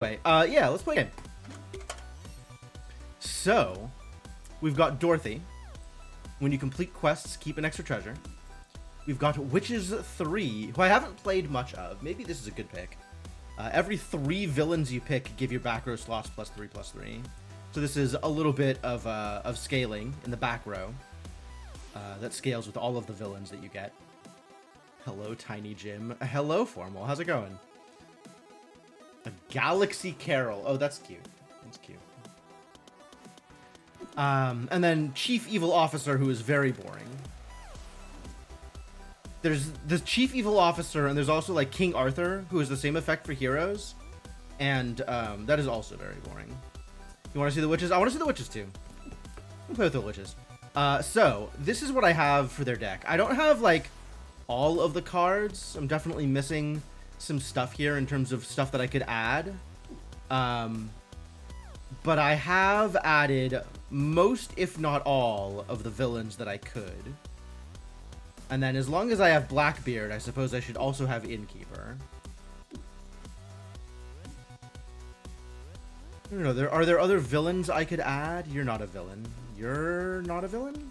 Yeah, let's play a game. So, we've got Dorothy. When you complete quests, keep an extra treasure. We've got Witches 3, who I haven't played much of. Maybe this is a good pick. Every 3 villains you pick give your back row slots +3/+3. So this is a little bit of scaling in the back row. That scales with all of the villains that you get. Hello, Tiny Jim. Hello, Formal. How's it going? A Galaxy Carol. Oh, that's cute. That's cute. And then Chief Evil Officer, who is very boring. There's the Chief Evil Officer, and there's also like King Arthur, who is the same effect for heroes. And that is also very boring. You want to see the witches? I want to see the witches too. We'll play with the witches. So this is what I have for their deck. I don't have like all of the cards. I'm definitely missing some stuff here in terms of stuff that I could add. But I have added most, if not all, of the villains that I could. And then as long as I have Blackbeard, I suppose I should also have Innkeeper. I don't know, are there other villains I could add? You're not a villain. You're not a villain?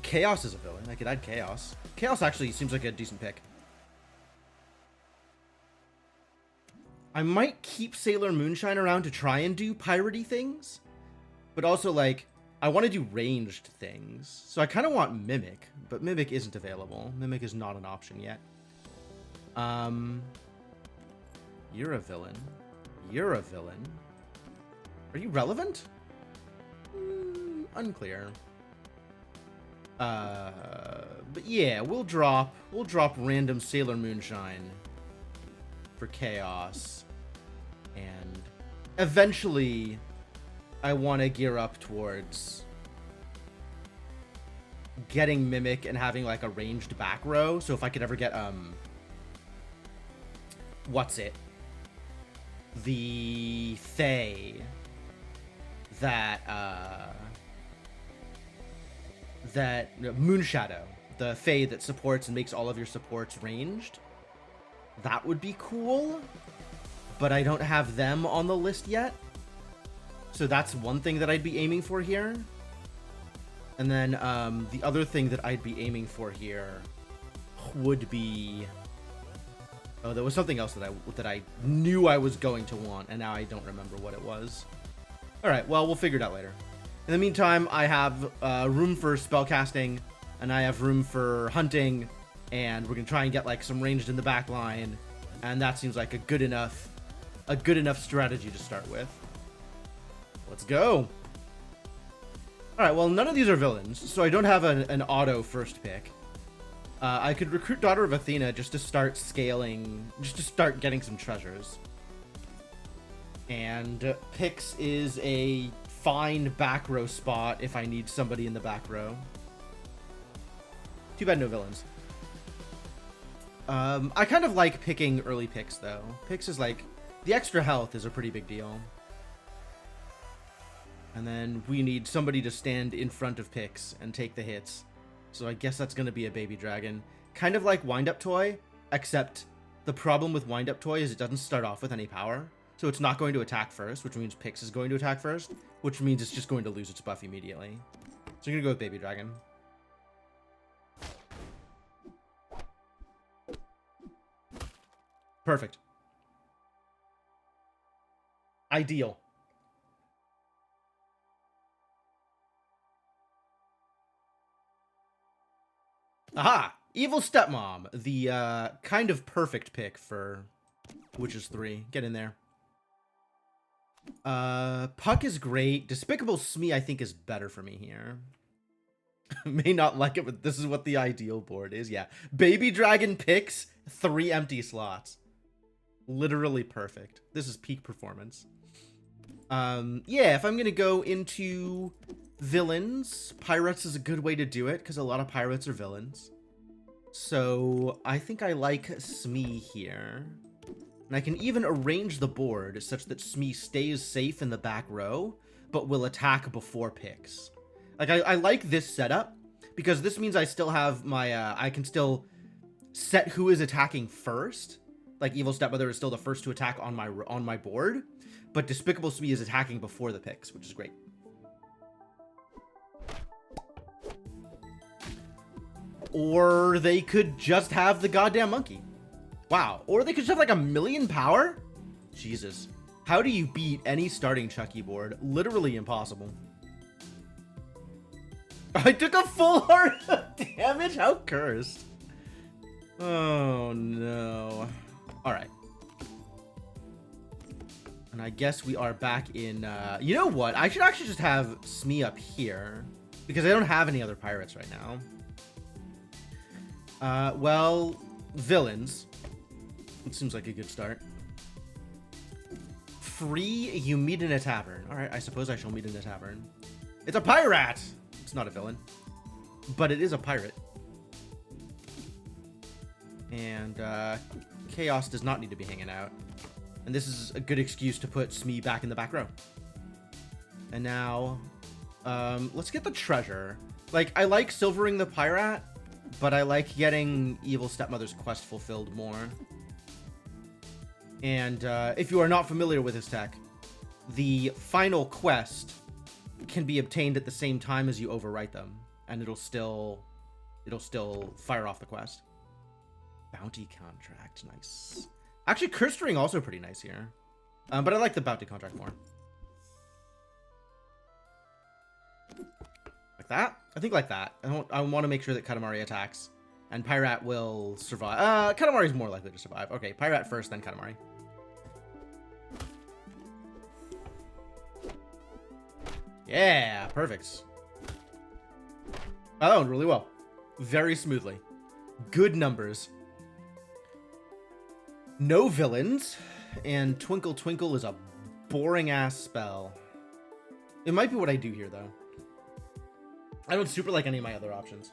Chaos is a villain. I could add Chaos. Chaos actually seems like a decent pick. I might keep Sailor Moonshine around to try and do piratey things. But also, like, I want to do ranged things. So I kind of want Mimic, but Mimic isn't available. Mimic is not an option yet. You're a villain. You're a villain. Are you relevant? Unclear. But yeah, we'll drop random Sailor Moonshine for Chaos. And eventually I want to gear up towards getting Mimic and having like a ranged back row. So if I could ever get what's it? The Fae that Moonshadow, the Fae that supports and makes all of your supports ranged. That would be cool, but I don't have them on the list yet. So that's one thing that I'd be aiming for here. And then the other thing that I'd be aiming for here would be... Oh, there was something else that I knew I was going to want, and now I don't remember what it was. All right, well, we'll figure it out later. In the meantime, I have room for spellcasting, and I have room for hunting, and we're gonna try and get like some ranged in the back line, and that seems like a good enough strategy to start with. Let's go. All right, well, none of these are villains, so I don't have an auto first pick. I could recruit Daughter of Athena just to start scaling, just to start getting some treasures. And Pix is a fine back row spot if I need somebody in the back row. Too bad no villains. I kind of like picking early Pix though. Pix is like, the extra health is a pretty big deal. And then we need somebody to stand in front of Pix and take the hits. So I guess that's going to be a baby dragon. Kind of like Wind Up Toy, except the problem with Wind Up Toy is it doesn't start off with any power. So it's not going to attack first, which means Pix is going to attack first, which means it's just going to lose its buff immediately. So I'm going to go with baby dragon. Perfect. Ideal. Aha! Evil Stepmom, the kind of perfect pick for Witches 3. Get in there. Puck is great. Despicable Smee, I think, is better for me here. May not like it, but this is what the ideal board is. Yeah. Baby Dragon picks 3 empty slots. Literally perfect. This is peak performance. Yeah, if I'm going to go into villains, pirates is a good way to do it because a lot of pirates are villains. So I think I like Smee here. And I can even arrange the board such that Smee stays safe in the back row, but will attack before Pix. Like, I like this setup because this means I still have my, I can still set who is attacking first Like, Evil Stepmother is still the first to attack on my board, but Despicable Smee is attacking before the picks, which is great. Or they could just have the goddamn monkey. Wow. Or they could just have like 1,000,000 power? Jesus. How do you beat any starting Chucky board? Literally impossible. I took a full heart of damage? How cursed. Oh no. Alright. And I guess we are back in, you know what? I should actually just have Smee up here, because I don't have any other pirates right now. Well, villains. It seems like a good start. Free, you meet in a tavern. Alright, I suppose I shall meet in a tavern. It's a pirate! It's not a villain. But it is a pirate. And, Chaos does not need to be hanging out. And this is a good excuse to put Smee back in the back row. And now, let's get the treasure. Like, I like silvering the pirate, but I like getting Evil Stepmother's quest fulfilled more. And if you are not familiar with this tech, the final quest can be obtained at the same time as you overwrite them, and it'll still fire off the quest. Bounty contract, nice. Actually, Cursed Ring also pretty nice here, but I like the bounty contract more. Like that? I think like that. I want to make sure that Katamari attacks, and Pirate will survive. Katamari is more likely to survive. Okay, Pirate first, then Katamari. Yeah, perfect. Oh, that went really well. Very smoothly. Good numbers. No villains, and Twinkle Twinkle is a boring-ass spell. It might be what I do here, though. I don't super like any of my other options.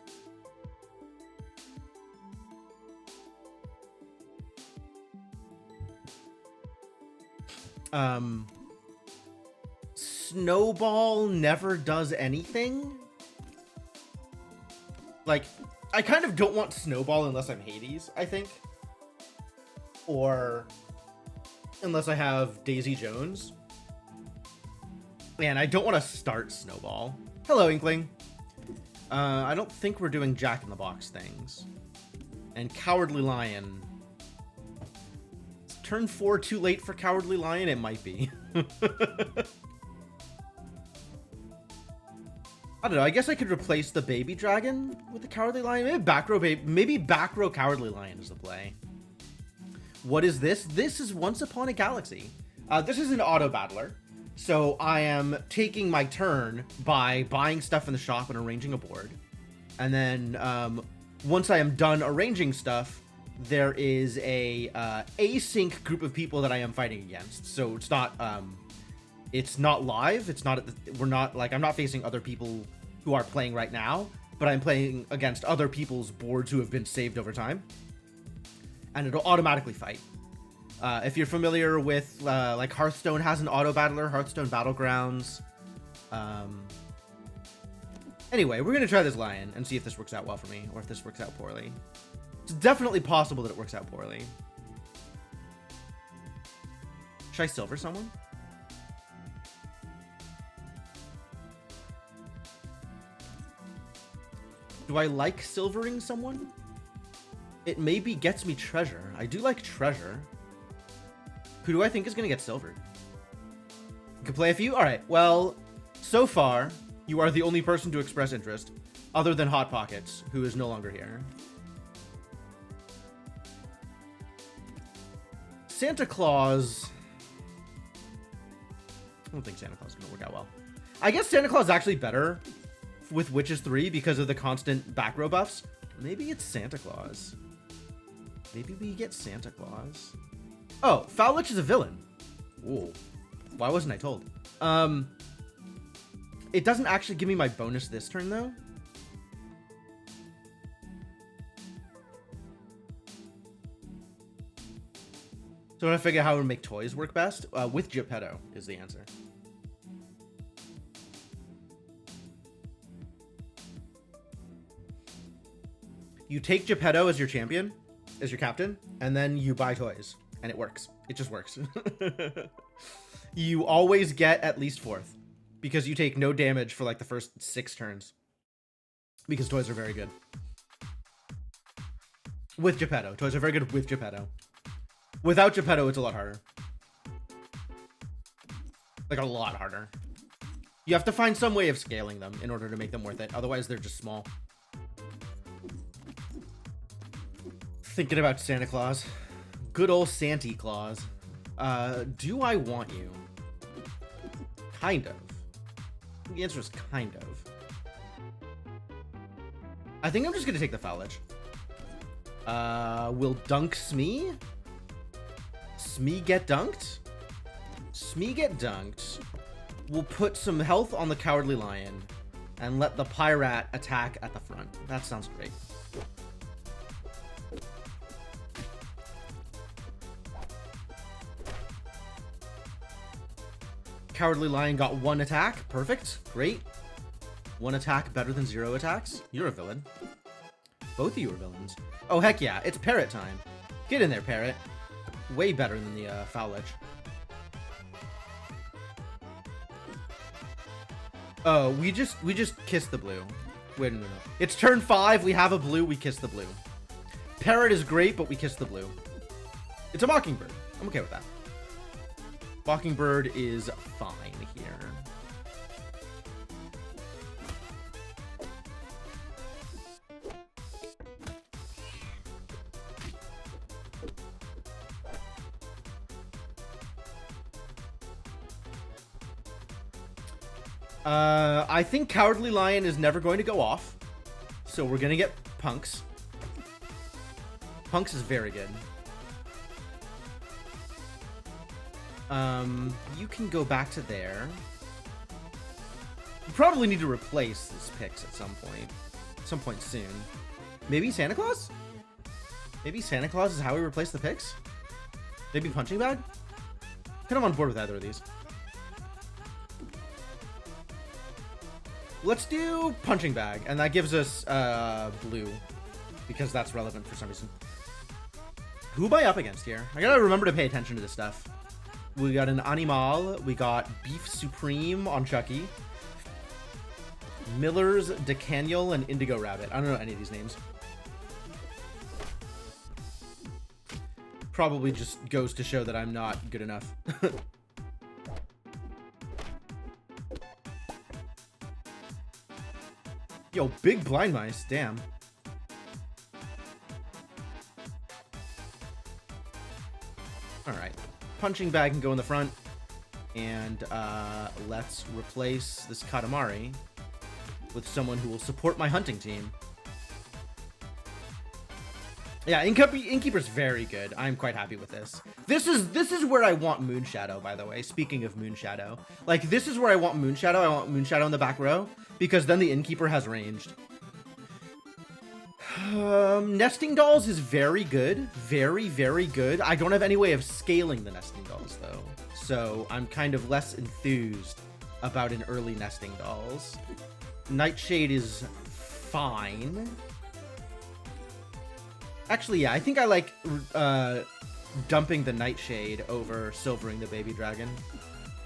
Snowball never does anything. Like, I kind of don't want Snowball unless I'm Hades, I think. Or unless I have Daisy Jones. Man, I don't want to start Snowball. Hello, Inkling. I don't think we're doing Jack-in-the-Box things. And Cowardly Lion. Is turn 4 too late for Cowardly Lion? It might be. I don't know. I guess I could replace the baby dragon with the Cowardly Lion. Maybe back row Cowardly Lion is the play. What is this? This is Once Upon a Galaxy. This is an auto battler. So I am taking my turn by buying stuff in the shop and arranging a board. And then once I am done arranging stuff, there is a async group of people that I am fighting against. So it's not live. It's not I'm not facing other people who are playing right now, but I'm playing against other people's boards who have been saved over time. And it'll automatically fight. If you're familiar with, like, Hearthstone has an auto battler, Hearthstone Battlegrounds. Anyway, we're gonna try this lion and see if this works out well for me, or if this works out poorly. It's definitely possible that it works out poorly. Should I silver someone? Do I like silvering someone? It maybe gets me treasure. I do like treasure. Who do I think is going to get silvered? You can play a few? Alright, well, so far, you are the only person to express interest, other than Hot Pockets, who is no longer here. Santa Claus... I don't think Santa Claus is going to work out well. I guess Santa Claus is actually better with Witches 3 because of the constant back row buffs. Maybe it's Santa Claus. Maybe we get Santa Claus. Oh, Foul Lich is a villain. Ooh. Why wasn't I told? It doesn't actually give me my bonus this turn, though. So I want to figure out how to make toys work best. With Geppetto is the answer. You take Geppetto as your champion. as your captain, and then you buy toys, and it works. It just works. You always get at least 4th, because you take no damage for like the first 6 turns. Because toys are very good. With Geppetto. Toys are very good with Geppetto. Without Geppetto, it's a lot harder. Like, a lot harder. You have to find some way of scaling them in order to make them worth it. Otherwise, they're just small. Thinking about Santa Claus. Good old Santa Claus. Do I want you? Kind of. The answer is kind of. I think I'm just gonna take the Foul Edge. Will dunk Smee? Smee get dunked? Smee get dunked. We'll put some health on the Cowardly Lion and let the Pyrat attack at the front. That sounds great. Cowardly Lion got 1 attack. Perfect. Great. 1 attack better than 0 attacks. You're a villain. Both of you are villains. Oh, heck yeah. It's Parrot time. Get in there, Parrot. Way better than the Foul Edge. Oh, we just kissed the blue. Wait, no. It's turn 5. We have a blue. We kiss the blue. Parrot is great, but we kiss the blue. It's a Mockingbird. I'm okay with that. Mockingbird is fine here. I think Cowardly Lion is never going to go off, so we're gonna get Punks. Punks is very good. You can go back to there. You probably need to replace this Pix at some point soon. Maybe Santa Claus? Maybe Santa Claus is how we replace the Pix? Maybe Punching Bag? Kind of on board with either of these. Let's do Punching Bag, and that gives us blue, because that's relevant for some reason. Who am I up against here? I gotta remember to pay attention to this stuff. We got an Animal, we got Beef Supreme on Chucky, Miller's, Decaniel, and Indigo Rabbit. I don't know any of these names. Probably just goes to show that I'm not good enough. Yo, big blind mice, damn. Alright. Punching Bag can go in the front. And let's replace this Katamari with someone who will support my hunting team. Yeah, Innkeeper's very good. I'm quite happy with this. This is where I want Moonshadow, by the way. Speaking of Moonshadow. Like, this is where I want Moonshadow. I want Moonshadow in the back row. Because then the Innkeeper has ranged. Nesting Dolls is very good. Very, very good. I don't have any way of scaling the Nesting Dolls, though. So I'm kind of less enthused about an early Nesting Dolls. Nightshade is fine. Actually, yeah, I think I like dumping the Nightshade over silvering the Baby Dragon.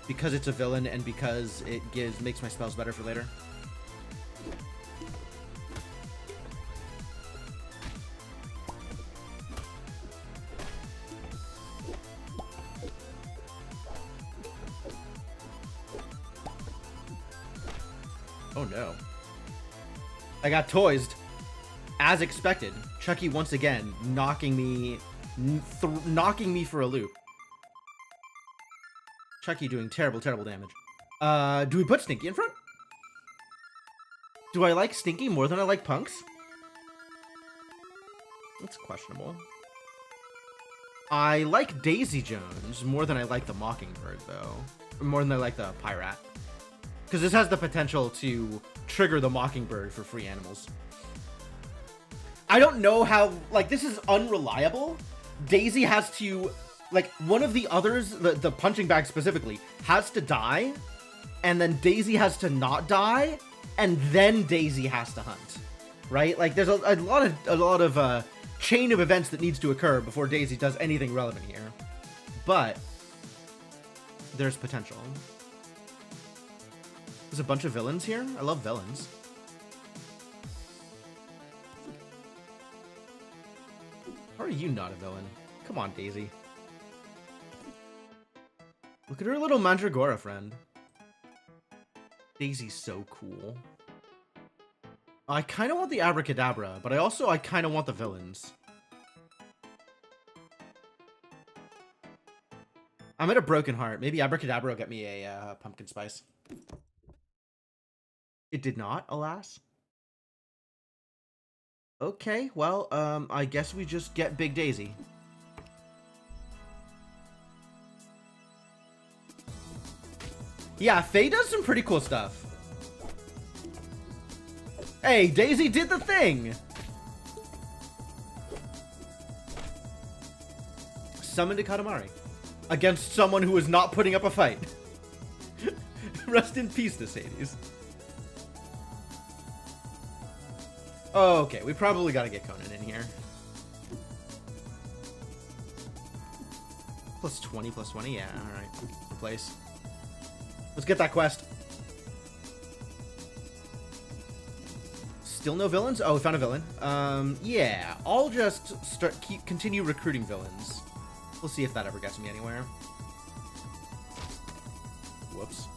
Because it's a villain and because it makes my spells better for later. Oh no. I got toysed. As expected. Chucky once again knocking me for a loop. Chucky doing terrible, terrible damage. Do we put Stinky in front? Do I like Stinky more than I like Punks? That's questionable. I like Daisy Jones more than I like the Mockingbird, though. More than I like the Pyrat. Because this has the potential to trigger the Mockingbird for free animals. I don't know how... Like, this is unreliable. Daisy has to... Like, one of the others, the Punching Bag specifically, has to die. And then Daisy has to not die. And then Daisy has to hunt. Right? Like, there's a lot of chain of events that needs to occur before Daisy does anything relevant here. But there's potential. There's a bunch of villains here. I love villains. How are you not a villain? Come on, Daisy. Look at her little Mandragora friend. Daisy's so cool. I kind of want the Abracadabra, but I kind of want the villains. I'm at a broken heart. Maybe Abracadabra will get me a pumpkin spice. It did not, alas. Okay, well, I guess we just get Big Daisy. Yeah, Faye does some pretty cool stuff. Hey, Daisy did the thing! Summon to Katamari. Against someone who is not putting up a fight. Rest in peace, Mercedes. Oh, okay, we probably gotta get Conan in here. Plus 20, plus 20, yeah, alright. Replace. Let's get that quest. Still no villains? Oh, we found a villain. Yeah, I'll just continue recruiting villains. We'll see if that ever gets me anywhere. Whoops.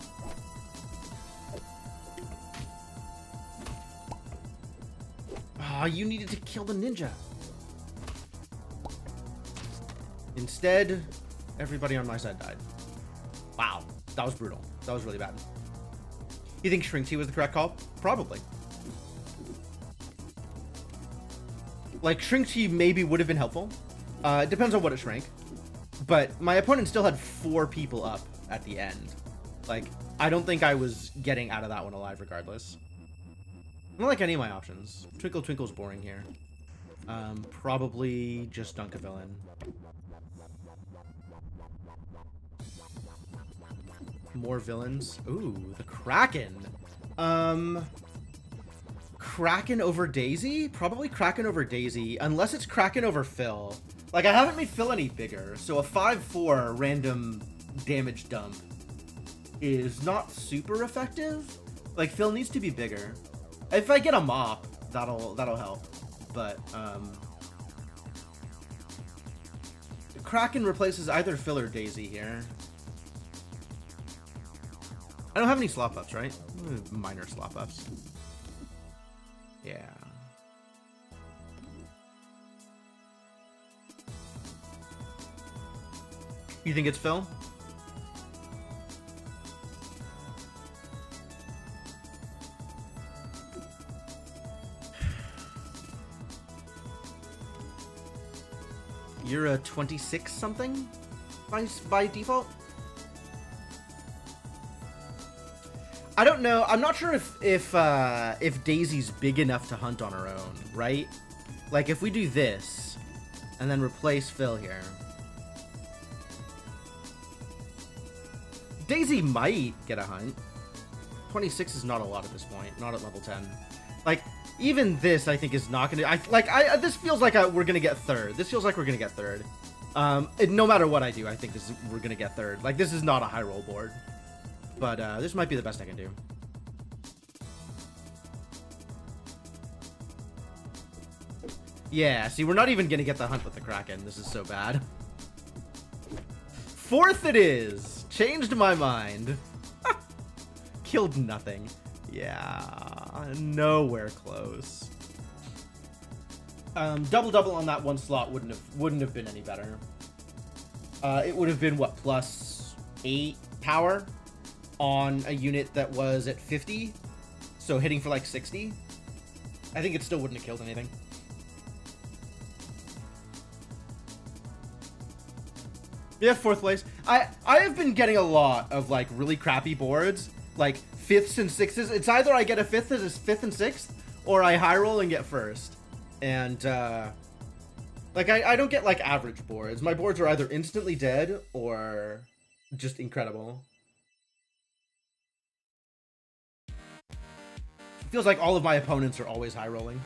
Ah, you needed to kill the ninja. Instead, everybody on my side died. Wow, that was brutal. That was really bad. You think Shrink Tea was the correct call? Probably. Like, Shrink Tea maybe would have been helpful. It depends on what it shrank. But my opponent still had 4 people up at the end. Like, I don't think I was getting out of that one alive regardless. I don't like any of my options. Twinkle Twinkle's boring here. Probably just dunk a villain. More villains. Ooh, the Kraken. Kraken over Daisy? Probably Kraken over Daisy, unless it's Kraken over Phil. Like, I haven't made Phil any bigger, so a 5/4 random damage dump is not super effective. Like, Phil needs to be bigger. If I get a mop, that'll help. But, Kraken replaces either Phil or Daisy here. I don't have any slop ups, right? Minor slop ups. Yeah. You think it's Phil? You're a 26 something by default? I don't know. I'm not sure if Daisy's big enough to hunt on her own, right? Like, if we do this and then replace Phil here, Daisy might get a hunt. 26 is not a lot at this point, not at level 10. Like, even this, I think, is not gonna. This feels like we're gonna get third. This feels like we're gonna get third. No matter what I do, I think we're gonna get third. Like, this is not a high roll board. But this might be the best I can do. Yeah, see, we're not even gonna get the hunt with the Kraken. This is so bad. 4th it is! Changed my mind. Killed nothing. Yeah, nowhere close. Double on that one slot wouldn't have been any better. It would have been, what, plus 8 power? On a unit that was at 50, so hitting for like 60. I think it still wouldn't have killed anything. Yeah, 4th place. I have been getting a lot of like really crappy boards, like 5ths and 6ths. It's either I get a 5th as 5th and 6th, or I high roll and get 1st. And like I don't get like average boards. My boards are either instantly dead or just incredible. Feels like all of my opponents are always high rolling.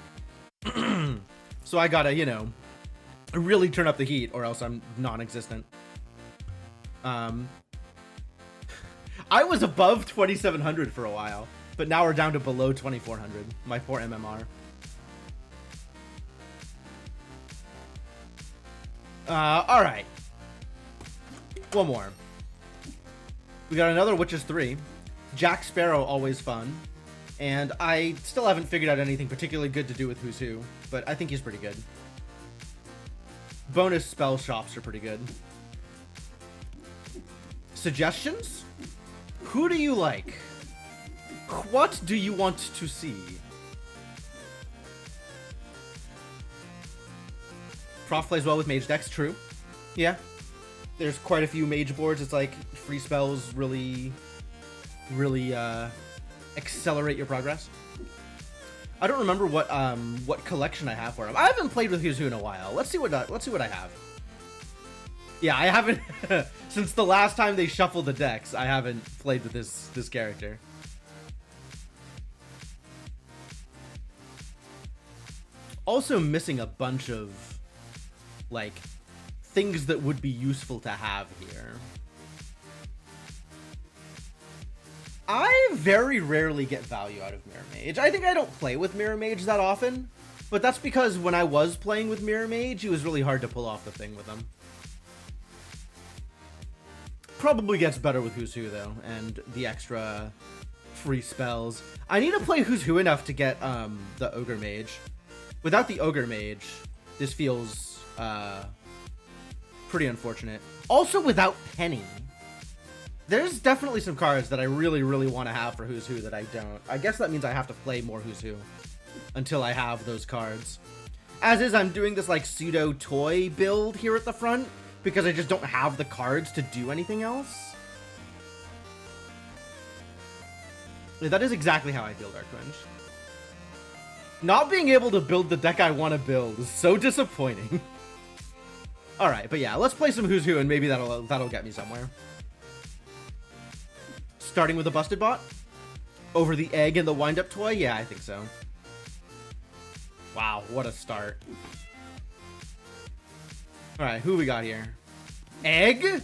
So I gotta, you know, really turn up the heat, or else I'm non-existent. I was above 2,700 for a while, but now we're down to below 2,400. My poor MMR. All right. One more. We got another Witches 3. Jack Sparrow, always fun. And I still haven't figured out anything particularly good to do with Who's Who, but I think he's pretty good. Bonus spell shops are pretty good. Suggestions? Who do you like? What do you want to see? Prof plays well with mage decks, true. Yeah. There's quite a few mage boards. It's like free spells really accelerate your progress. I don't remember what collection I have for him. I haven't played with Who's Who in a while. Let's see what I have. Yeah, I haven't since the last time they shuffled the decks. I haven't played with this character. Also missing a bunch of like things that would be useful to have here. I very rarely get value out of Mirror Mage. I think I don't play with Mirror Mage that often, but that's because when I was playing with Mirror Mage, it was really hard to pull off the thing with him. Probably gets better with Who's Who though, and the extra free spells. I need to play Who's Who enough to get the Ogre Mage. Without the Ogre Mage, this feels pretty unfortunate. Also without Penny. There's definitely some cards that I really, really want to have for Who's Who that I don't. I guess that means I have to play more Who's Who until I have those cards. As is, I'm doing this like pseudo toy build here at the front because I just don't have the cards to do anything else. Yeah, that is exactly how I feel, Dark Twinge. Not being able to build the deck I want to build is so disappointing. All right, but yeah, let's play some Who's Who and maybe that'll get me somewhere. Starting with a Busted Bot? Over the egg and the wind-up toy? Yeah, I think so. Wow, what a start. Alright, who we got here? Egg?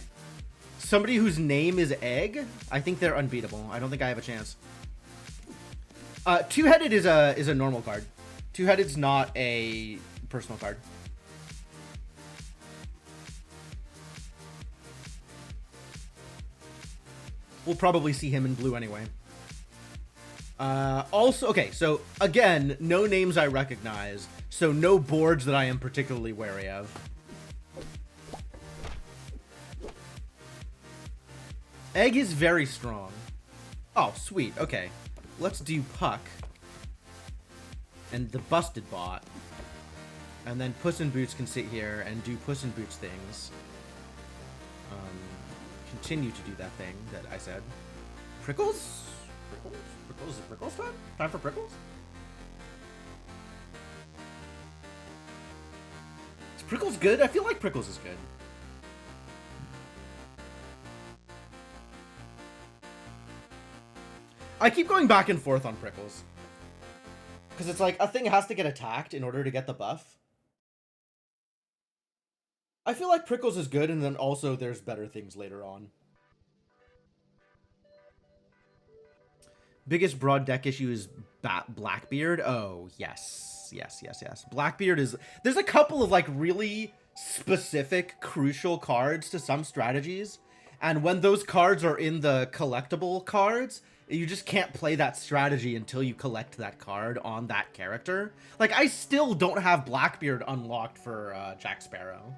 Somebody whose name is Egg? I think they're unbeatable. I don't think I have a chance. Two-Headed is a normal card. Two-Headed's not a personal card. We'll probably see him in blue anyway. Also, okay, so again, no names I recognize, so no boards that I am particularly wary of. Egg is very strong. Oh, sweet, okay. Let's do Puck. And the Busted Bot. And then Puss in Boots can sit here and do Puss in Boots things. Continue to do that thing that I said. Prickles? Prickles? Is it Prickles time? Time for Prickles? Is Prickles good? I feel like Prickles is good. I keep going back and forth on Prickles. Because it's like, a thing has to get attacked in order to get the buff. I feel like Prickles is good, and then also there's better things later on. Biggest broad deck issue is Blackbeard. Oh, yes. Yes. Blackbeard is... There's a couple of, like, really specific, crucial cards to some strategies. And when those cards are in the collectible cards, you just can't play that strategy until you collect that card on that character. Like, I still don't have Blackbeard unlocked for Jack Sparrow,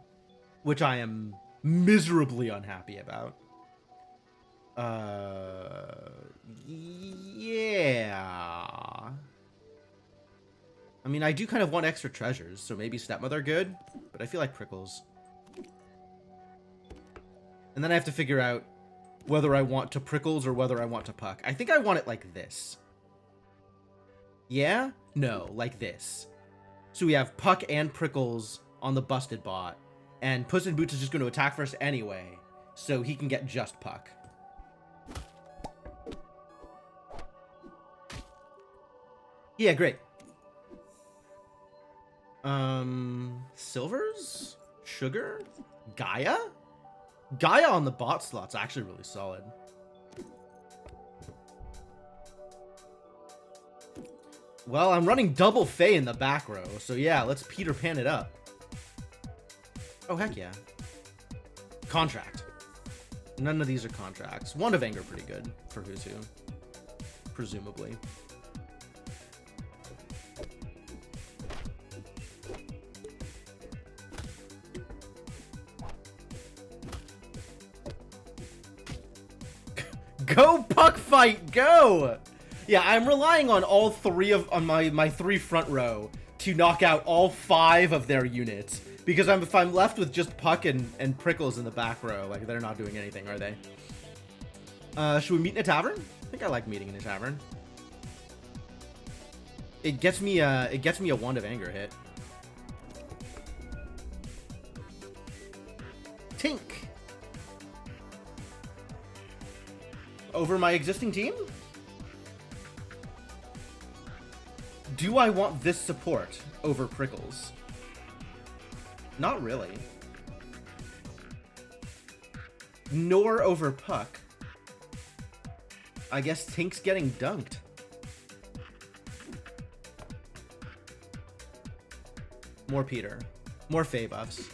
which I am miserably unhappy about. Yeah. I mean, I do kind of want extra treasures, so maybe Stepmother good, but I feel like Prickles. And then I have to figure out whether I want to Prickles or whether I want to Puck. I think I want it like this. Yeah? No, like this. So we have Puck and Prickles on the Busted Bot, and Puss in Boots is just going to attack first anyway, so he can get just Puck. Yeah, great. Silvers? Sugar? Gaia? Gaia on the bot slot's actually really solid. Well, I'm running double Faye in the back row, so yeah, let's Peter Pan it up. Oh, heck yeah. Contract. None of these are contracts. Wand of Anger pretty good for Who's Who. Presumably. Go Puck Fight, go! Yeah, I'm relying on all three on my three front row to knock out all 5 of their units. Because if I'm left with just Puck and Prickles in the back row, like, they're not doing anything, are they? Should we meet in a tavern? I think I like meeting in a tavern. It gets me a Wand of Anger hit. Tink. Over my existing team? Do I want this support over Prickles? Not really. Nor over Puck. I guess Tink's getting dunked. More Peter. More Faye buffs.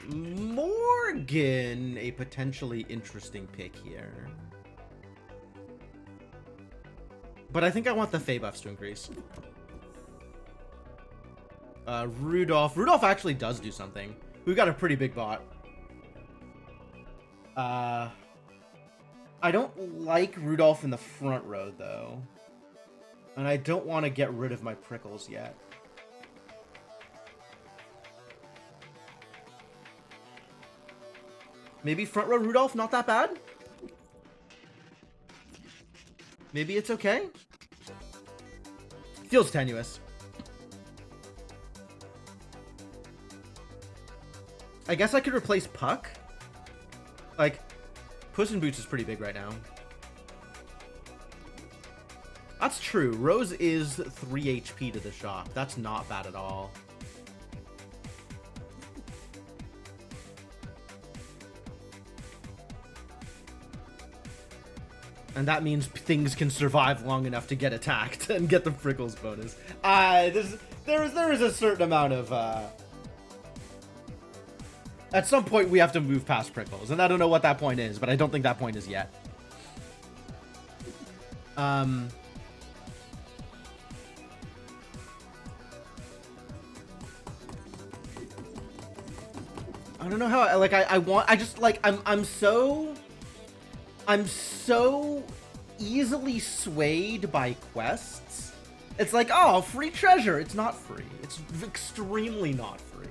Morgan, a potentially interesting pick here. But I think I want the Faye buffs to increase. Rudolph. Rudolph actually does do something. We've got a pretty big bot. I don't like Rudolph in the front row, though. And I don't want to get rid of my Prickles yet. Maybe front row Rudolph, not that bad? Maybe it's okay? Feels tenuous. I guess I could replace Puck. Like, Puss in Boots is pretty big right now. That's true. Rose is 3 HP to the shock. That's not bad at all. And that means things can survive long enough to get attacked and get the Prickles bonus. There is a certain amount of... At some point, we have to move past Prickles. And I don't know what that point is, but I don't think that point is yet. I don't know how... Like, I'm so easily swayed by quests. It's like, oh, free treasure. It's not free. It's extremely not free.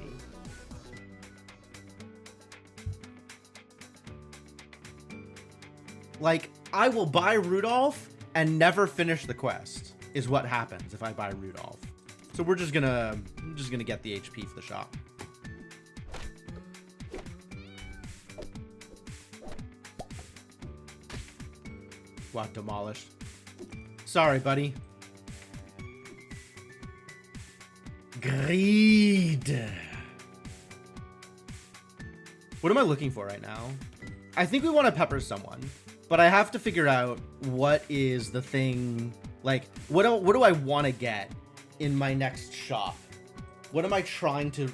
Like, I will buy Rudolph and never finish the quest, is what happens if I buy Rudolph. So I'm just gonna get the HP for the shop. Wow, demolished. Sorry, buddy. Greed. What am I looking for right now? I think we want to pepper someone, but I have to figure out what is the thing, like, what do I want to get in my next shop? What am I trying to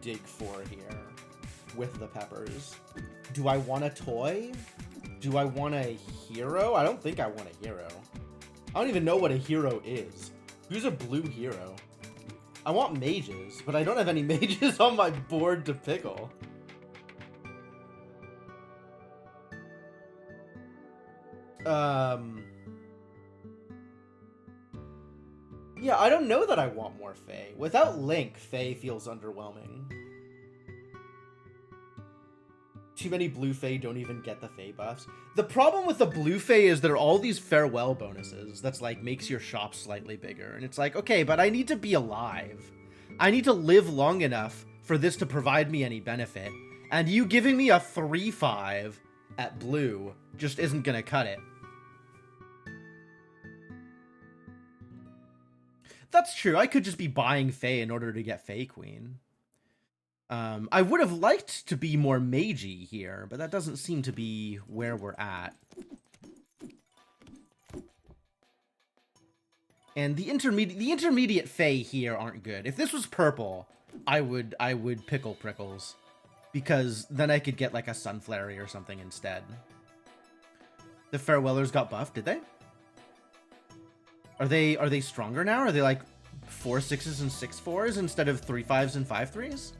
dig for here with the peppers? Do I want a toy? Do I want a hero? I don't think I want a hero. I don't even know what a hero is. Who's a blue hero? I want mages, but I don't have any mages on my board to pickle. Yeah, I don't know that I want more Faye. Without Link, Faye feels underwhelming. Too many blue Faye don't even get the Faye buffs. The problem with the blue Faye is there are all these farewell bonuses that's like makes your shop slightly bigger. And it's like, okay, but I need to be alive. I need to live long enough for this to provide me any benefit. And you giving me a 3/5 at blue just isn't gonna cut it. That's true. I could just be buying Fae in order to get Fae Queen. I would have liked to be more magey here, but that doesn't seem to be where we're at. And the intermediate Fae here aren't good. If this was purple, I would pickle Prickles, because then I could get like a Sunflare or something instead. The Farewellers got buffed, did they? Are they stronger now? Are they like 4 6s and 6 4s instead of 3 5s and 5 3s?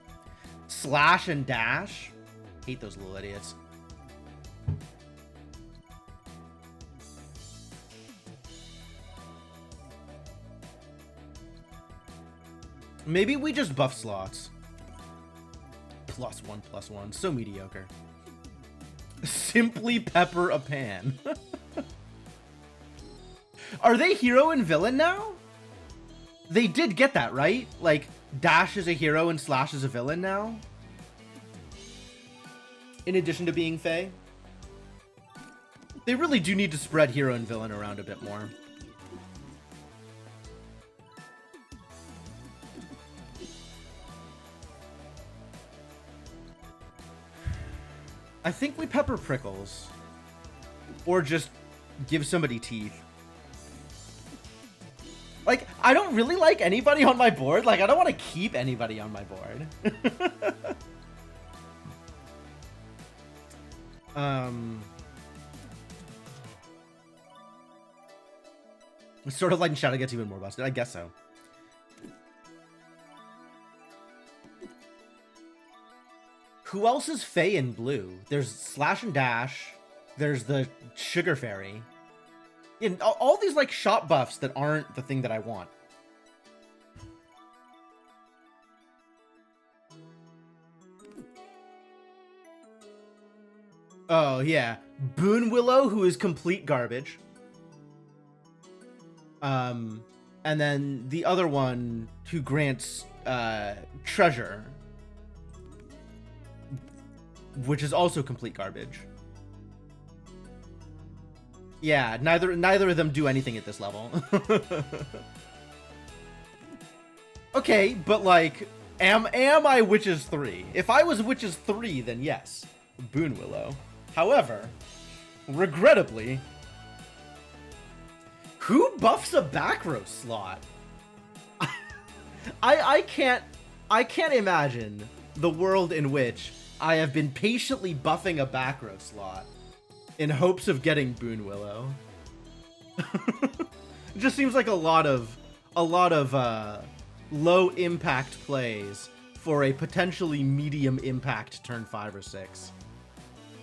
Slash and dash. Hate those little idiots. Maybe we just buff slots. +1/+1. So mediocre. Simply pepper a pan. Are they hero and villain now? They did get that, right? Like, Dash is a hero and Slash is a villain now? In addition to being Fae? They really do need to spread hero and villain around a bit more. I think we pepper Prickles. Or just give somebody teeth. Like, I don't really like anybody on my board. Like, I don't want to keep anybody on my board. Sort of like Shadow gets even more busted. I guess so. Who else is Fae in blue? There's Slash and Dash. There's the Sugar Fairy. Yeah, all these like shop buffs that aren't the thing that I want. Oh yeah, Boon Willow, who is complete garbage. And then the other one who grants treasure, which is also complete garbage. Yeah, neither of them do anything at this level. Okay, but like, am I Witches 3? If I was Witches 3, then yes, Boon Willow. However, regrettably, who buffs a back row slot? I can't imagine the world in which I have been patiently buffing a back row slot in hopes of getting Boon Willow. It just seems like a lot of low impact plays for a potentially medium impact turn 5 or 6.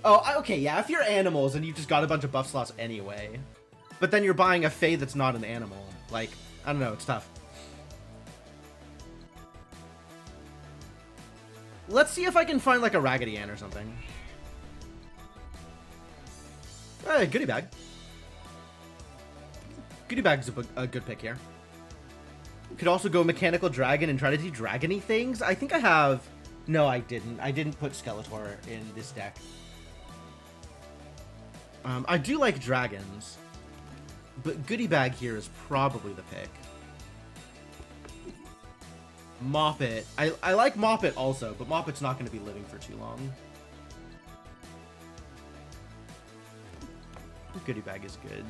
Oh, okay, yeah, if you're animals and you just got a bunch of buff slots anyway, but then you're buying a Fae that's not an animal, like, I don't know, it's tough. Let's see if I can find like a Raggedy Ann or something. Hey, Goodie Bag. Goodie Bag's a good pick here. Could also go Mechanical Dragon and try to do dragony things. I think I have... No, I didn't. I didn't put Skeletor in this deck. I do like dragons, but Goodie Bag here is probably the pick. Moppet. I like Moppet also, but Moppet's not going to be living for too long. Goodie Bag is good.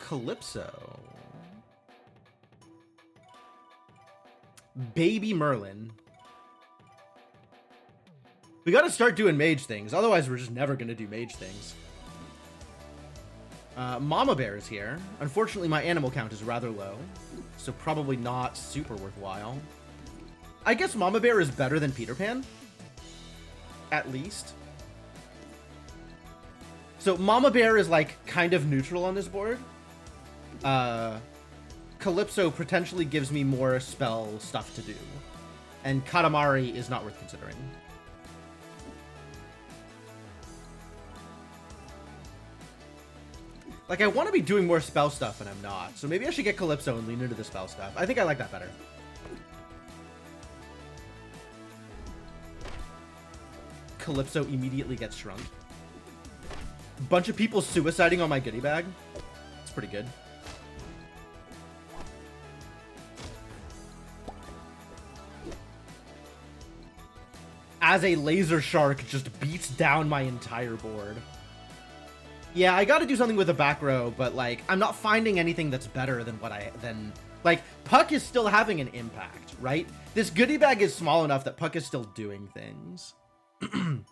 Calypso. Baby Merlin. We gotta start doing mage things, otherwise we're just never gonna do mage things. Mama Bear is here. Unfortunately, my animal count is rather low, so probably not super worthwhile. I guess Mama Bear is better than Peter Pan. At least. So Mama Bear is like kind of neutral on this board. Calypso potentially gives me more spell stuff to do. And Katamari is not worth considering. Like, I want to be doing more spell stuff and I'm not. So maybe I should get Calypso and lean into the spell stuff. I think I like that better. Calypso immediately gets shrunk. Bunch of people suiciding on my Goodie Bag. It's pretty good. As a laser shark just beats down my entire board. Yeah, I gotta do something with the back row, but like, I'm not finding anything that's better than like, Puck is still having an impact, right? This goodie bag is small enough that Puck is still doing things. And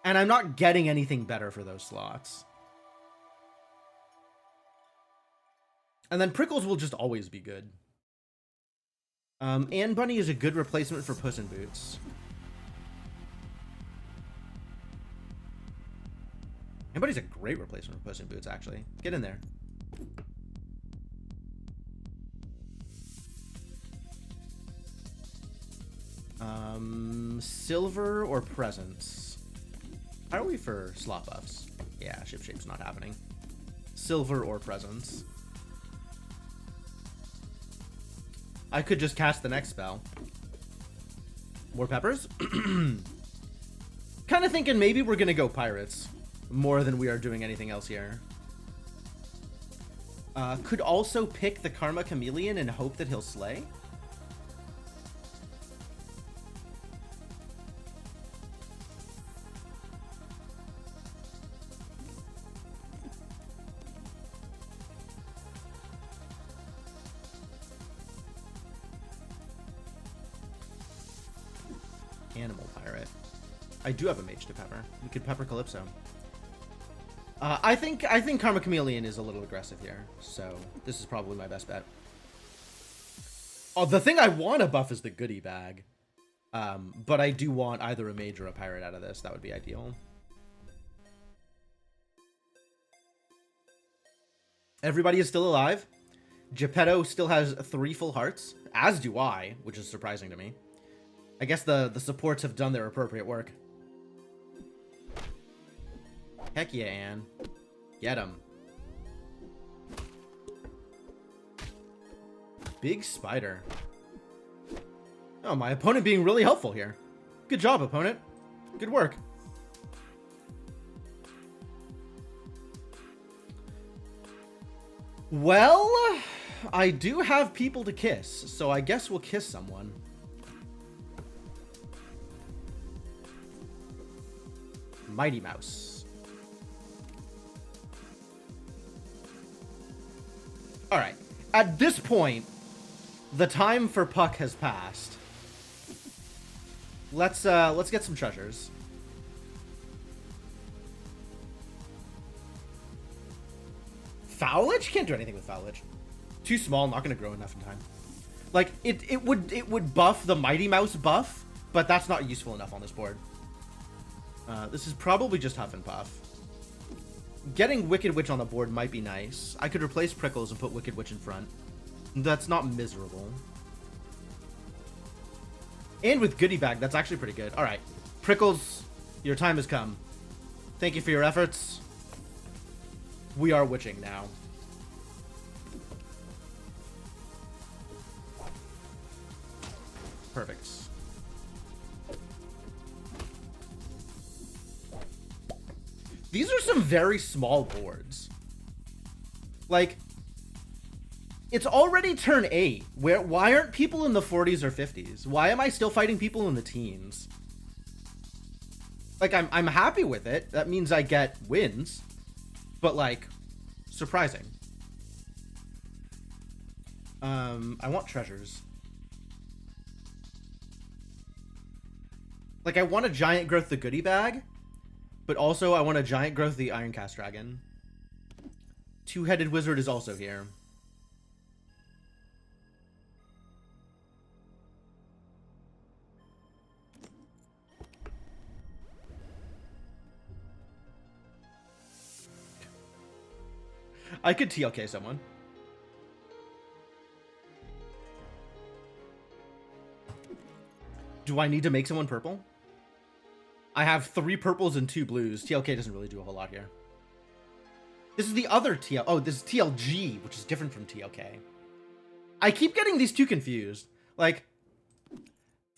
I'm not getting anything better for those slots. And then Prickles will just always be good. Anne Bunny is a good replacement for Puss in Boots. Anne Bunny's a great replacement for Puss in Boots, actually. Get in there. Silver or Presents? How are we for slot buffs? Yeah, Shipshape's not happening. Silver or Presents? I could just cast the next spell. More peppers? Kind of thinking maybe we're gonna go Pirates more than we are doing anything else here. Could also pick the Karma Chameleon and hope that he'll slay. Animal Pirate. I do have a mage to pepper. We could pepper Calypso. I think Karma Chameleon is a little aggressive here, so this is probably my best bet. Oh, the thing I want to buff is the goodie bag. But I do want either a mage or a pirate out of this. That would be ideal. Everybody is still alive. Geppetto still has 3 full hearts, as do I, which is surprising to me. I guess the supports have done their appropriate work. Heck yeah, Anne. Get him. Big spider. Oh, my opponent being really helpful here. Good job, opponent. Good work. Well, I do have people to kiss, so I guess we'll kiss someone. Mighty Mouse. All right. At this point, the time for Puck has passed. Let's get some treasures. Fowlage? Can't do anything with Fowlage. Too small, not gonna grow enough in time. Like it would buff the Mighty Mouse buff, but that's not useful enough on this board. This is probably just Huff and Puff. Getting Wicked Witch on the board might be nice. I could replace Prickles and put Wicked Witch in front. That's not miserable. And with Goodie Bag, that's actually pretty good. Alright. Prickles, your time has come. Thank you for your efforts. We are witching now. Perfect. These are some very small boards. Like, it's already turn 8. Why aren't people in the 40s or 50s? Why am I still fighting people in the teens? Like, I'm happy with it. That means I get wins. But, like, surprising. I want treasures. Like, I want a Giant Growth the Goodie Bag. But also, I want a Giant Growth the Ironcast Dragon. Two-Headed Wizard is also here. I could TLK someone. Do I need to make someone purple? I have 3 purples and 2 blues. TLK doesn't really do a whole lot here. This is the other TL... Oh, this is TLG, which is different from TLK. I keep getting these two confused. Like,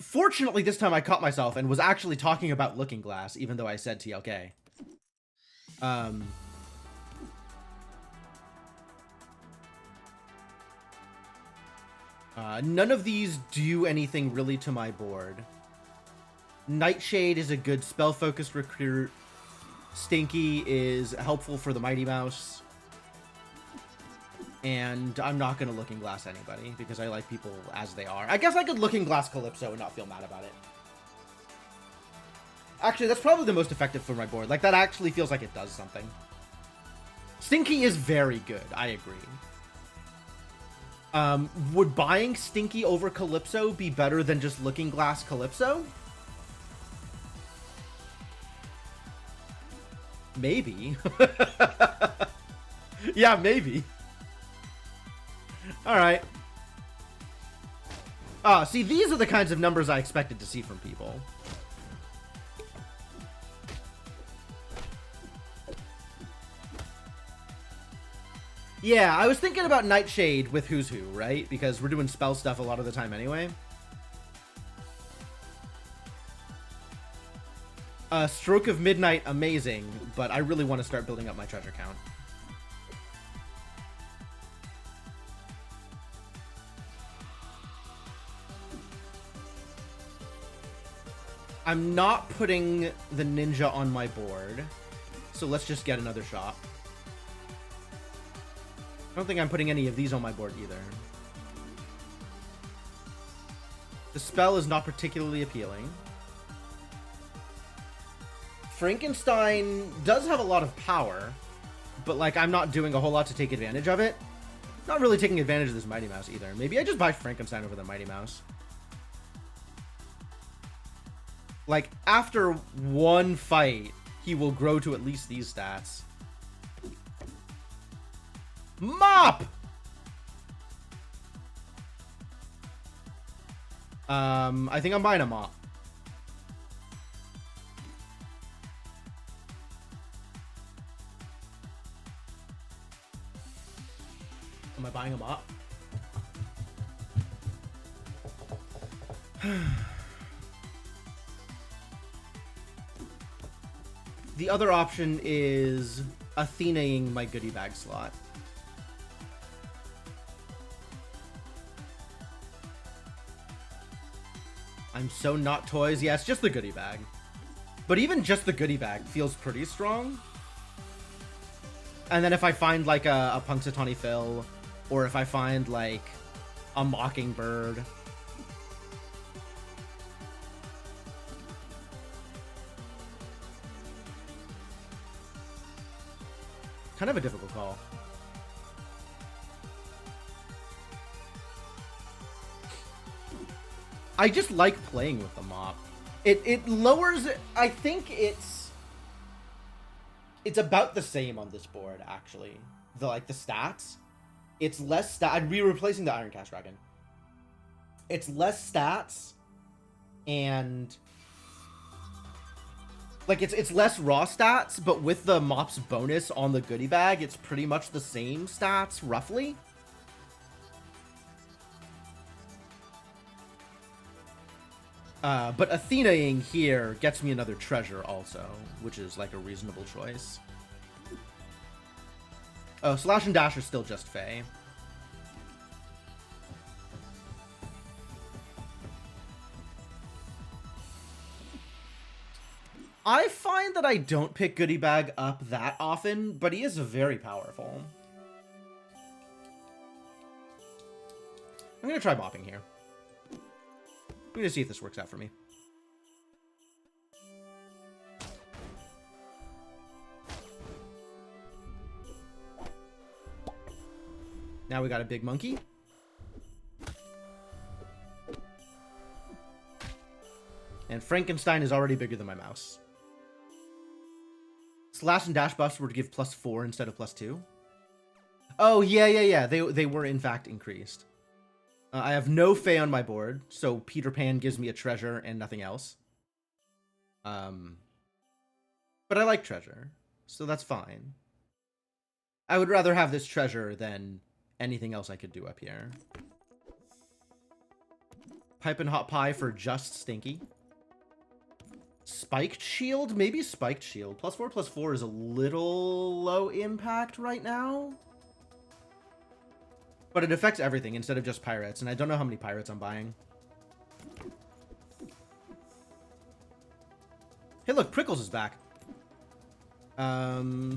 fortunately, this time I caught myself and was actually talking about Looking Glass, even though I said TLK. None of these do anything really to my board. Nightshade is a good spell-focused recruit. Stinky is helpful for the Mighty Mouse. And I'm not going to Looking Glass anybody, because I like people as they are. I guess I could Looking Glass Calypso and not feel mad about it. Actually, that's probably the most effective for my board. Like, that actually feels like it does something. Stinky is very good, I agree. Would buying Stinky over Calypso be better than just Looking Glass Calypso? Maybe. Yeah, maybe. Alright. See, these are the kinds of numbers I expected to see from people. Yeah, I was thinking about Nightshade with Who's Who, right? Because we're doing spell stuff a lot of the time anyway. Stroke of Midnight, amazing, but I really want to start building up my treasure count. I'm not putting the ninja on my board, so let's just get another shot. I don't think I'm putting any of these on my board either. The spell is not particularly appealing. Frankenstein does have a lot of power, but like I'm not doing a whole lot to take advantage of it. Not really taking advantage of this Mighty Mouse either. Maybe I just buy Frankenstein over the Mighty Mouse. Like, after one fight, he will grow to at least these stats. Mop! I think I'm buying a mop. Am I buying a mop? The other option is Athenaing my goodie bag slot. I'm so not toys. Yeah, it's just the goodie bag. But even just the goodie bag feels pretty strong. And then if I find like a Punxsutawney Phil, or if I find like a Mockingbird. Kind of a difficult call. I just like playing with the mop. It lowers, I think it's about the same on this board, actually. The stats. It's less stat. I'd be replacing the Iron Cast Dragon. It's less stats, and like it's less raw stats, but with the mop's bonus on the goodie bag, it's pretty much the same stats, roughly. But Athenaing here gets me another treasure also, which is like a reasonable choice. Oh, Slash and Dash are still just Fae. I find that I don't pick Goodie Bag up that often, but he is very powerful. I'm going to try mopping here. I'm going to see if this works out for me. Now we got a big monkey. And Frankenstein is already bigger than my mouse. Slash and dash buffs were to give +4 instead of +2. Oh, yeah. They were, in fact, increased. I have no Fae on my board, so Peter Pan gives me a treasure and nothing else. But I like treasure, so that's fine. I would rather have this treasure than anything else I could do up here. Pipe and Hot Pie for just Stinky. Spiked Shield? Maybe Spiked Shield. +4/+4 is a little low impact right now. But it affects everything instead of just pirates, and I don't know how many pirates I'm buying. Hey, look, Prickles is back.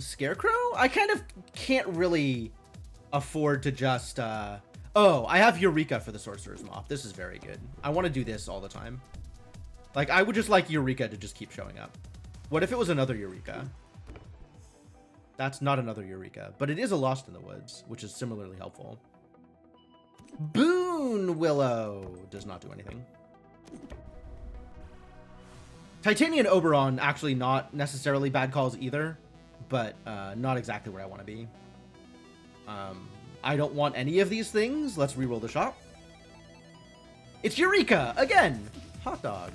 Scarecrow? I kind of can't really afford to just, Oh, I have Eureka for the Sorcerer's Mop. This is very good. I want to do this all the time. Like, I would just like Eureka to just keep showing up. What if it was another Eureka? That's not another Eureka, but it is a Lost in the Woods, which is similarly helpful. Boon Willow does not do anything. Titanian Oberon, actually not necessarily bad calls either, but not exactly where I want to be. I don't want any of these things. Let's reroll the shop. It's Eureka again. Hot dog.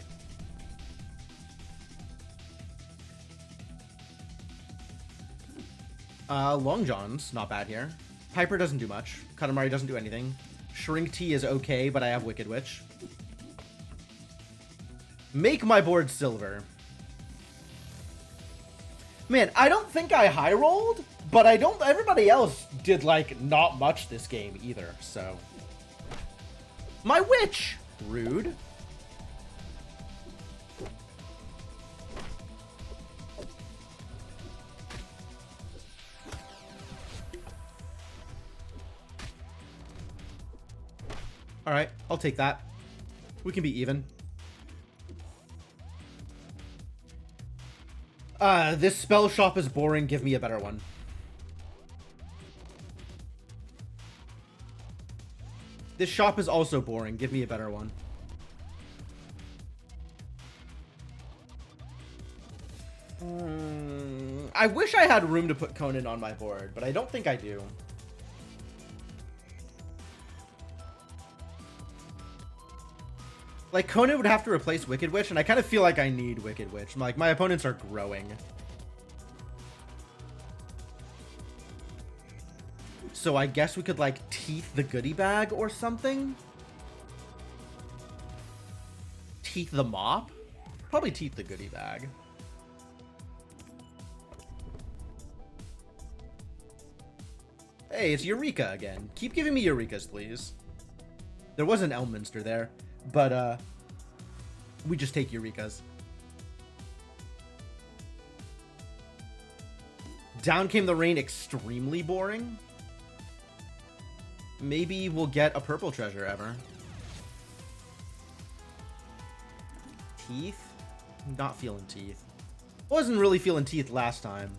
Long John's not bad here. Piper doesn't do much. Katamari doesn't do anything. Shrink Tea is okay, but I have Wicked Witch. Make my board silver. Man, I don't think I high rolled, but I don't. Everybody else did like not much this game either. So my witch, rude. All right, I'll take that. We can be even. This spell shop is boring. Give me a better one. This shop is also boring. Give me a better one. I wish I had room to put Conan on my board, but I don't think I do. Like, Conan would have to replace Wicked Witch, and I kind of feel like I need Wicked Witch. Like, my opponents are growing. So I guess we could, like, Teeth the Goodie Bag or something? Teeth the Mop? Probably Teeth the Goodie Bag. Hey, it's Eureka again. Keep giving me Eurekas, please. There was an Elminster there. But, we just take Eurekas. Down Came the Rain, extremely boring. Maybe we'll get a purple treasure ever. Teeth? Not feeling teeth. Wasn't really feeling teeth last time.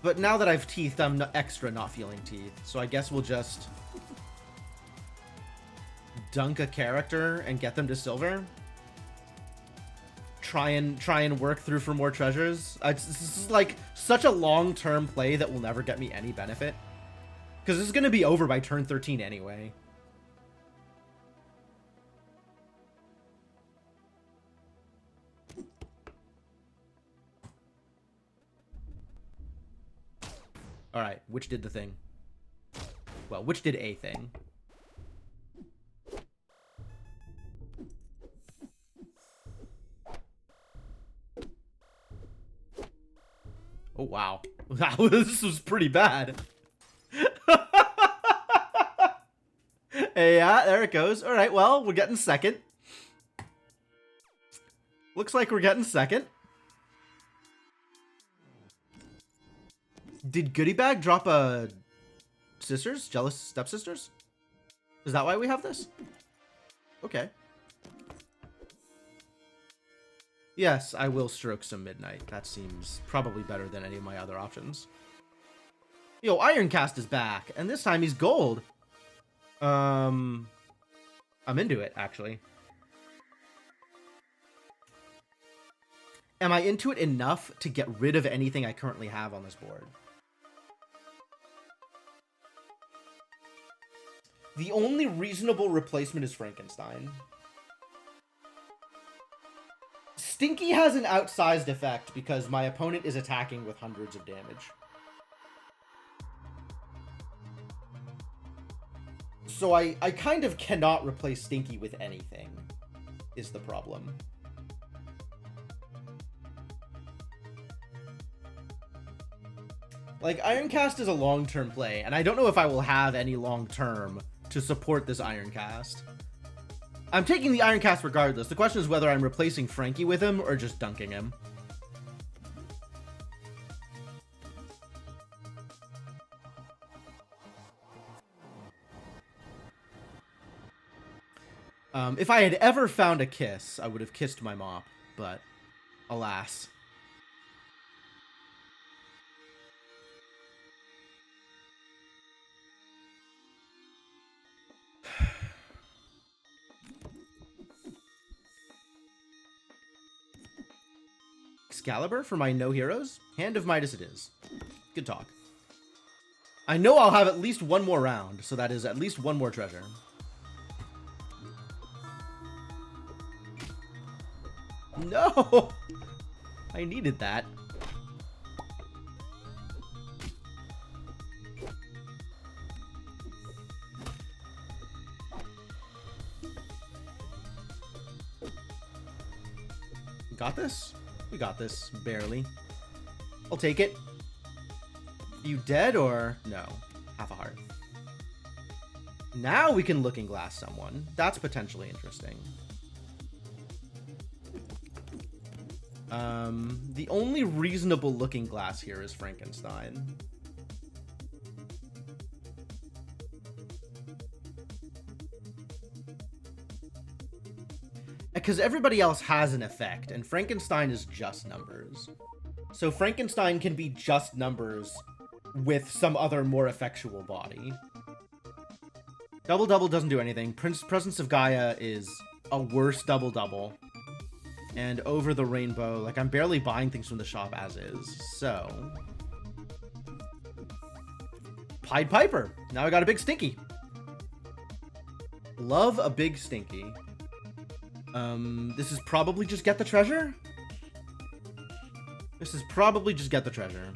But now that I've teethed, I'm extra not feeling teeth. So I guess we'll just dunk a character and get them to silver. Try and work through for more treasures. This is like such a long-term play that will never get me any benefit. Because this is going to be over by turn 13 anyway. Alright, which did the thing? Well, which did a thing? Oh, wow. Wow, this was pretty bad. Yeah, there it goes. All right, well, we're getting second. Looks like we're getting second. Did Goodie Bag drop a sisters? Jealous stepsisters? Is that why we have this? Okay. Yes, I will stroke some Midnight. That seems probably better than any of my other options. Yo, Ironcast is back, and this time he's gold. I'm into it, actually. Am I into it enough to get rid of anything I currently have on this board? The only reasonable replacement is Frankenstein. Stinky has an outsized effect because my opponent is attacking with hundreds of damage. So I kind of cannot replace Stinky with anything, is the problem. Like, Ironcast is a long-term play, and I don't know if I will have any long-term to support this Ironcast. I'm taking the Ironcast regardless. The question is whether I'm replacing Frankie with him or just dunking him. If I had ever found a kiss, I would have kissed my mop, but alas. Excalibur for my no heroes? Hand of Midas it is. Good talk. I know I'll have at least one more round, so that is at least one more treasure. No! I needed that. Got this? We got this. Barely. I'll take it. You dead or no? Half a heart. Now we can Looking Glass someone. That's potentially interesting. The only reasonable Looking Glass here is Frankenstein. Because everybody else has an effect, and Frankenstein is just numbers. So Frankenstein can be just numbers with some other more effectual body. Double-double doesn't do anything. Presence of Gaia is a worse double-double. And Over the Rainbow, like, I'm barely buying things from the shop as is, so... Pied Piper! Now I got a big Stinky. Love a big Stinky. This is probably just get the treasure? This is probably just get the treasure.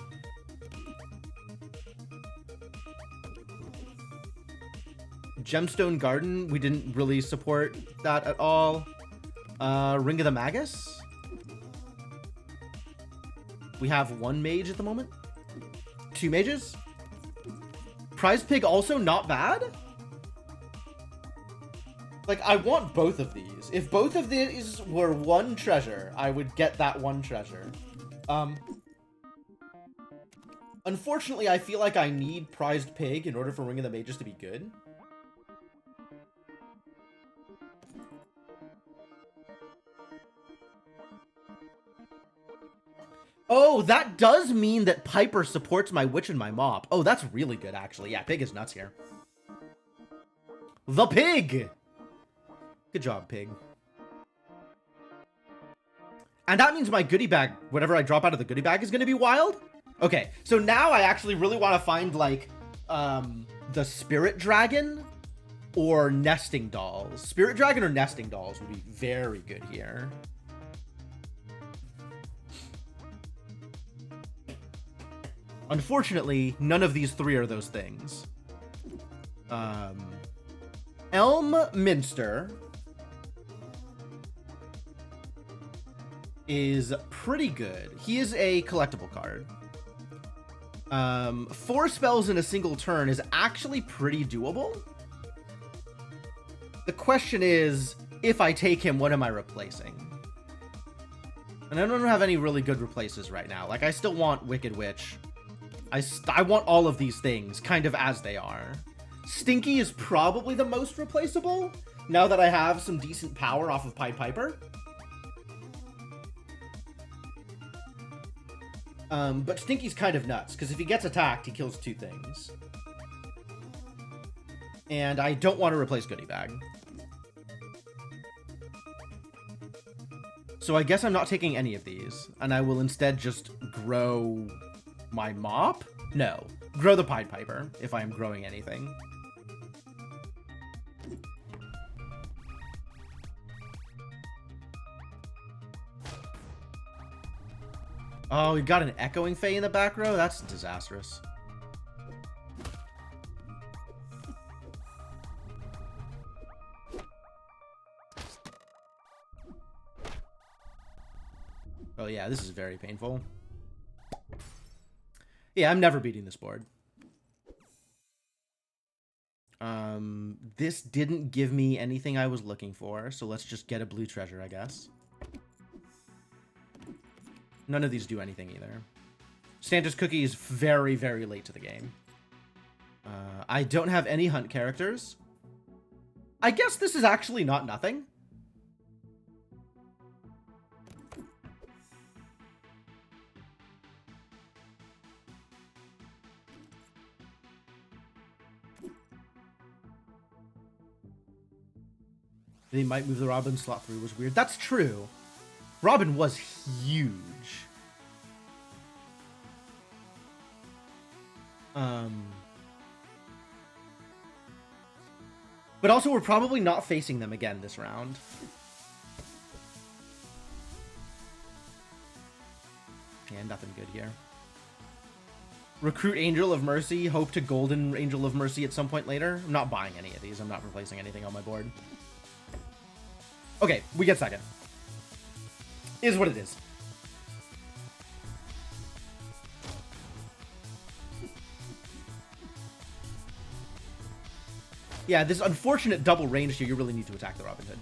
Gemstone Garden, we didn't really support that at all. Ring of the Magus? We have one mage at the moment. 2 mages. Prize Pig also not bad. Like, I want both of these. If both of these were one treasure, I would get that one treasure. Unfortunately, I feel like I need Prized Pig in order for Ring of the Mages to be good. Oh, that does mean that Piper supports my Witch and my Mop. Oh, that's really good, actually. Yeah, Pig is nuts here. The Pig! Good job, Pig. And that means my goodie bag, whatever I drop out of the goodie bag, is going to be wild? Okay, so now I actually really want to find, like, the Spirit Dragon or Nesting Dolls. Spirit Dragon or Nesting Dolls would be very good here. Unfortunately, none of these 3 are those things. Elm Minster is pretty good. He is a collectible card. 4 spells in a single turn is actually pretty doable. The question is, if I take him, what am I replacing? And I don't have any really good replaces right now. Like, I still want Wicked Witch. I want all of these things kind of as they are. Stinky is probably the most replaceable, now that I have some decent power off of Pied Piper. But Stinky's kind of nuts, because if he gets attacked, he kills 2 things. And I don't want to replace Goodie Bag. So I guess I'm not taking any of these, and I will instead just grow my Mop? No. Grow the Pied Piper, if I am growing anything. Oh, we've got an Echoing Fae in the back row? That's disastrous. Oh yeah, this is very painful. Yeah, I'm never beating this board. This didn't give me anything I was looking for, so let's just get a blue treasure, I guess. None of these do anything either. Santa's Cookie is very, very late to the game. I don't have any hunt characters. I guess this is actually not nothing. They might move the Robin slot through was weird. That's true. Robin was huge. But also, we're probably not facing them again this round. Yeah, nothing good here. Recruit Angel of Mercy. Hope to Golden Angel of Mercy at some point later. I'm not buying any of these. I'm not replacing anything on my board. Okay, we get second. Is what it is. Yeah, this unfortunate double range here, you really need to attack the Robin Hood.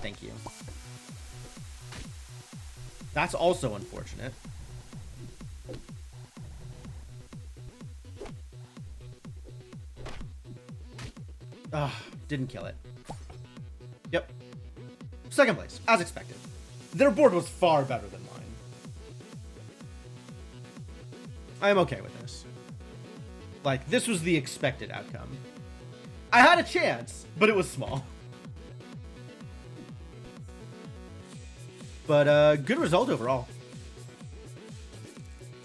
Thank you. That's also unfortunate. Ugh, didn't kill it. Yep. Second place, as expected. Their board was far better than mine. I am okay with this. Like, this was the expected outcome. I had a chance, but it was small. But good result overall.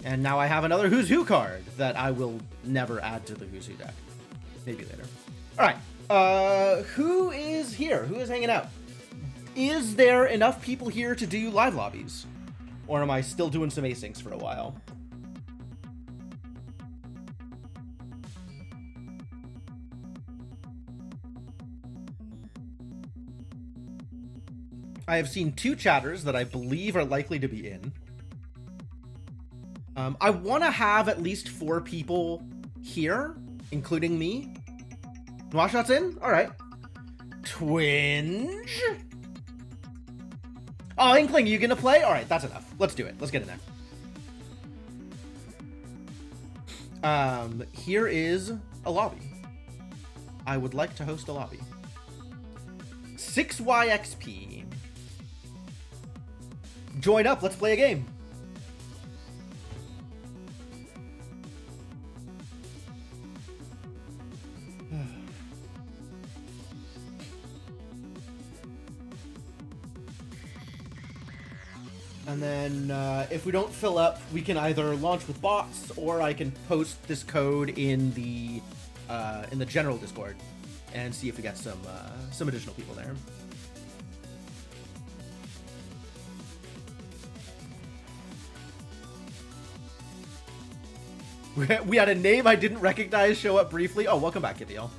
And now I have another Who's Who card that I will never add to the Who's Who deck. Maybe later. All right. Who is here? Who is hanging out? Is there enough people here to do live lobbies? Or am I still doing some asyncs for a while? I have seen 2 chatters that I believe are likely to be in. I want to have at least 4 people here, including me. Washot's in? All right. Twinge? Oh, Inkling, you gonna play? All right, that's enough. Let's do it. Let's get in there. Here is a lobby. I would like to host a lobby. 6YXP. Join up, let's play a game. And then if we don't fill up, we can either launch with bots, or I can post this code in the general Discord and see if we get some additional people there. We had a name I didn't recognize show up briefly. Oh, welcome back, Kithiel.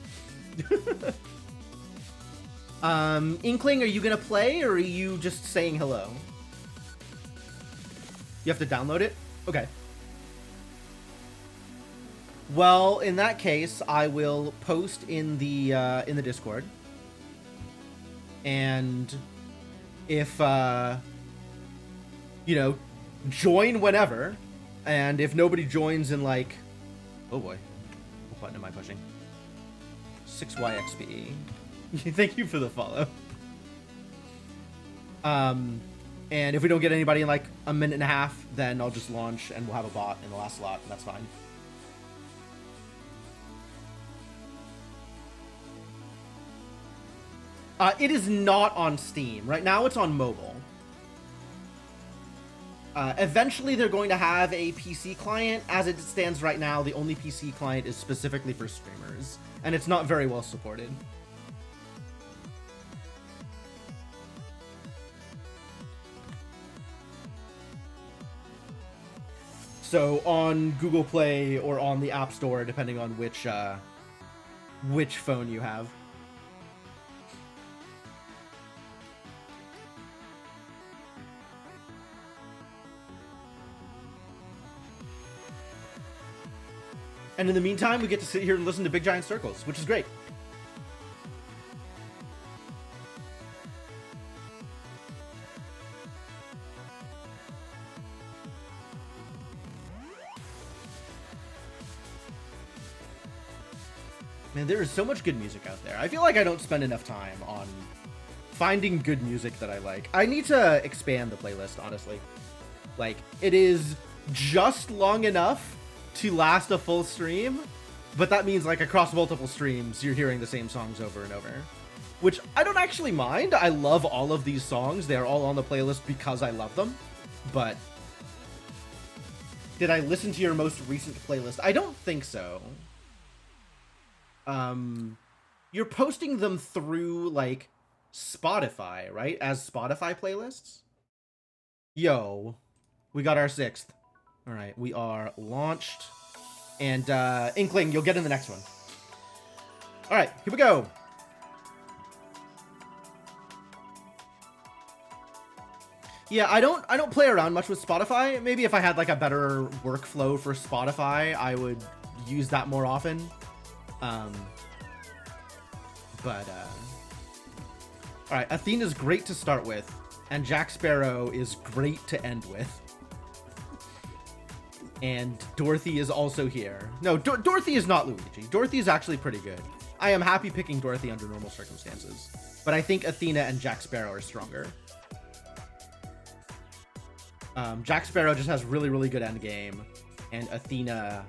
Inkling, are you gonna play, or are you just saying hello? You have to download it? Okay. Well, in that case, I will post in the Discord. And if join whenever. And if nobody joins in like, oh boy, what button am I pushing? 6YXP. Thank you for the follow. And if we don't get anybody in like a minute and a half, then I'll just launch and we'll have a bot in the last slot, and that's fine. It is not on Steam. Right now it's on mobile. Eventually they're going to have a PC client. As it stands right now, the only PC client is specifically for streamers, and it's not very well supported. So on Google Play or on the App Store, depending on which phone you have. And in the meantime, we get to sit here and listen to Big Giant Circles, which is great. Man, there is so much good music out there. I feel like I don't spend enough time on finding good music that I like. I need to expand the playlist, honestly. Like, it is just long enough to last a full stream, but that means, like, across multiple streams, you're hearing the same songs over and over. Which I don't actually mind. I love all of these songs. They are all on the playlist because I love them. But did I listen to your most recent playlist? I don't think so. You're posting them through, like, Spotify, right? As Spotify playlists? Yo, we got our 6th. All right, we are launched. And, Inkling, you'll get in the next one. All right, here we go. Yeah, I don't play around much with Spotify. Maybe if I had, like, a better workflow for Spotify, I would use that more often. All right, Athena's great to start with, and Jack Sparrow is great to end with. And Dorothy is also here. No, Dorothy is not Luigi. Dorothy is actually pretty good. I am happy picking Dorothy under normal circumstances, but I think Athena and Jack Sparrow are stronger. Jack Sparrow just has really, really good end game, and Athena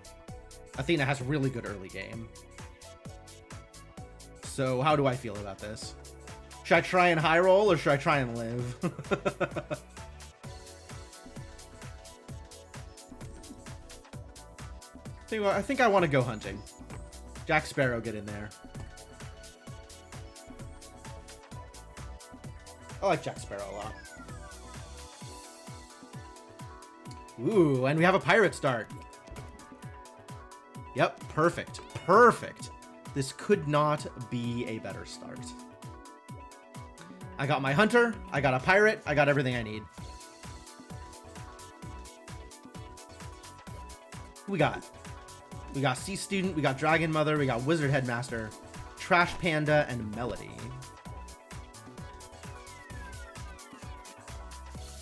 has really good early game. So how do I feel about this? Should I try and high roll or should I try and live? I think I want to go hunting. Jack Sparrow, get in there. I like Jack Sparrow a lot. Ooh, and we have a pirate start. Yep, perfect. Perfect. This could not be a better start. I got my hunter, I got a pirate, I got everything I need. We got Sea Student, we got Dragon Mother, we got Wizard Headmaster, Trash Panda, and Melody.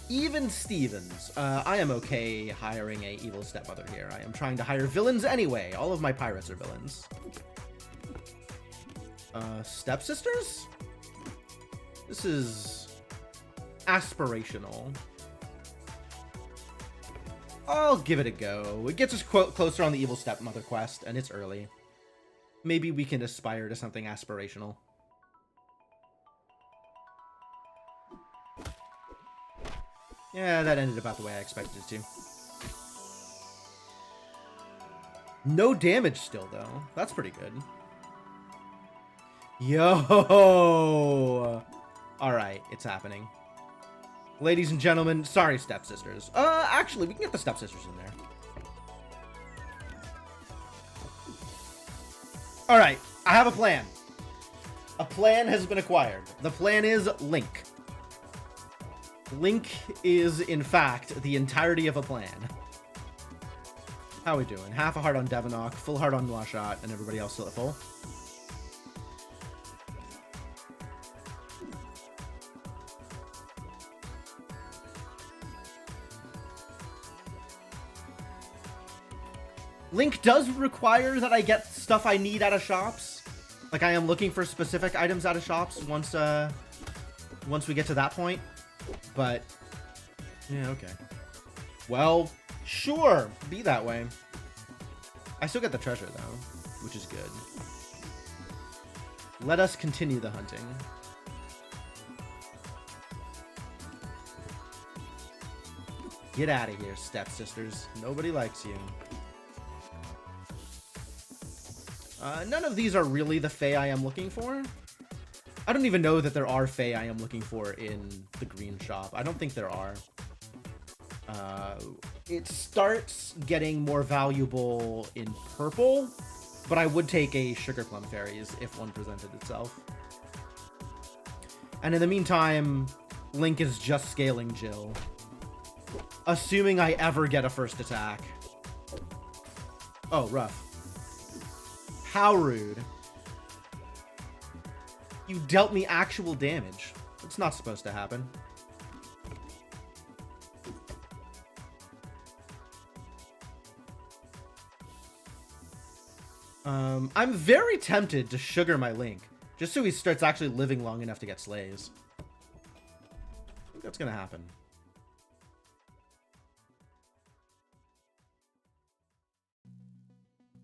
Even Stevens. I am okay hiring a evil stepmother here. I am trying to hire villains anyway. All of my pirates are villains. Stepsisters? This is aspirational. I'll give it a go. It gets us closer on the evil stepmother quest, and it's early. Maybe we can aspire to something aspirational. Yeah, that ended about the way I expected it to. No damage still, though. That's pretty good. Yo! Alright, it's happening. Ladies and gentlemen, sorry, stepsisters. Actually, we can get the stepsisters in there. Alright, I have a plan. A plan has been acquired. The plan is Link. Link is, in fact, the entirety of a plan. How are we doing? Half a heart on Devonok, full heart on Noirshot, and everybody else still at full? Link does require that I get stuff I need out of shops. Like, I am looking for specific items out of shops once we get to that point. But, yeah, okay. Well, sure, be that way. I still get the treasure, though, which is good. Let us continue the hunting. Get out of here, stepsisters. Nobody likes you. None of these are really the Fae I am looking for. I don't even know that there are Fae I am looking for in the green shop. I don't think there are. It starts getting more valuable in purple, but I would take a Sugar Plum Fairies if one presented itself. And in the meantime, Link is just scaling Jill. Assuming I ever get a first attack. Oh, rough. How rude. You dealt me actual damage. It's not supposed to happen. I'm very tempted to sugar my Link, just so he starts actually living long enough to get slays. I think that's gonna happen.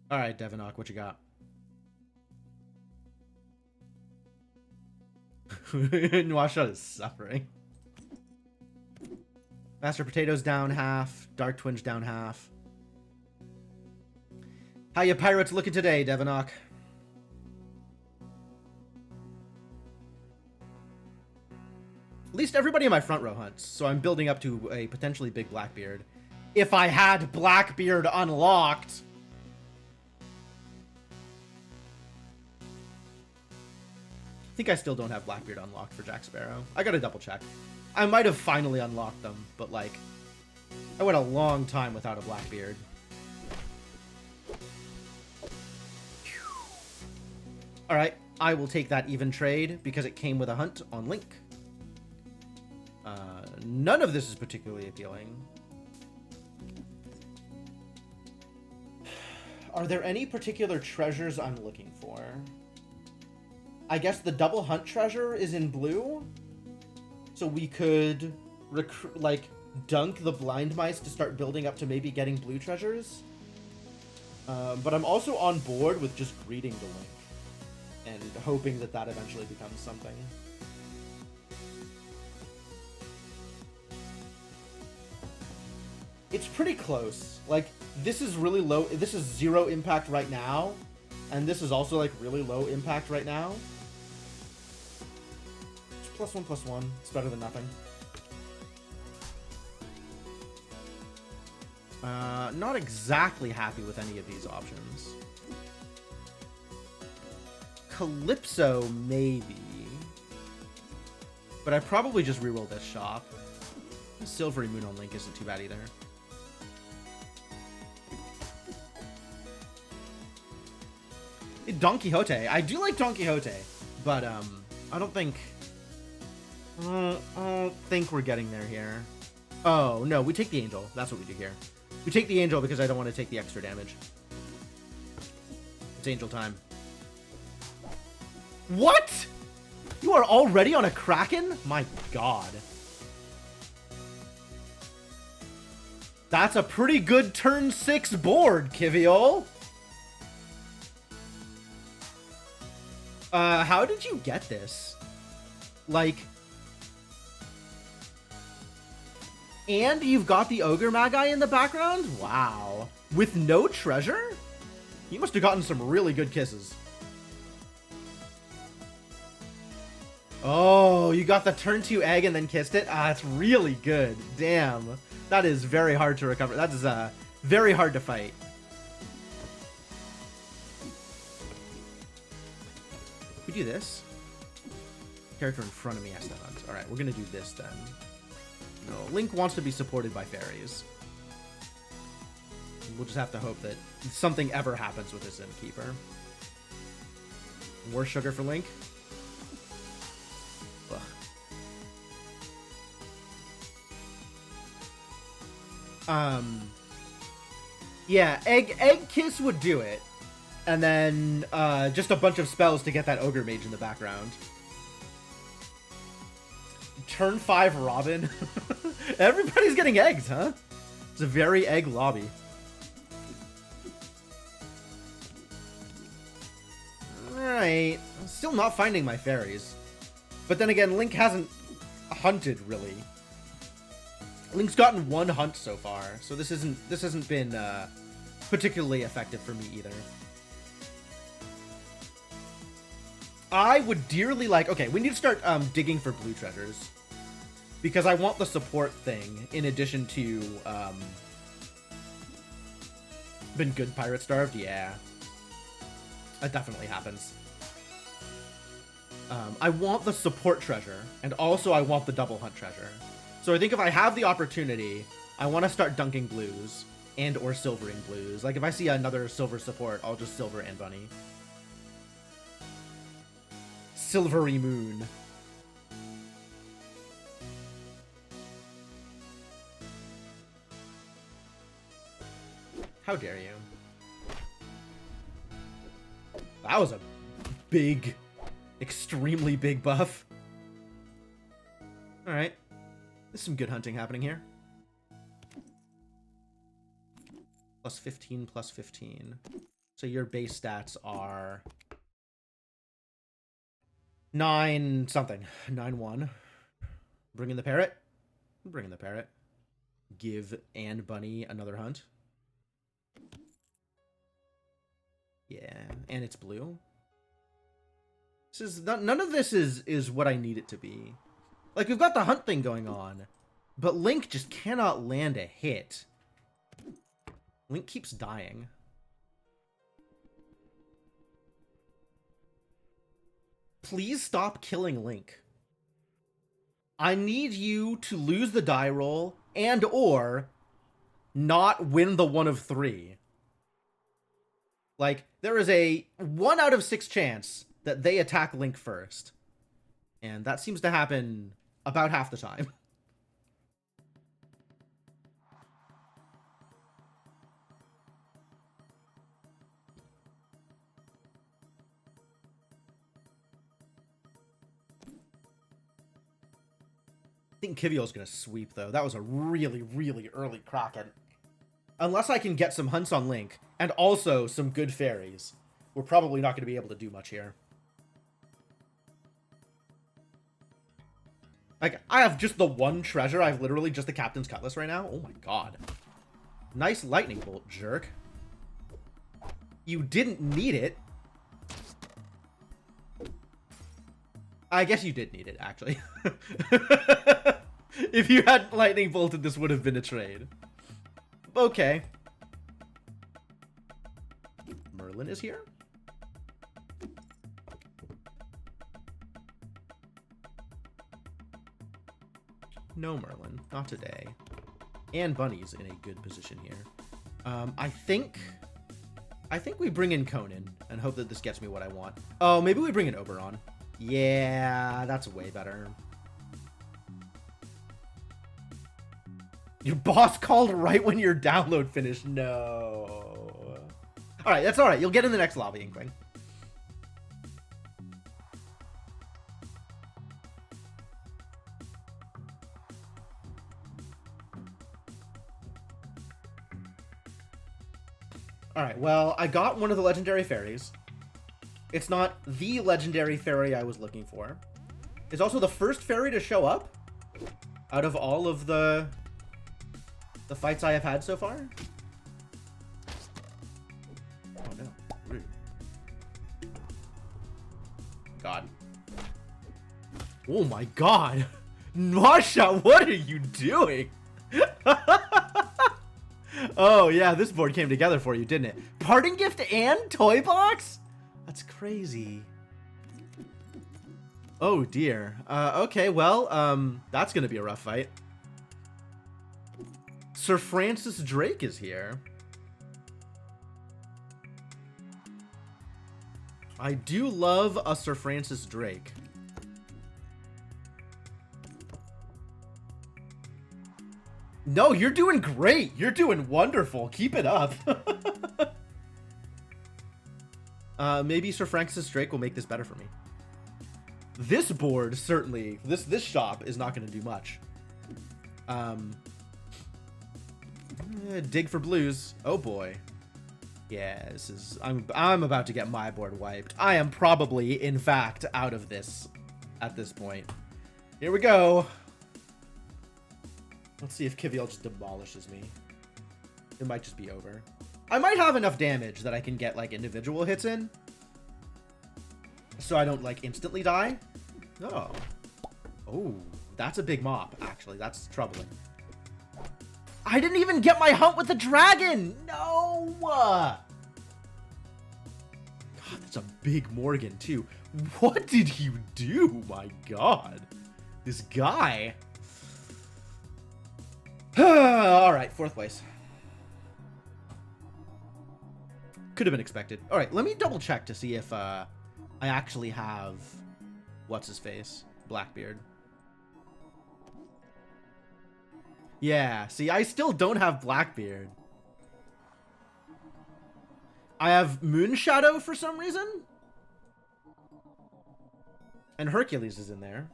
All right, Devonok, what you got? Nwasha is suffering. Master Potatoes down half. Dark Twinge down half. How you pirates looking today, Devonok? At least everybody in my front row hunts, so I'm building up to a potentially big Blackbeard. If I had Blackbeard unlocked... I think I still don't have Blackbeard unlocked for Jack Sparrow. I gotta double check. I might have finally unlocked them, but like, I went a long time without a Blackbeard. Alright, I will take that even trade because it came with a hunt on Link. None of this is particularly appealing. Are there any particular treasures I'm looking for? I guess the double hunt treasure is in blue. So we could like dunk the blind mice to start building up to maybe getting blue treasures. But I'm also on board with just greeting the Link and hoping that that eventually becomes something. It's pretty close. Like, this is really low. This is 0 impact right now. And this is also, like, really low impact right now. It's +1/+1. It's better than nothing. Not exactly happy with any of these options. Calypso, maybe. But I probably just reroll this shop. Silvery Moon on Link isn't too bad either. Don Quixote. I do like Don Quixote, but I don't think we're getting there here. Oh no, we take the Angel. That's what we do here. We take the Angel because I don't want to take the extra damage. It's Angel time. What? You are already on a Kraken? My god. That's a pretty good turn 6 board, Kiviol. How did you get this? Like... And you've got the Ogre Magi in the background? Wow. With no treasure? You must have gotten some really good kisses. Oh, you got the turn 2 egg and then kissed it? Ah, that's really good. Damn. That is very hard to recover. That is very hard to fight. We do this. Character in front of me has to hunt. Alright, we're gonna do this then. No, Link wants to be supported by fairies. We'll just have to hope that something ever happens with this Innkeeper. More sugar for Link. Ugh. Yeah, Egg Kiss would do it. And then just a bunch of spells to get that Ogre Mage in the background. Turn 5 Robin. Everybody's getting eggs, huh? It's a very egg lobby. Alright. Still not finding my fairies. But then again, Link hasn't hunted, really. Link's gotten 1 hunt so far, so this hasn't been particularly effective for me either. I would dearly like... Okay, we need to start digging for blue treasures. Because I want the support thing in addition to... Been good Pirate Starved? Yeah. That definitely happens. I want the support treasure, and also I want the double hunt treasure. So I think if I have the opportunity, I want to start dunking blues and or silvering blues. Like if I see another silver support, I'll just silver and bunny. silvery moon. How dare you? That was a big, extremely big buff. Alright. There's some good hunting happening here. Plus 15, plus 15. So your base stats are 9 something. 9-1. Bring in the parrot. Bring in the parrot. Give and Bunny another hunt. Yeah, and it's blue. This is none of this is what I need it to be. Like, we've got the hunt thing going on, but Link just cannot land a hit. Link keeps dying. Please stop killing Link. I need you to lose the die roll and or not win the 1 of 3. Like, there is a 1 out of 6 chance that they attack Link first. And that seems to happen about half the time. I think Kiviel's going to sweep, though. That was a really, really early Kraken. Unless I can get some hunts on Link, and also some good fairies, we're probably not going to be able to do much here. Like, I have just the one treasure. I have literally just the Captain's Cutlass right now. Oh my god. Nice lightning bolt, jerk. You didn't need it. I guess you did need it, actually. If you had lightning bolted, this would have been a trade. Okay. Merlin is here? No, Merlin. Not today. And Bunny's in a good position here. I think we bring in Conan and hope that this gets me what I want. Oh, maybe we bring in Oberon. Yeah, that's way better. Your boss called right when your download finished. No. Alright, that's alright. You'll get in the next lobby, Inkling. Alright, well, I got one of the legendary fairies. It's not the legendary fairy I was looking for. It's also the first fairy to show up out of all of the fights I have had so far. Oh no. Rude. God. Oh my god. Marsha, what are you doing? Oh yeah, this board came together for you, didn't it? Parting gift and toy box? That's crazy. Oh dear. Okay, well, that's gonna be a rough fight. Sir Francis Drake is here. I do love a Sir Francis Drake. No, you're doing great. You're doing wonderful. Keep it up. Maybe Sir Francis Drake will make this better for me. This board, certainly, this shop is not going to do much. Dig for blues. Oh boy. Yeah, this is... I'm about to get my board wiped. I am probably, in fact, out of this at this point. Here we go. Let's see if Kiviel just demolishes me. It might just be over. I might have enough damage that I can get, like, individual hits in. So I don't, like, instantly die. Oh. Oh, that's a big mop, actually. That's troubling. I didn't even get my hunt with the dragon! No! God, that's a big Morgan, too. What did you do? My god. This guy. Alright, 4th place. Could have been expected. Alright, let me double check to see if I actually have what's his face? Blackbeard. Yeah, see, I still don't have Blackbeard. I have Moonshadow for some reason. And Hercules is in there.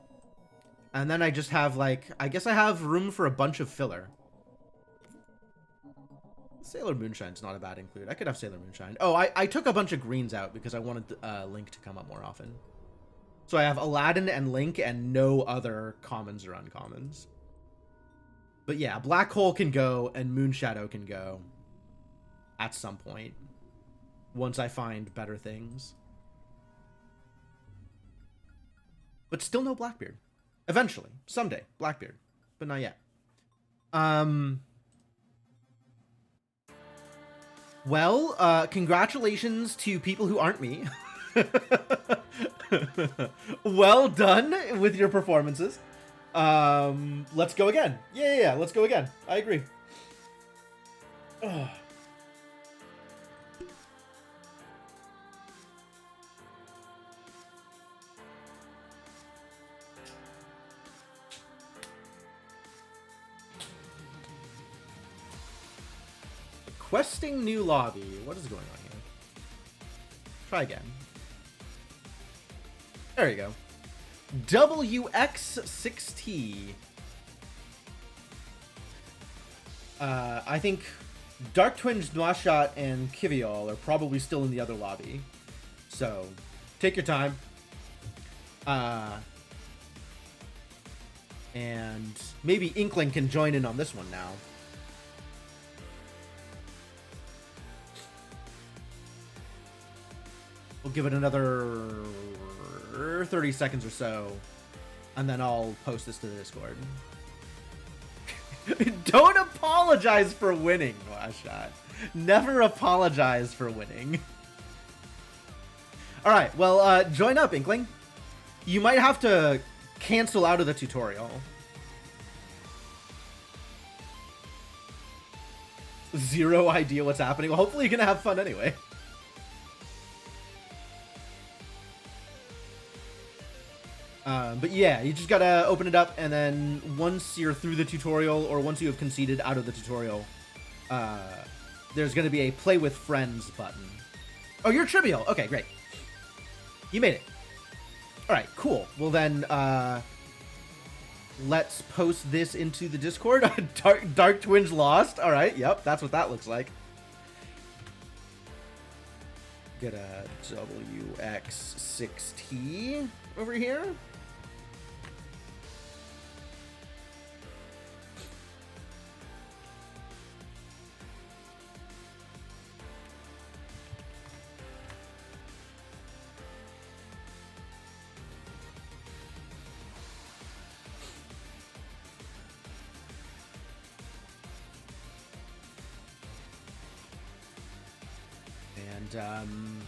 And then I just have, like, I guess I have room for a bunch of filler. Sailor Moonshine's not a bad include. I could have Sailor Moonshine. Oh, I took a bunch of greens out because I wanted Link to come up more often. So I have Aladdin and Link and no other commons or uncommons. But yeah, Black Hole can go and Moonshadow can go at some point once I find better things. But still no Blackbeard. Eventually. Someday. Blackbeard. But not yet. Well, congratulations to people who aren't me. Well done with your performances. Let's go again. Yeah, let's go again. I agree. Ugh. Questing new lobby. What is going on here? Try again. There you go. WX6T. I think Dark Twinge, Noirshot, and Kiviol are probably still in the other lobby. So, take your time. And maybe Inkling can join in on this one now. We'll give it another 30 seconds or so, and then I'll post this to the Discord. Don't apologize for winning, Washshot. Never apologize for winning. Alright, well, join up, Inkling. You might have to cancel out of the tutorial. Zero idea what's happening. Well, hopefully you're gonna have fun anyway. But yeah, you just gotta open it up, and then once you're through the tutorial, or once you have conceded out of the tutorial, there's gonna be a play with friends button. Oh, you're trivial. Okay, great. You made it. Alright, cool. Well then, let's post this into the Discord. Dark Twinge lost. Alright, yep, that's what that looks like. Get a WX6T over here. And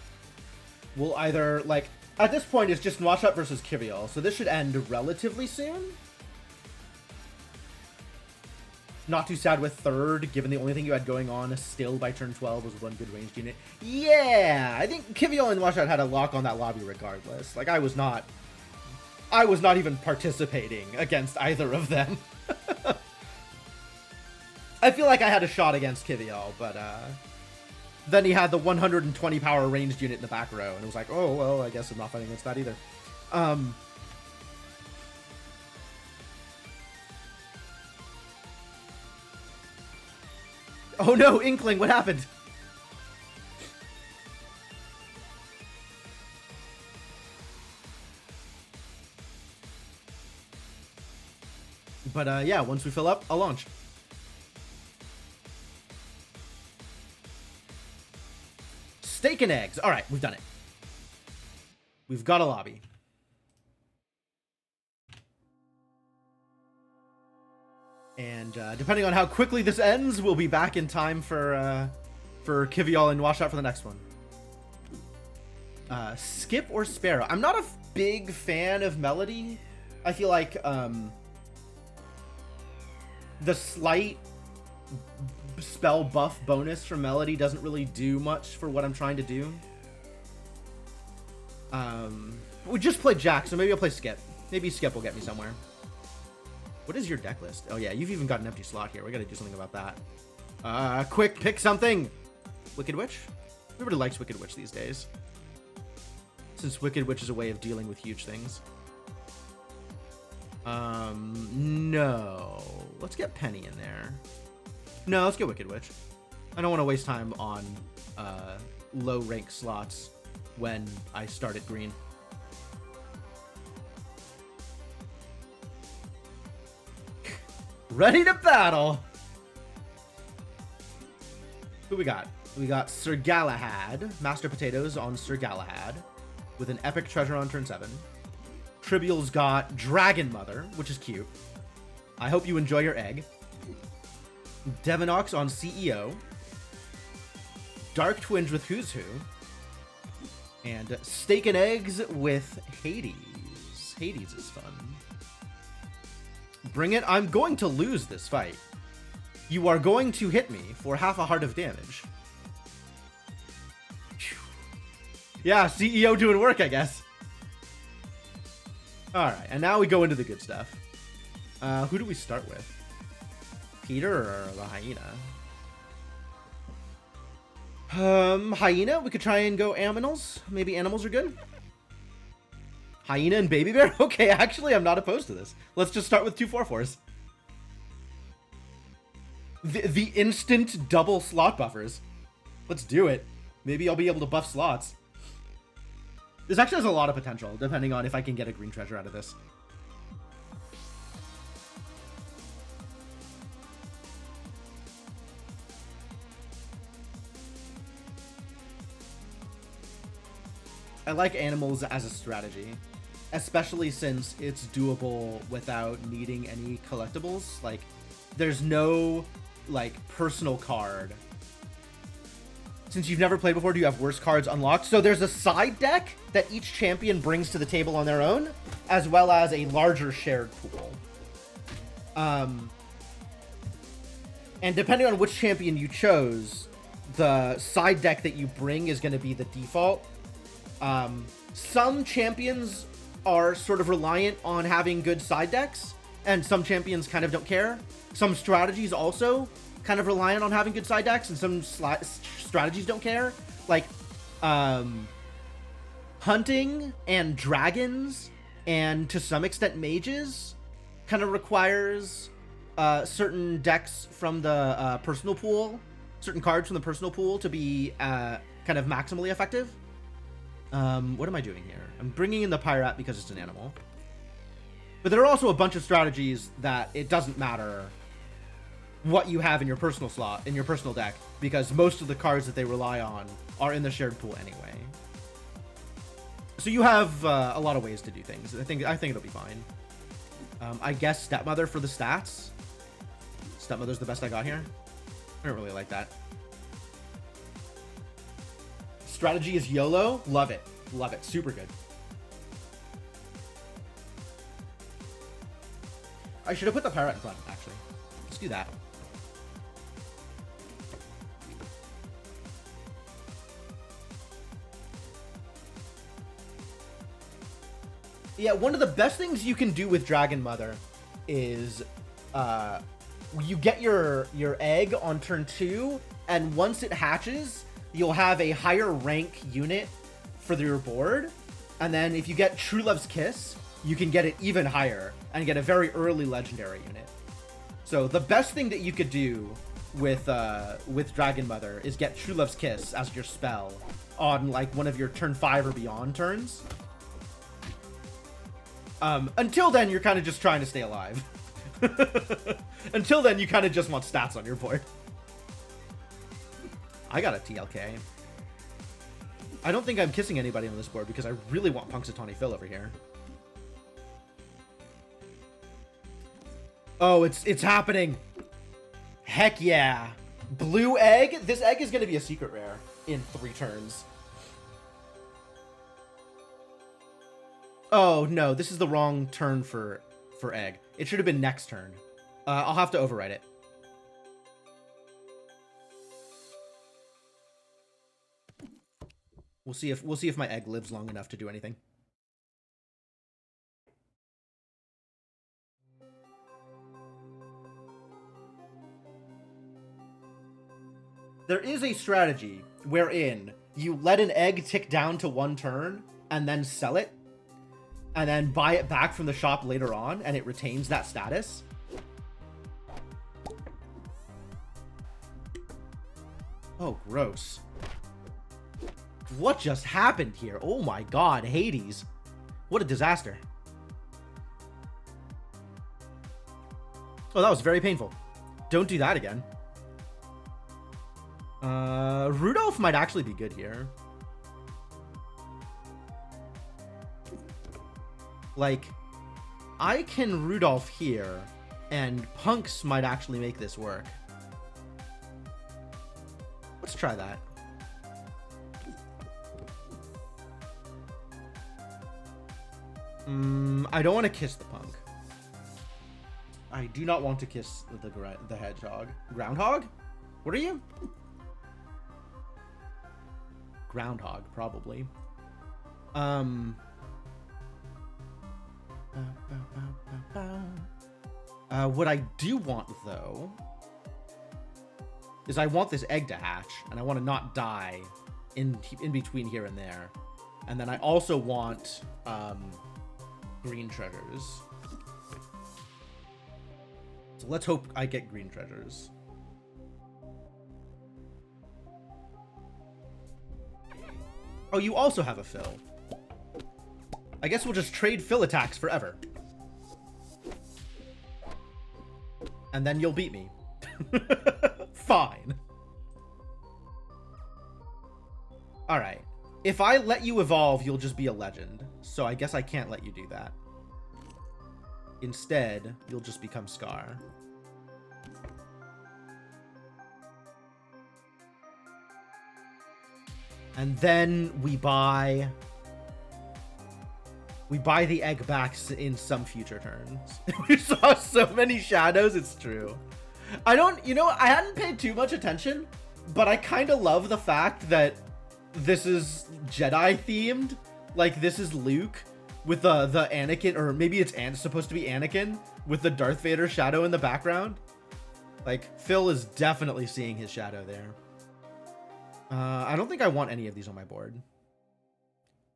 we'll either, like, at this point it's just Noirshot versus Kiviol, so this should end relatively soon. Not too sad with third, given the only thing you had going on still by turn 12 was one good ranged unit. Yeah, I think Kiviol and Noirshot had a lock on that lobby regardless. Like, I was not even participating against either of them. I feel like I had a shot against Kiviol, but then he had the 120 power ranged unit in the back row, and it was like, oh, well, I guess I'm not fighting against that either. Oh no, Inkling, what happened? But yeah, once we fill up, I'll launch. Steak and eggs. All right, we've done it. We've got a lobby. And depending on how quickly this ends, we'll be back in time for Kiviol and Noirshot for the next one. Skip or Sparrow? I'm not a big fan of Melody. I feel like the slight spell buff bonus from Melody doesn't really do much for what I'm trying to do. We just played Jack, so maybe I'll play Skip. Maybe Skip will get me somewhere. What is your deck list? Oh yeah, you've even got an empty slot here. We gotta do something about that. Quick, pick something! Wicked Witch? Everybody likes Wicked Witch these days. Since Wicked Witch is a way of dealing with huge things. No. Let's get Penny in there. No, let's get Wicked Witch. I don't want to waste time on low rank slots when I start at green. Ready to battle! Who we got? We got Sir Galahad, Master Potatoes on Sir Galahad, with an epic treasure on turn 7. Trivial's got Dragon Mother, which is cute. I hope you enjoy your egg. Devinox on CEO. Dark Twinge with Who's Who. And Steak and Eggs with Hades. Hades is fun. Bring it. I'm going to lose this fight. You are going to hit me for half a heart of damage. Yeah, CEO doing work, I guess. Alright, and now we go into the good stuff. Who do we start with? Peter or the Hyena? Hyena? We could try and go Aminals. Maybe animals are good. Hyena and Baby Bear? Okay, actually, I'm not opposed to this. Let's just start with 2 4/4s. The instant double slot buffers. Let's do it. Maybe I'll be able to buff slots. This actually has a lot of potential, depending on if I can get a green treasure out of this. I like animals as a strategy, especially since it's doable without needing any collectibles. Like, there's no, like, personal card. Since you've never played before, do you have worse cards unlocked? So there's a side deck that each champion brings to the table on their own, as well as a larger shared pool. And depending on which champion you chose, the side deck that you bring is going to be the default. Some champions are sort of reliant on having good side decks, and some champions kind of don't care. Some strategies also kind of reliant on having good side decks, and some strategies don't care. Like, hunting and dragons, and to some extent mages, kind of requires certain decks from the personal pool, certain cards from the personal pool to be kind of maximally effective. What am I doing here? I'm bringing in the Pyrat because it's an animal. But there are also a bunch of strategies that it doesn't matter what you have in your personal slot, in your personal deck, because most of the cards that they rely on are in the shared pool anyway. So you have a lot of ways to do things. I think it'll be fine. I guess Stepmother for the stats. Stepmother's the best I got here. I don't really like that. Strategy is YOLO. Love it. Love it. Super good. I should have put the Pyrat in front, actually. Let's do that. Yeah, one of the best things you can do with Dragon Mother is you get your egg on turn 2, and once it hatches, you'll have a higher rank unit for your board. And then if you get True Love's Kiss, you can get it even higher and get a very early legendary unit. So the best thing that you could do with Dragon Mother is get True Love's Kiss as your spell on like one of your turn 5 or beyond turns. Until then, you're kind of just trying to stay alive. Until then, you kind of just want stats on your board. I got a TLK. I don't think I'm kissing anybody on this board because I really want Punxsutawney Phil over here. Oh, it's happening. Heck yeah. Blue egg? This egg is going to be a secret rare in 3 turns. Oh, no. This is the wrong turn for egg. It should have been next turn. I'll have to overwrite it. We'll see if my egg lives long enough to do anything. There is a strategy wherein you let an egg tick down to 1 turn and then sell it and then buy it back from the shop later on, and it retains that status. Oh, gross. What just happened here? Oh my god, Hades. What a disaster. Oh, that was very painful. Don't do that again. Rudolph might actually be good here. Like, I can Rudolph here, and Punks might actually make this work. Let's try that. I don't want to kiss the Punk. I do not want to kiss the hedgehog. Groundhog? What are you? Groundhog, probably. What I do want, though, is I want this egg to hatch, and I want to not die in between here and there. And then I also want green treasures. So let's hope I get green treasures. Oh, you also have a fill. I guess we'll just trade fill attacks forever. And then you'll beat me. Fine. Alright. If I let you evolve, you'll just be a legend. So I guess I can't let you do that. Instead, you'll just become Scar. And then we buy the egg back in some future turns. We saw so many shadows, it's true. I hadn't paid too much attention, but I kind of love the fact that this is Jedi themed. Like, this is Luke with the Anakin, or maybe it's supposed to be Anakin with the Darth Vader shadow in the background. Like, Phil is definitely seeing his shadow there. I don't think I want any of these on my board.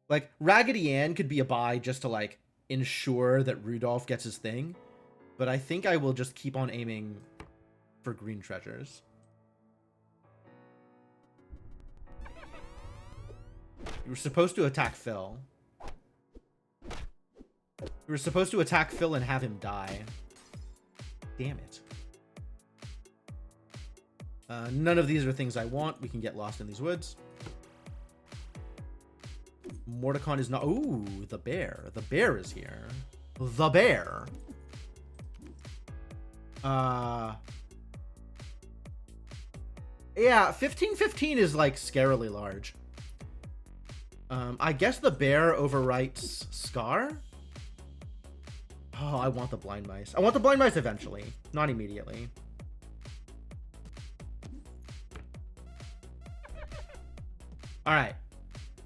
Like, Raggedy Ann could be a buy just to, like, ensure that Rudolph gets his thing. But I think I will just keep on aiming for green treasures. You were supposed to attack Phil. You were supposed to attack Phil and have him die. Damn it. None of these are things I want. We can get lost in these woods. Mordecon is not... Ooh, the bear. The bear is here. The bear. Yeah, 1515 is, like, scarily large. I guess the bear overwrites Scar? Oh, I want the blind mice. I want the blind mice eventually. Not immediately. Alright.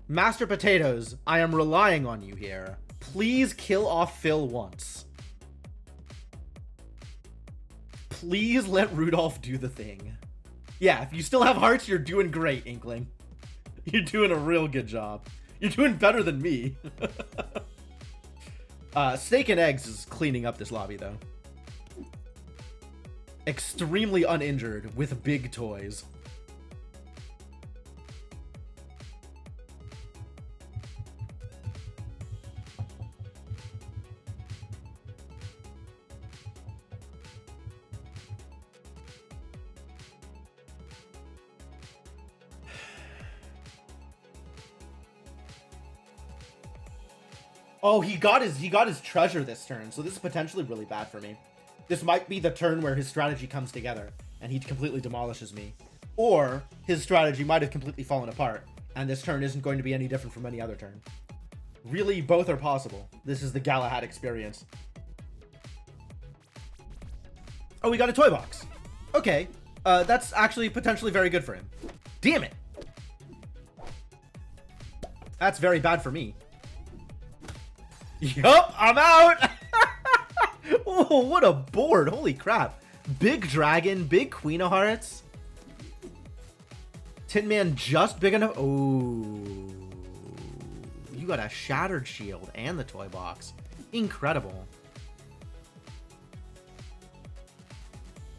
Master Potatoes, I am relying on you here. Please kill off Phil once. Please let Rudolph do the thing. Yeah, if you still have hearts, you're doing great, Inkling. You're doing a real good job. You're doing better than me. Steak and Eggs is cleaning up this lobby, though. Extremely uninjured with big toys. Oh, he got his treasure this turn, so this is potentially really bad for me. This might be the turn where his strategy comes together, and he completely demolishes me. Or, his strategy might have completely fallen apart, and this turn isn't going to be any different from any other turn. Really, both are possible. This is the Galahad experience. Oh, we got a toy box. Okay, that's actually potentially very good for him. Damn it! That's very bad for me. Yup, I'm out! Oh, what a board. Holy crap. Big dragon, big Queen of Hearts. Tin Man just big enough. Oh, you got a Shattered Shield and the toy box. Incredible.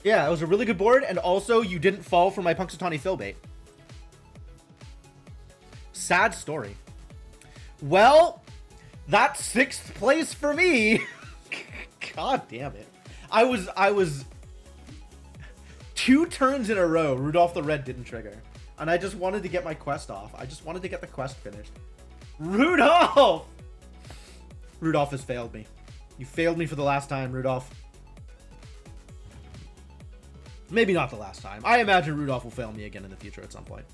Yeah, it was a really good board, and also you didn't fall for my Punxsutawney Phil bait. Sad story. Well, that's 6th place for me. God damn it. I was 2 turns in a row, Rudolph the Red didn't trigger. And I just wanted to get my quest off. I just wanted to get the quest finished. Rudolph! Rudolph has failed me. You failed me for the last time, Rudolph. Maybe not the last time. I imagine Rudolph will fail me again in the future at some point.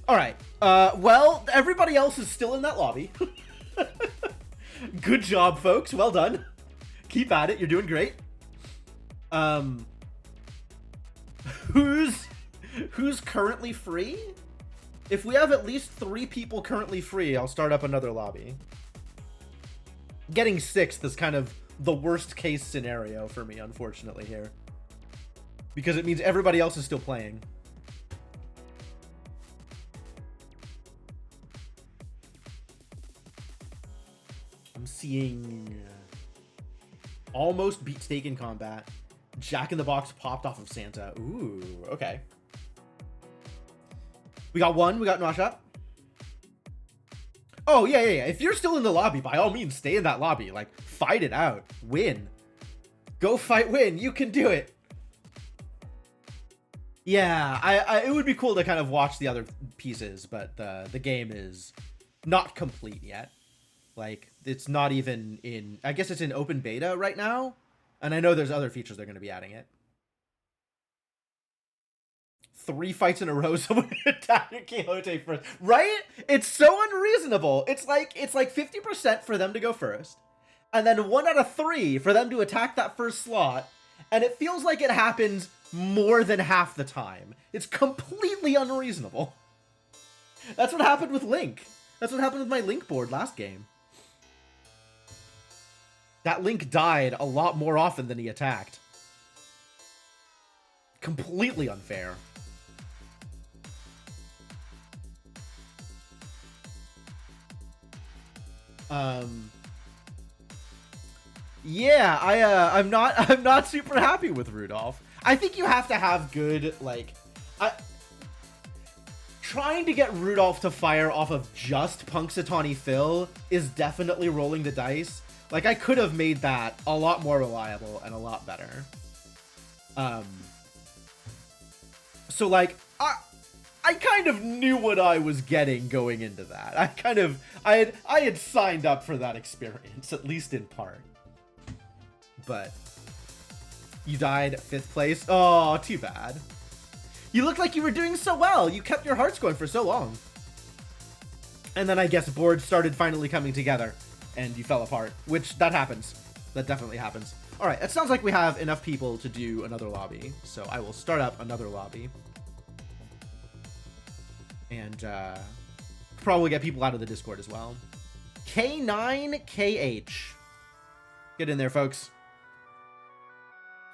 Alright. Well, everybody else is still in that lobby. Good job, folks. Well done. Keep at it. You're doing great. Who's currently free? If we have at least 3 people currently free, I'll start up another lobby. Getting 6th is kind of the worst case scenario for me, unfortunately, here. Because it means everybody else is still playing. I'm seeing almost beat Steak in Combat. Jack in the Box popped off of Santa. Ooh, okay. We got 1. We got Nosha. Oh, yeah. If you're still in the lobby, by all means, stay in that lobby. Like, fight it out. Win. Go fight, win. You can do it. Yeah, it would be cool to kind of watch the other pieces, but the game is not complete yet. Like, it's not even in... I guess it's in open beta right now. And I know there's other features they're going to be adding it. 3 fights in a row, someone attacked your Quixote first. Right? It's so unreasonable. It's like 50% for them to go first. And then 1 out of 3 for them to attack that first slot. And it feels like it happens more than half the time. It's completely unreasonable. That's what happened with Link. That's what happened with my Link board last game. That Link died a lot more often than he attacked. Completely unfair. Yeah, I'm not super happy with Rudolph. I think you have to have good, like, trying to get Rudolph to fire off of just Punxsutawney Phil is definitely rolling the dice. Like, I could have made that a lot more reliable and a lot better. So, like, I kind of knew what I was getting going into that. I had signed up for that experience, at least in part. But you died 5th place. Oh, too bad. You looked like you were doing so well. You kept your hearts going for so long. And then I guess boards started finally coming together. And you fell apart, which that happens. That definitely happens. All right, it sounds like we have enough people to do another lobby. So I will start up another lobby. And probably get people out of the Discord as well. K9KH. Get in there, folks.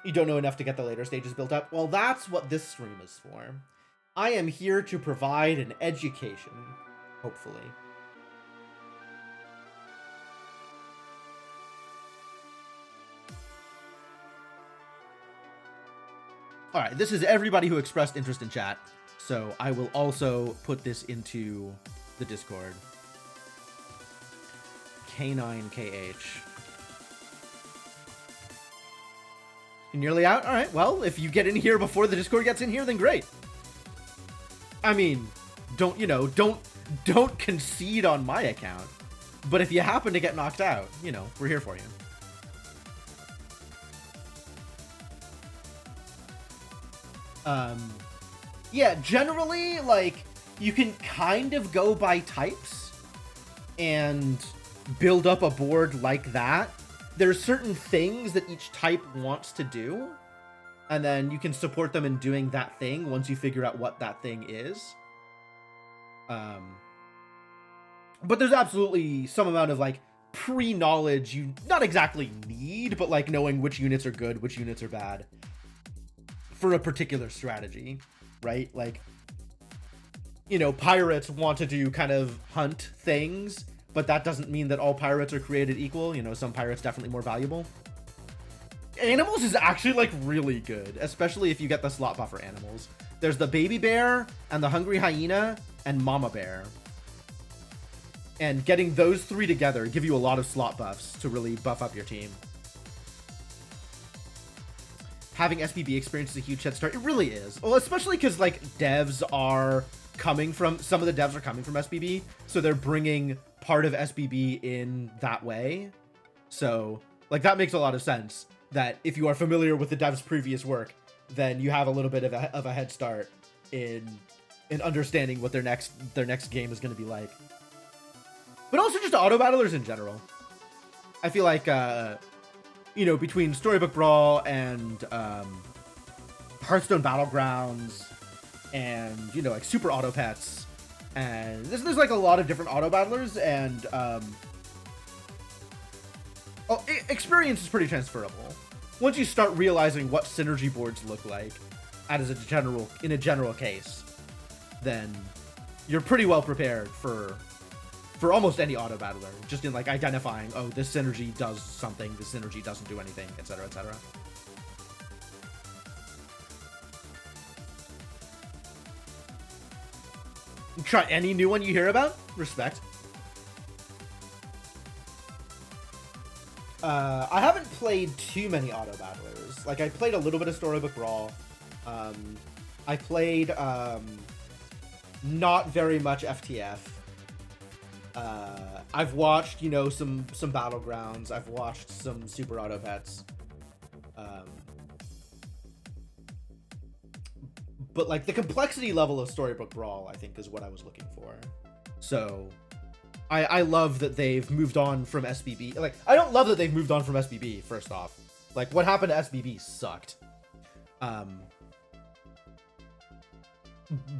You don't know enough to get the later stages built up? Well, that's what this stream is for. I am here to provide an education, hopefully. All right, this is everybody who expressed interest in chat, so I will also put this into the Discord. K9KH. You're nearly out? All right, well, if you get in here before the Discord gets in here, then great. I mean, don't concede on my account, but if you happen to get knocked out, we're here for you. Yeah, generally, like, you can kind of go by types and build up a board like that. There's certain things that each type wants to do, and then you can support them in doing that thing once you figure out what that thing is. But there's absolutely some amount of, like, pre-knowledge you not exactly need, but, like, knowing which units are good, which units are bad. for a particular strategy, right? Like, you know, pirates want to do kind of hunt things, but that doesn't mean that all pirates are created equal. You know, some pirates definitely more valuable. Animals is actually like really good, especially if you get the slot buffer animals. There's the baby bear and the hungry hyena and mama bear. And getting those three together give you a lot of slot buffs to really buff up your team. Having SBB experience is a huge head start. It really is. Well, especially because like devs are coming from, some of the devs are coming from SBB, so they're bringing part of SBB in that way. So like that makes a lot of sense, that if you are familiar with the dev's previous work, then you have a little bit of a head start in understanding what their next game is going to be like. But also just auto battlers in general. I feel like you know, between Storybook Brawl and Hearthstone Battlegrounds and, you know, like Super Auto Pets, and there's like a lot of different auto battlers, and experience is pretty transferable. Once you start realizing what synergy boards look like in a general case, then you're pretty well prepared for almost any auto battler, just in like identifying, oh, this synergy does something, this synergy doesn't do anything, etc., etc. Try any new one you hear about. Respect. I haven't played too many auto battlers. Like, I played a little bit of Storybook Brawl. I played not very much FTF. I've watched, you know, some Battlegrounds. I've watched some Super Auto Pets. But like the complexity level of Storybook Brawl, I think, is what I was looking for. So I love that they've moved on from SBB. Like, I don't love that they've moved on from SBB, first off. Like, what happened to SBB sucked.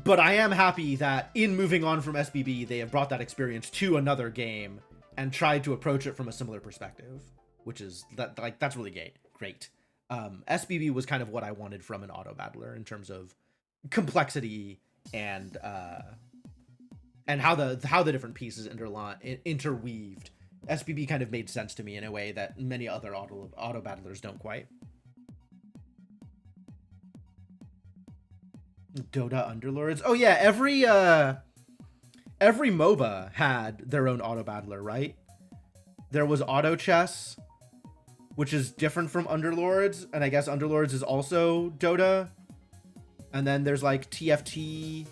But I am happy that in moving on from SBB, they have brought that experience to another game and tried to approach it from a similar perspective, which is that, like, that's really great. SBB was kind of what I wanted from an auto battler in terms of complexity and how the different pieces interweaved. SBB kind of made sense to me in a way that many other auto battlers don't quite. Dota Underlords. Oh yeah, every MOBA had their own auto battler, right? There was Auto Chess, which is different from Underlords, and I guess Underlords is also Dota. And then there's like TFT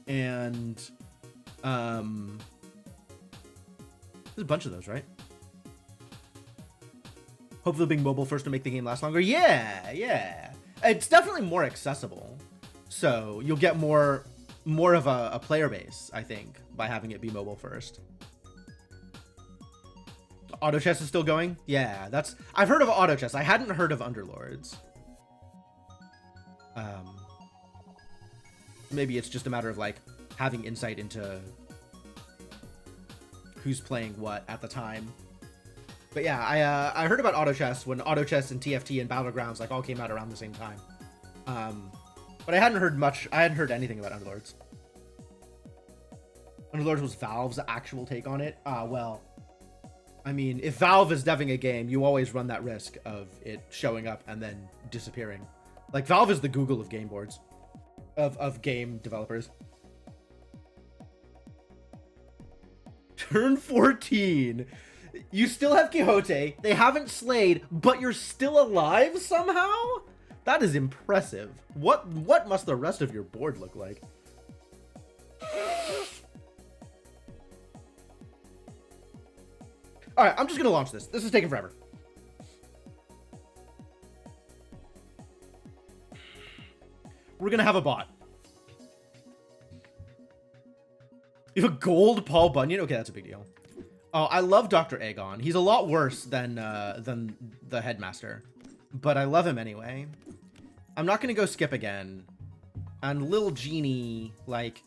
and there's a bunch of those, right? Hopefully being mobile first to make the game last longer. Yeah. It's definitely more accessible. So you'll get more of a player base, I think, by having it be mobile first. Auto Chess is still going? Yeah, I've heard of Auto Chess. I hadn't heard of Underlords. Maybe it's just a matter of like having insight into who's playing what at the time. But yeah, I heard about Auto Chess when Auto Chess and TFT and Battlegrounds like all came out around the same time. But I hadn't heard anything about Underlords. Underlords was Valve's actual take on it. Well, I mean, if Valve is deving a game, you always run that risk of it showing up and then disappearing. Like, Valve is the Google of game boards. Of game developers. Turn 14. You still have Quixote. They haven't slayed, but you're still alive somehow? That is impressive. What must the rest of your board look like? Alright, I'm just gonna launch this. This is taking forever. We're gonna have a bot. You have a gold Paul Bunyan? Okay, that's a big deal. Oh, I love Dr. Aegon. He's a lot worse than the headmaster, but I love him anyway. I'm not gonna go skip again. And Lil Genie, like,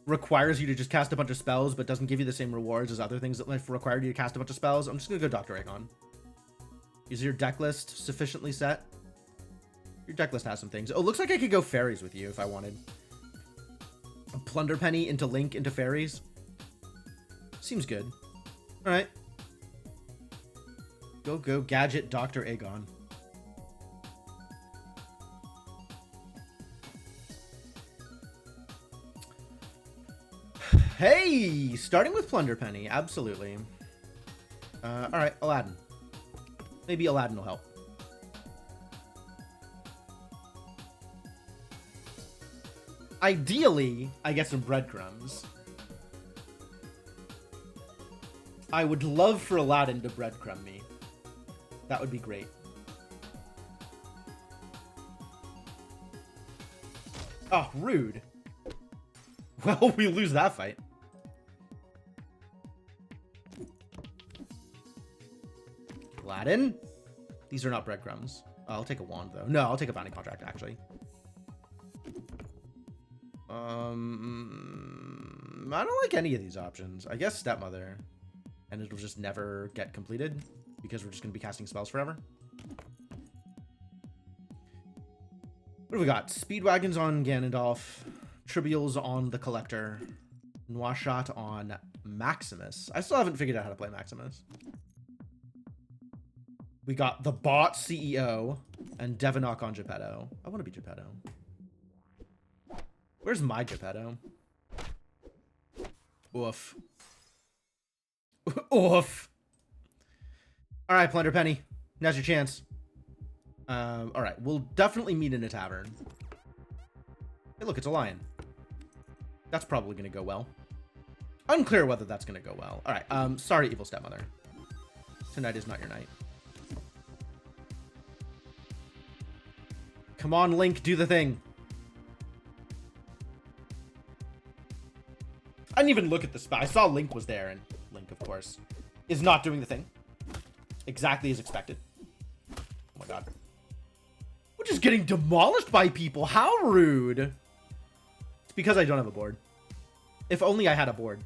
requires you to just cast a bunch of spells, but doesn't give you the same rewards as other things that like, require you to cast a bunch of spells. I'm just gonna go Dr. Aegon. Is your deck list sufficiently set? Your deck list has some things. Oh, looks like I could go fairies with you if I wanted. A Plunder Penny into Link into fairies. Seems good. All right. Go, go, Gadget Dr. Aegon. Hey! Starting with Plunder Penny. All right, Aladdin. Maybe Aladdin will help. Ideally, I get some breadcrumbs. I would love for Aladdin to breadcrumb me. That would be great. Oh, rude. Well, we lose that fight. Aladdin? These are not breadcrumbs. I'll take a wand, though. No, I'll take a bounty contract, actually. I don't like any of these options. I guess Stepmother. And it'll just never get completed because we're just going to be casting spells forever. What have we got? Speedwagons on Ganondorf. Tribules on the Collector. Noirshot on Maximus. I still haven't figured out how to play Maximus. We got the Bot CEO and Devonok on Geppetto. I want to be Geppetto. Where's my Geppetto? Oof. Oof. All right, Plunder Penny. Now's your chance. All right, we'll definitely meet in a tavern. Hey, look, it's a lion. That's probably going to go well. Unclear whether that's going to go well. All right, sorry, evil stepmother. Tonight is not your night. Come on, Link, do the thing. I didn't even look at the spot. I saw Link was there, and Link, of course, is not doing the thing. Exactly as expected. Oh my god. We're just getting demolished by people. How rude. It's because I don't have a board. If only I had a board.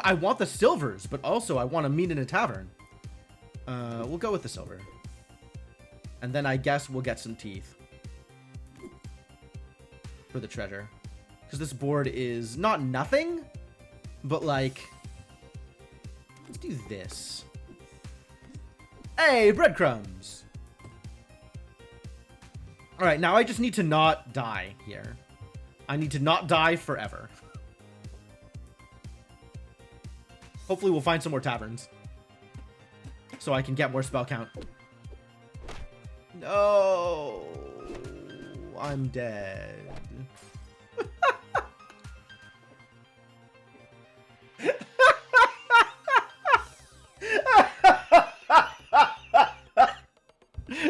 I want the silvers, but also I want to meet in a tavern. We'll go with the silver. And then I guess we'll get some teeth for the treasure. Because this board is not nothing, but like, let's do this. Hey, breadcrumbs. All right, now I just need to not die here. I need to not die forever. Hopefully we'll find some more taverns so I can get more spell count. No, I'm dead.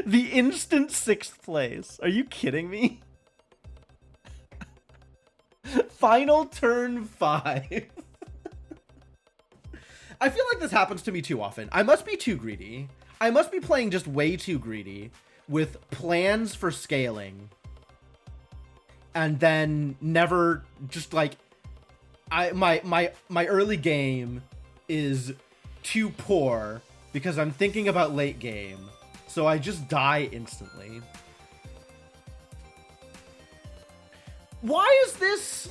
The instant 6th place. Are you kidding me? Final turn 5. I feel like this happens to me too often. I must be too greedy. I must be playing just way too greedy with plans for scaling. And then never just like my early game is too poor because I'm thinking about late game. So I just die instantly. Why is this?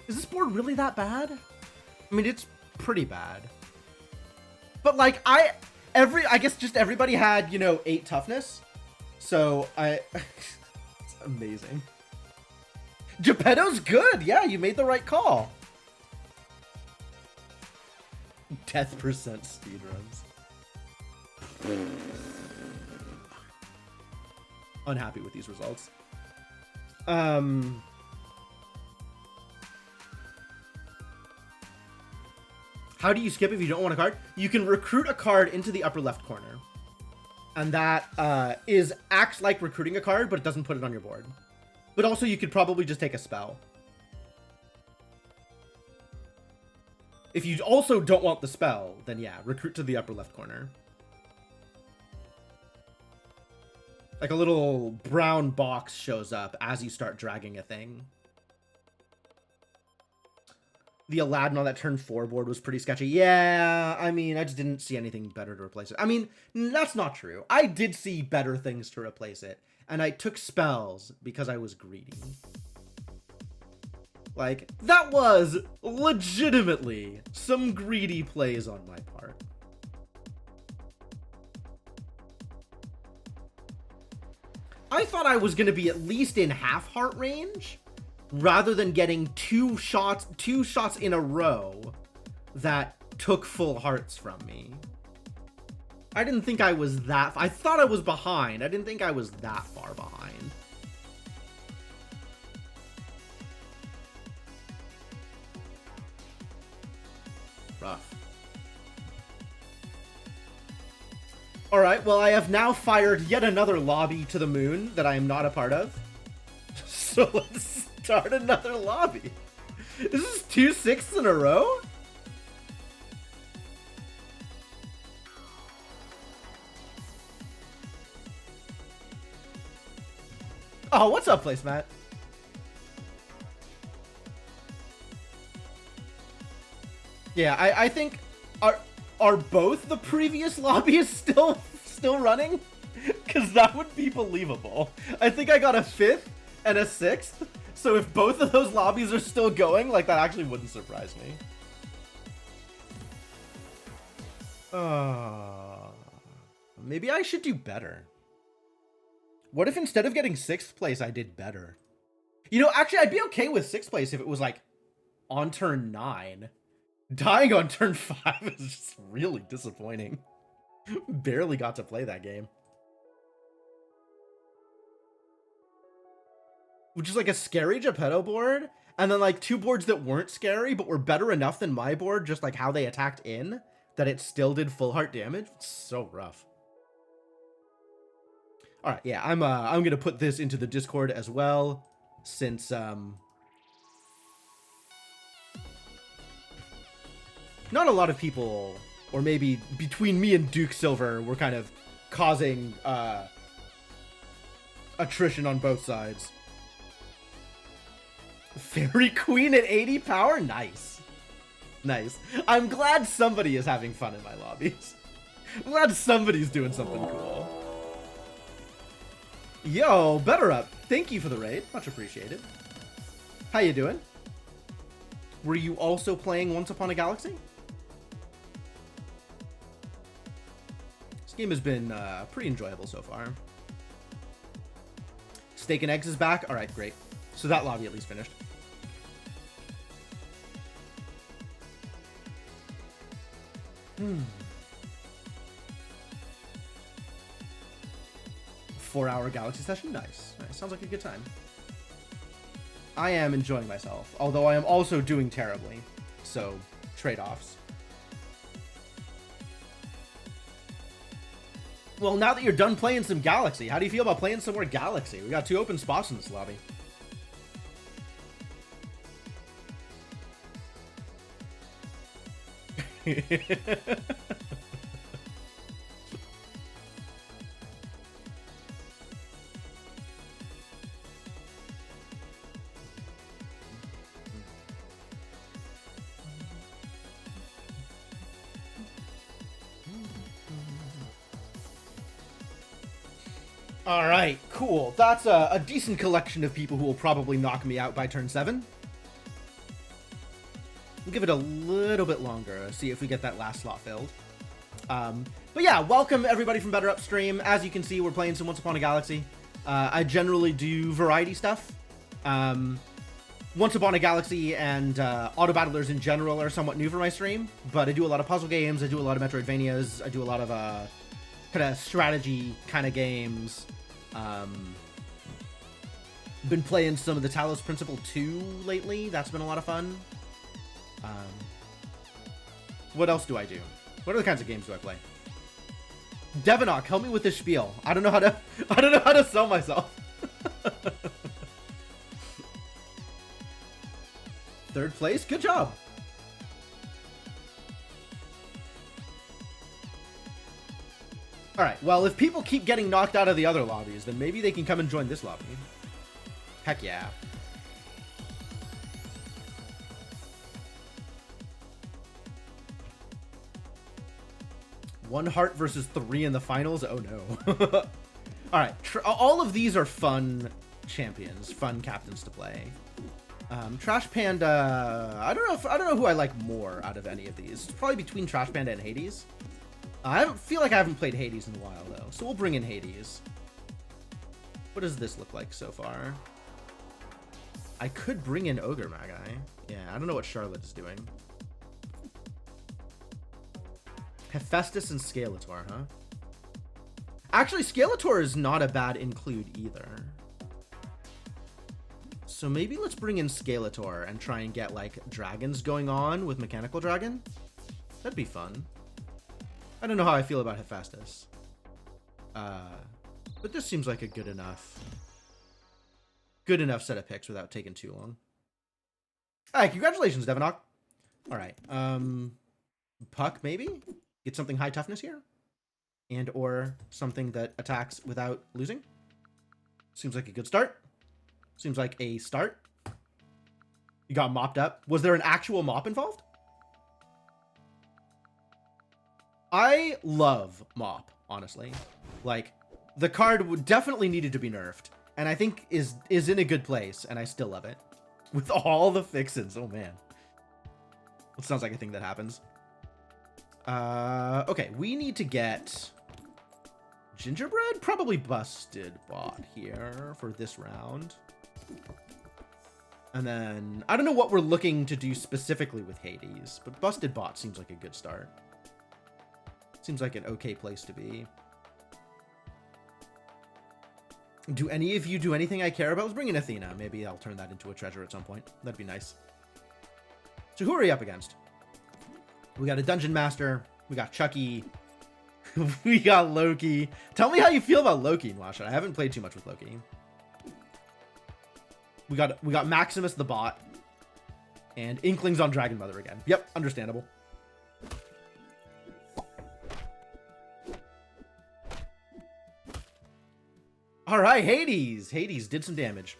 Is this board really that bad? I mean, it's pretty bad. But like I guess just everybody had, you know, 8 toughness. So it's amazing. Geppetto's good. Yeah, you made the right call. Death percent speedruns. Unhappy with these results. How do you skip if you don't want a card? You can recruit a card into the upper left corner. And that acts like recruiting a card, but it doesn't put it on your board. But also you could probably just take a spell. If you also don't want the spell, then yeah, recruit to the upper left corner. Like a little brown box shows up as you start dragging a thing. The Aladdin on that turn 4 board was pretty sketchy. Yeah, I mean, I just didn't see anything better to replace it. I mean, that's not true. I did see better things to replace it, and I took spells because I was greedy. Like, that was legitimately some greedy plays on my part. I thought I was going to be at least in half heart range, rather than getting two shots in a row that took full hearts from me. I didn't think I was that... I thought I was behind. I didn't think I was that far behind. Rough. Alright, well, I have now fired yet another lobby to the moon that I am not a part of. So let's start another lobby. This is 2 6s in a row? Oh, what's up, Placemat? Yeah, I think are both the previous lobbies still running? Because that would be believable. I think I got a 5th and a 6th. So if both of those lobbies are still going, like, that actually wouldn't surprise me. Maybe I should do better. What if instead of getting 6th place, I did better? You know, actually, I'd be okay with 6th place if it was, like, on turn 9. Dying on turn 5 is just really disappointing. Barely got to play that game. Which is like a scary Geppetto board, and then like 2 boards that weren't scary, but were better enough than my board, just like how they attacked in, that it still did full heart damage. It's so rough. All right, yeah, I'm gonna put this into the Discord as well, since not a lot of people, or maybe between me and Duke Silver, were kind of causing attrition on both sides. Fairy Queen at 80 power? Nice. Nice. I'm glad somebody is having fun in my lobbies. I'm glad somebody's doing something cool. Yo, Better Up. Thank you for the raid. Much appreciated. How you doing? Were you also playing Once Upon a Galaxy? This game has been pretty enjoyable so far. Steak and Eggs is back. All right, great. So that lobby at least finished. Hmm. 4-hour Galaxy session? Nice. Nice. Sounds like a good time. I am enjoying myself, although I am also doing terribly. So, trade-offs. Well, now that you're done playing some Galaxy, how do you feel about playing some more Galaxy? We got 2 open spots in this lobby. All right, cool. That's a decent collection of people who will probably knock me out by turn 7. We'll give it a little bit longer, see if we get that last slot filled. But yeah, welcome everybody from Better Upstream. As you can see, we're playing some Once Upon a Galaxy. I generally do variety stuff. Once Upon a Galaxy and Auto Battlers in general are somewhat new for my stream, but I do a lot of puzzle games, I do a lot of Metroidvanias, I do a lot of kind of strategy kind of games. Been playing some of the Talos Principle 2 lately. That's been a lot of fun. What else do I do? What other kinds of games do I play? Devinock, help me with this spiel. I don't know how to sell myself. 3rd place? Good job. Alright, well, if people keep getting knocked out of the other lobbies, then maybe they can come and join this lobby. Heck yeah. 1 heart versus 3 in the finals. Oh no. All right, all of these are fun champions, fun captains to play. Trash Panda, I don't know who I like more out of any of these. It's probably between Trash Panda and Hades. I feel like I haven't played Hades in a while though, so we'll bring in Hades. What does this look like so far? I could bring in Ogre Magi. Yeah, I don't know what Charlotte is doing. Hephaestus and Skeletor, huh? Actually, Skeletor is not a bad include either. So maybe let's bring in Skeletor and try and get, like, dragons going on with Mechanical Dragon. That'd be fun. I don't know how I feel about Hephaestus. But this seems like a good enough set of picks without taking too long. Alright, congratulations, Devonok. Alright, Puck, maybe? Get something high toughness here? And or something that attacks without losing? Seems like a good start. Seems like a start. You got mopped up. Was there an actual mop involved? I love mop, honestly. Like, the card would definitely needed to be nerfed. And I think is in a good place, and I still love it. With all the fixins. Oh, man. It sounds like a thing that happens. Okay, we need to get Gingerbread? Probably Busted Bot here for this round. And then, I don't know what we're looking to do specifically with Hades, but Busted Bot seems like a good start. Seems like an okay place to be. Do any of you do anything I care about? Let's bring in Athena. Maybe I'll turn that into a treasure at some point. That'd be nice. So who are we up against? We got a Dungeon Master. We got Chucky. We got Loki. Tell me how you feel about Loki, Nwasha. I haven't played too much with Loki. We got Maximus the bot. And Inklings on Dragon Mother again. Yep, understandable. All right, Hades. Hades did some damage.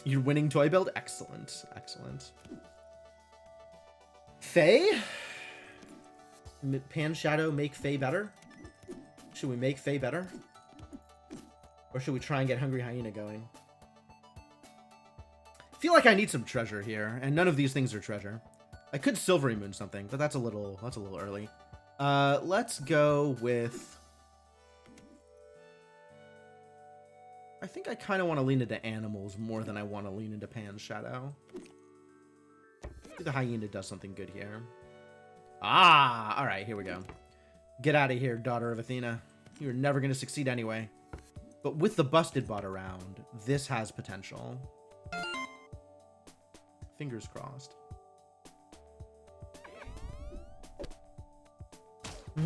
You're winning toy build? Excellent. Excellent. Faye? Pan Shadow make Faye better? Should we make Faye better? Or should we try and get Hungry Hyena going? I feel like I need some treasure here, and none of these things are treasure. I could Silvery Moon something, but that's a little early. Let's go with... I think I kind of want to lean into animals more than I want to lean into Pan's Shadow. Maybe the Hyena does something good here. Ah! Alright, here we go. Get out of here, Daughter of Athena. You're never going to succeed anyway. But with the Busted Bot around, this has potential. Fingers crossed.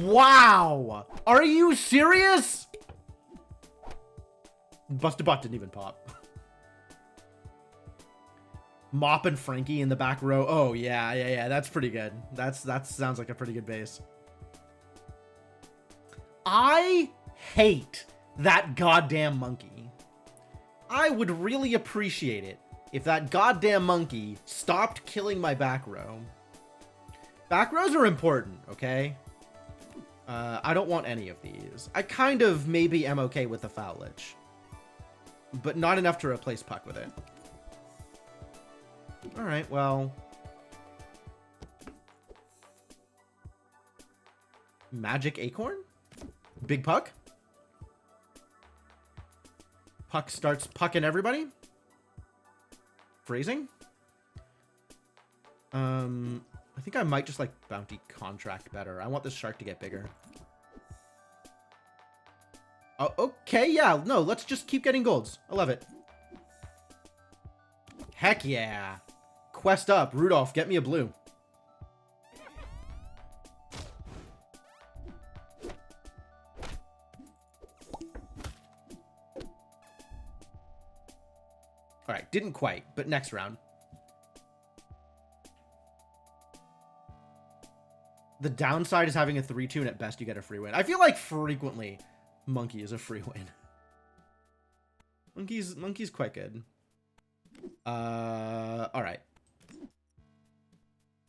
Wow! Are you serious? Busted Bot didn't even pop. Mop and Frankie in the back row. Oh, yeah. That's pretty good. That sounds like a pretty good base. I hate that goddamn monkey. I would really appreciate it if that goddamn monkey stopped killing my back row. Back rows are important, okay? I don't want any of these. I kind of maybe am okay with the Foul Lich, but not enough to replace Puck with it. Alright, well... Magic Acorn? Big Puck? Puck starts pucking everybody? Phrasing? I think I might just like Bounty Contract better. I want this shark to get bigger. Oh, okay, yeah. No, let's just keep getting golds. I love it. Heck yeah. Quest up. Rudolph, get me a blue. Alright, didn't quite, but next round. The downside is having a 3-2 and at best you get a free win. I feel like frequently Monkey is a free win. Monkey's quite good. Alright.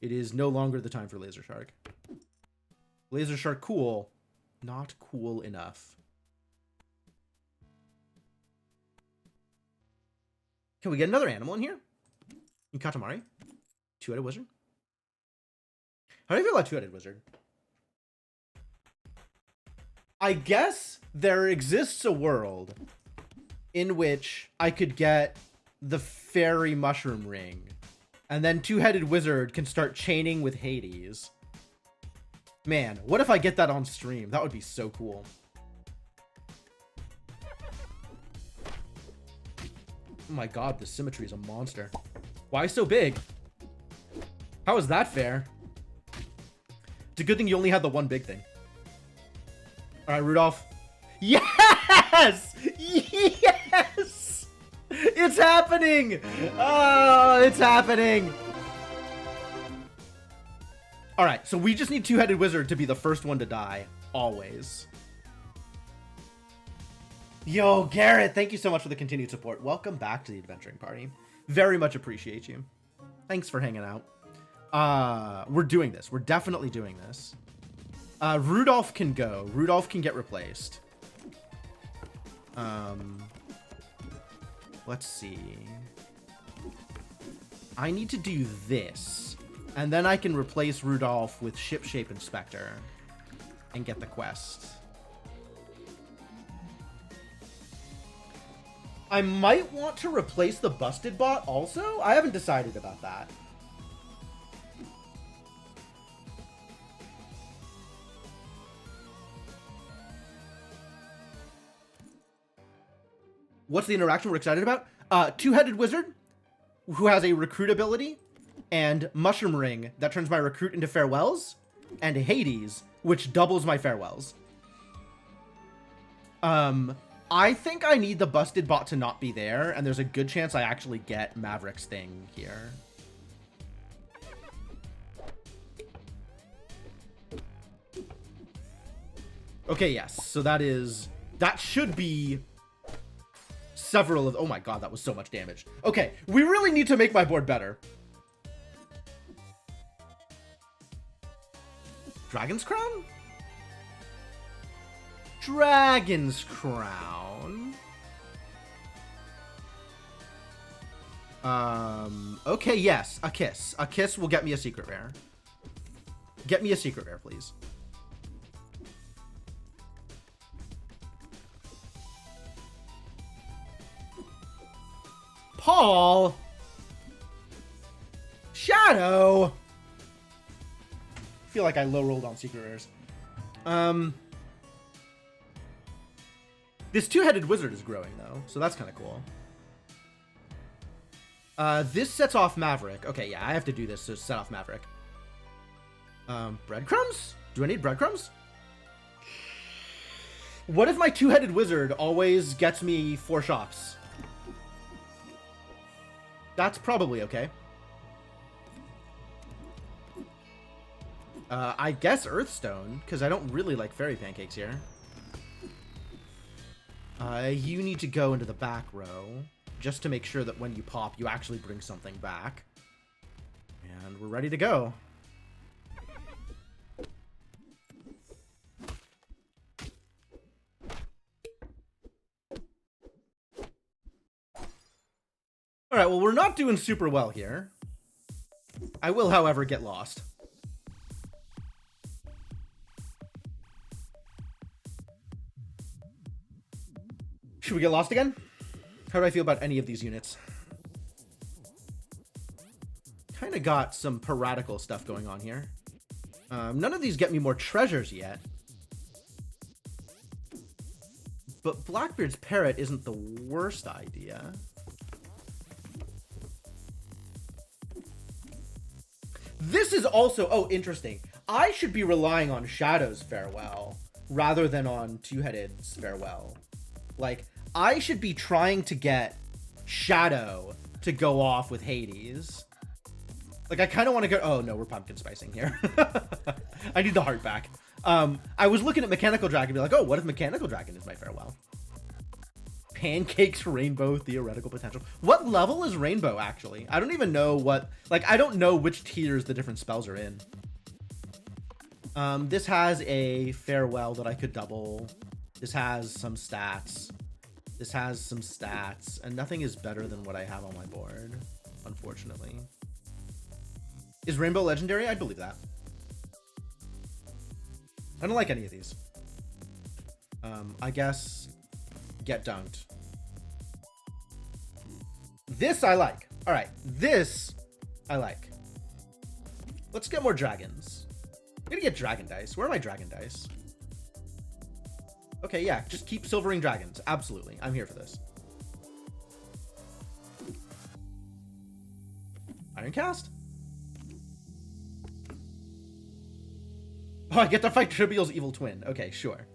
It is no longer the time for Laser Shark. Laser Shark, cool. Not cool enough. Can we get another animal in here? In Katamari? Two-headed wizard? How do you feel about two-headed wizard? I guess there exists a world in which I could get the fairy mushroom ring, and then two-headed wizard can start chaining with Hades. Man, what if I get that on stream? That would be so cool. Oh my god, the symmetry is a monster. Why so big? How is that fair? It's a good thing you only had the one big thing. All right, Rudolph. Yes! Yes! It's happening! Oh, it's happening! All right, so we just need two-headed wizard to be the first one to die, always. Yo, Garrett, thank you so much for the continued support. Welcome back to the adventuring party. Very much appreciate you. Thanks for hanging out. We're doing this. We're definitely doing this. Rudolph can go. Rudolph can get replaced. Let's see. I need to do this. And then I can replace Rudolph with Shipshape Inspector and get the quest. I might want to replace the Busted Bot also. I haven't decided about that. What's the interaction we're excited about? Two-headed wizard who has a recruit ability, and Mushroom Ring that turns my recruit into farewells, and Hades, which doubles my farewells. I think I need the Busted Bot to not be there, and there's a good chance I actually get Maverick's thing here. Okay, yes. So that should be several of... Oh my god, that was so much damage. Okay, we really need to make my board better. Dragon's Crown? Dragon's Crown. Okay, yes, a kiss. A kiss will get me a secret rare. Get me a secret rare, please. Paul. Shadow. I feel like I low rolled on secret rares. This two-headed wizard is growing, though, so that's kind of cool. This sets off Maverick. Okay, yeah, I have to do this to set off Maverick. Breadcrumbs? Do I need breadcrumbs? What if my two-headed wizard always gets me 4 shops? That's probably okay. I guess Earthstone, because I don't really like fairy pancakes here. You need to go into the back row, just to make sure that when you pop, you actually bring something back. And we're ready to go. Alright, well, we're not doing super well here. I will, however, get lost. Should we get lost again? How do I feel about any of these units? Kind of got some piratical stuff going on here. None of these get me more treasures yet. But Blackbeard's Parrot isn't the worst idea. This is also... Oh, interesting. I should be relying on Shadow's Farewell rather than on Two-Headed's Farewell. Like, I should be trying to get Shadow to go off with Hades. Like, I kind of want to go... Oh, no, we're pumpkin spicing here. I need the heart back. I was looking at Mechanical Dragon and be like, oh, what if Mechanical Dragon is my Farewell? Pancakes, Rainbow, Theoretical Potential. What level is Rainbow, actually? I don't even know what... Like, I don't know which tiers the different spells are in. This has a farewell that I could double. This has some stats. This has some stats. And nothing is better than what I have on my board, unfortunately. Is Rainbow legendary? I'd believe that. I don't like any of these. I guess get dunked. This I like. All right, this I like. Let's get more dragons. I'm gonna get dragon dice. Where are my dragon dice? Okay, yeah, just keep silvering dragons. Absolutely, I'm here for this. Ironcast? Oh, I get to fight Trivial's evil twin. Okay, sure.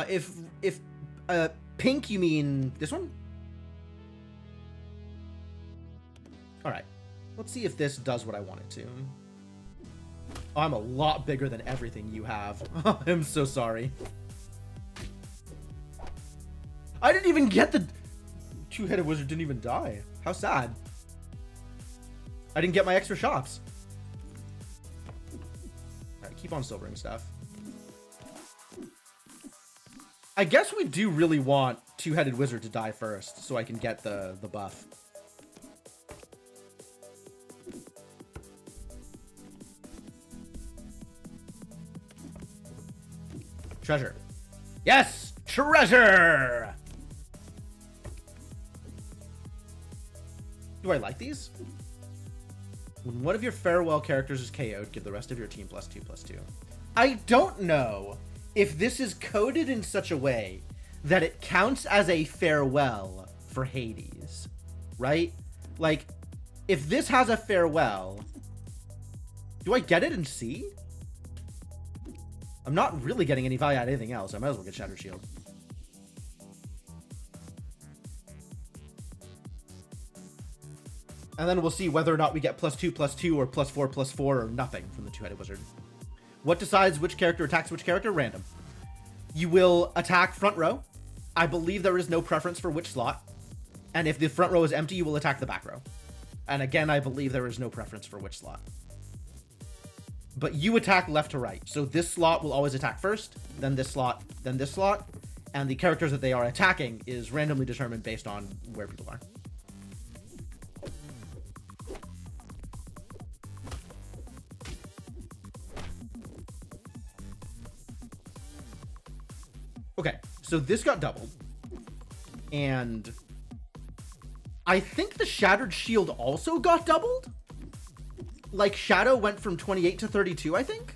If pink, you mean this one? All right. Let's see if this does what I want it to. Oh, I'm a lot bigger than everything you have. I'm so sorry. I didn't even get the... Two-headed wizard didn't even die. How sad. I didn't get my extra shops. Alright, keep on silvering stuff. I guess we do really want two-headed wizard to die first, so I can get the buff. Treasure. Yes! Treasure! Do I like these? When one of your farewell characters is KO'd, give the rest of your team +2/+2. I don't know if this is coded in such a way that it counts as a farewell for Hades, right? Like, if this has a farewell, do I get it in C? I'm not really getting any value out of anything else. I might as well get Shattered Shield. And then we'll see whether or not we get +2/+2 or +4/+4 or nothing from the two-headed wizard. What decides which character attacks which character? Random. You will attack front row. I believe there is no preference for which slot. And if the front row is empty, you will attack the back row. And again, I believe there is no preference for which slot. But you attack left to right. So this slot will always attack first, then this slot, then this slot. And the characters that they are attacking is randomly determined based on where people are. Okay, so this got doubled. And I think the Shattered Shield also got doubled? Like, Shadow went from 28 to 32, I think?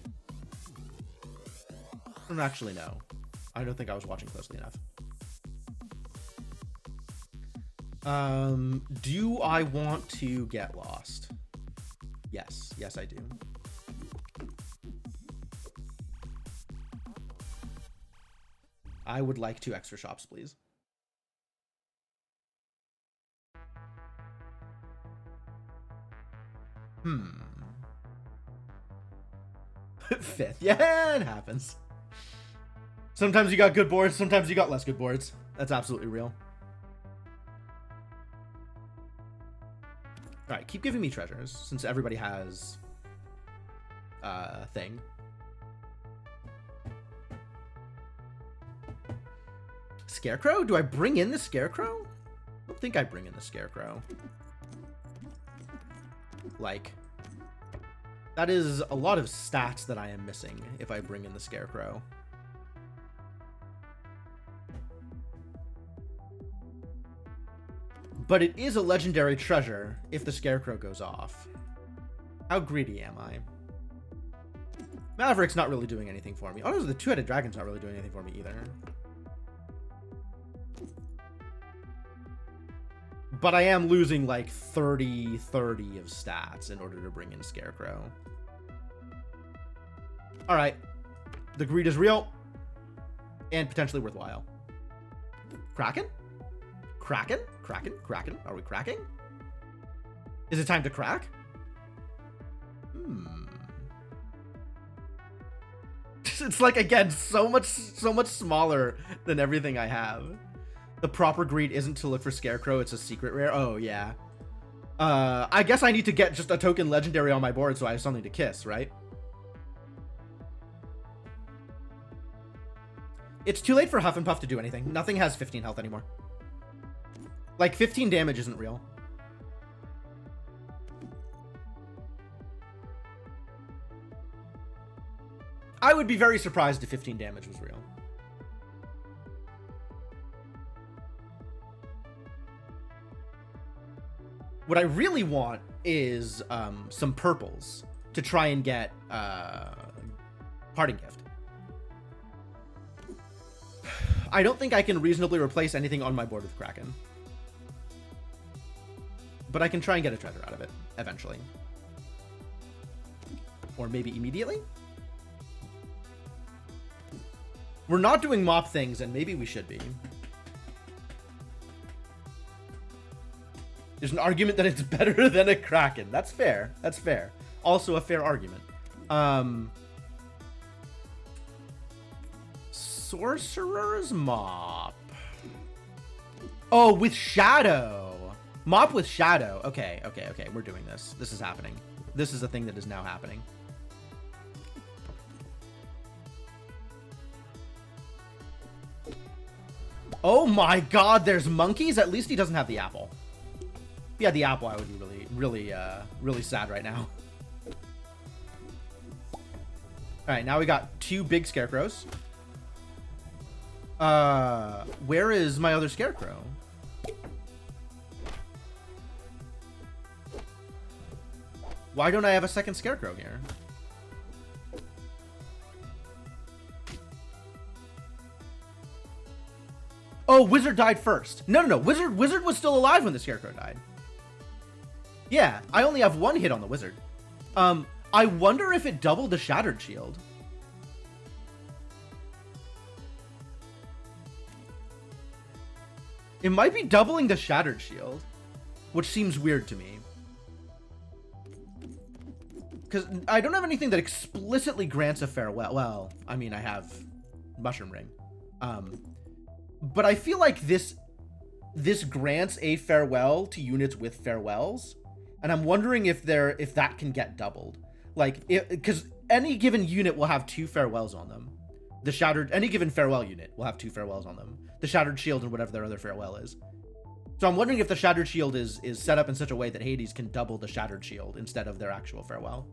I don't actually know. I don't think I was watching closely enough. Do I want to get lost? Yes. Yes, I do. I would like 2 extra shops, please. Fifth. Yeah, it happens. Sometimes you got good boards, sometimes you got less good boards. That's absolutely real. Alright, keep giving me treasures, since everybody has a thing. Scarecrow? Do I bring in the Scarecrow? I don't think I bring in the Scarecrow. Like, that is a lot of stats that I am missing if I bring in the Scarecrow. But it is a legendary treasure if the Scarecrow goes off. How greedy am I? Maverick's not really doing anything for me. Oh, no, the two-headed dragon's not really doing anything for me either. But I am losing like 30 of stats in order to bring in Scarecrow. Alright. The greed is real. And potentially worthwhile. Kraken? Kraken? Kraken? Kraken? Are we cracking? Is it time to crack? It's like, again, so much smaller than everything I have. The proper greed isn't to look for Scarecrow, it's a secret rare. Oh, yeah. I guess I need to get just a token legendary on my board so I have something to kiss, right? It's too late for Huff and Puff to do anything. Nothing has 15 health anymore. Like, 15 damage isn't real. I would be very surprised if 15 damage was real. What I really want is some purples to try and get Parting Gift. I don't think I can reasonably replace anything on my board with Kraken. But I can try and get a treasure out of it, eventually. Or maybe immediately? We're not doing mop things, and maybe we should be. There's an argument that it's better than a Kraken. That's fair. That's fair. Also a fair argument. Sorcerer's Mop. Oh, with Shadow. Mop with Shadow. Okay, okay, okay. We're doing this. This is happening. This is a thing that is now happening. Oh my god, there's monkeys? At least he doesn't have the apple. If he had the apple, I would be really sad right now. Alright, now we got 2 big scarecrows. Where is my other scarecrow? Why don't I have a second scarecrow here? Oh, Wizard died first. No, no, no. Wizard was still alive when the scarecrow died. Yeah, I only have 1 hit on the wizard. I wonder if it doubled the Shattered Shield. It might be doubling the Shattered Shield, which seems weird to me. Because I don't have anything that explicitly grants a farewell. Well, I mean, I have Mushroom Ring. But I feel like this grants a farewell to units with farewells. And I'm wondering if that can get doubled. Like, because any given unit will have 2 farewells on them. Any given farewell unit will have 2 farewells on them. The Shattered Shield and whatever their other farewell is. So I'm wondering if the Shattered Shield is set up in such a way that Hades can double the Shattered Shield instead of their actual farewell.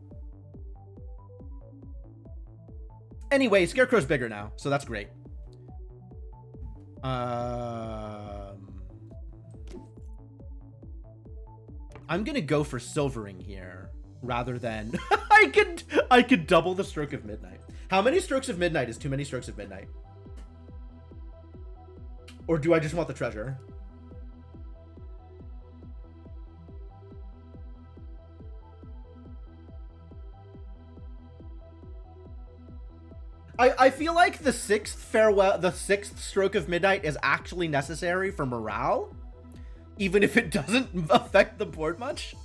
Anyway, Scarecrow's bigger now, so that's great. I'm gonna go for Silvering here rather than I could double the Stroke of Midnight. How many Strokes of Midnight is too many Strokes of Midnight? Or do I just want the treasure? I feel like the 6th Stroke of Midnight is actually necessary for morale, even if it doesn't affect the board much.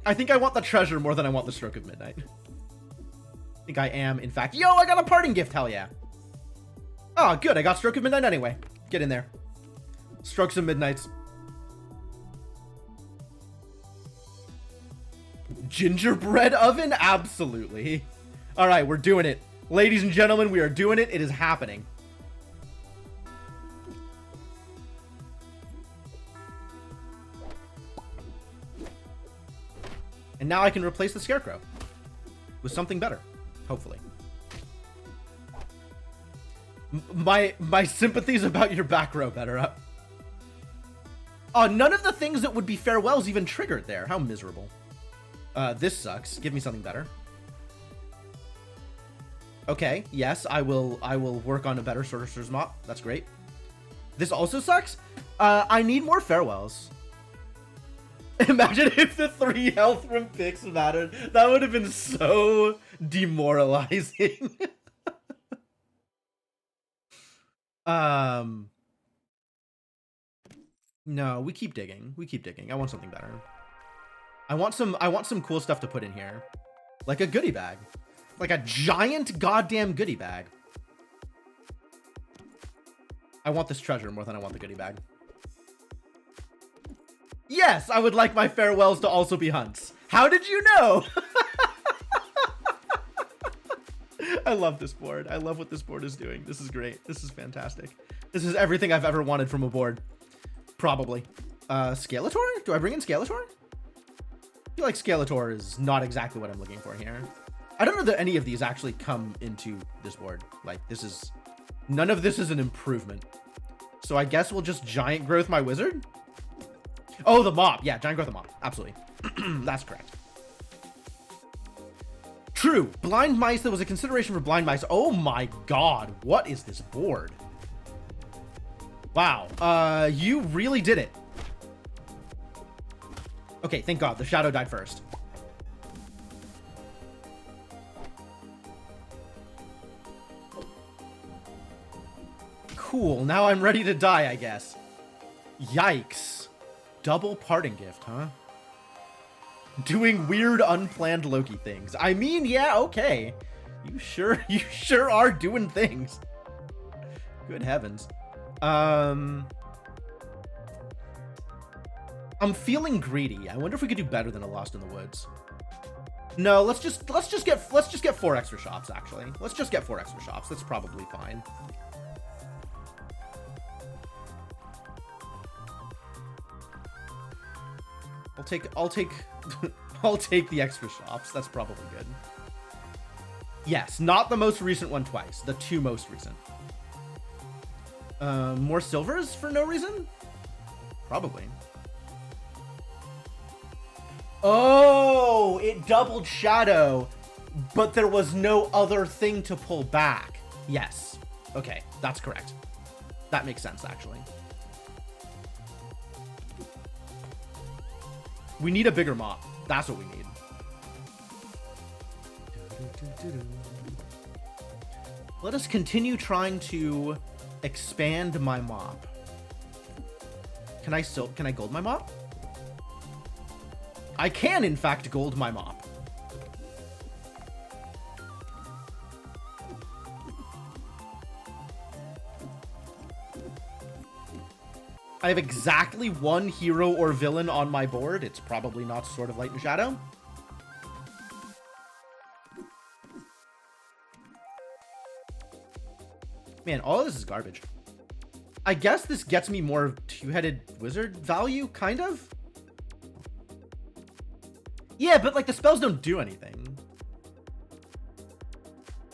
I think I want the treasure more than I want the Stroke of Midnight. I think I am, in fact. Yo, I got a Parting Gift, hell yeah. Oh, good, I got Stroke of Midnight anyway. Get in there. Strokes of Midnights. Gingerbread oven? Absolutely. All right, we're doing it. Ladies and gentlemen, we are doing it. It is happening. And now I can replace the Scarecrow with something better, hopefully. My sympathies about your back row better up. Oh, none of the things that would be farewells even triggered there. How miserable. This sucks. Give me something better. Okay, yes, I will work on a better Sorcerer's Mop. That's great. This also sucks. I need more farewells. Imagine if the 3 health from picks mattered. That would have been so demoralizing. No, we keep digging. We keep digging. I want something better. I want some cool stuff to put in here. Like a goodie bag. Like a giant goddamn goodie bag. I want this treasure more than I want the goodie bag. Yes, I would like my farewells to also be hunts. How did you know? I love this board. I love what this board is doing. This is great. This is fantastic. This is everything I've ever wanted from a board. Probably. Skeletor? Do I bring in Skeletor? I feel like Skeletor is not exactly what I'm looking for here. I don't know that any of these actually come into this board. Like, this is... None of this is an improvement. So I guess we'll just Giant Growth my Wizard? Oh, the Mop. Yeah, Giant Growth the Mop. Absolutely. That's correct. True. Blind Mice. There was a consideration for Blind Mice. Oh my god. What is this board? Wow. You really did it. Okay, thank god. The Shadow died first. Cool. Now I'm ready to die, I guess. Yikes. Double parting gift, huh? Doing weird, unplanned Loki things. I mean, yeah, okay. You sure are doing things. Good heavens. I'm feeling greedy. I wonder if we could do better than a Lost in the Woods. No, let's just get 4 extra shops, actually. Let's just get 4 extra shops. That's probably fine. I'll take the extra shops. That's probably good. Yes, not the most recent one twice. The 2 most recent. More silvers for no reason? Probably. Oh, it doubled Shadow, but there was no other thing to pull back. Yes. Okay, that's correct. That makes sense, actually. We need a bigger Mop. That's what we need. Let us continue trying to expand my Mop. Can I gold my Mop? I can, in fact, gold my Mop. I have exactly 1 hero or villain on my board. It's probably not Sword of Light and Shadow. Man, all of this is garbage. I guess this gets me more 2-headed wizard value, kind of? Yeah, but like the spells don't do anything.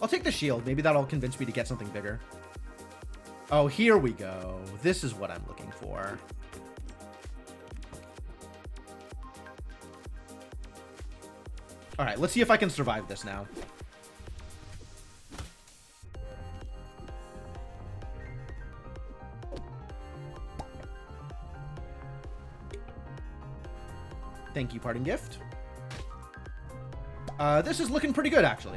I'll take the shield. Maybe that'll convince me to get something bigger. Oh, here we go. This is what I'm looking for. All right, let's see if I can survive this now. Thank you, parting gift. This is looking pretty good, actually.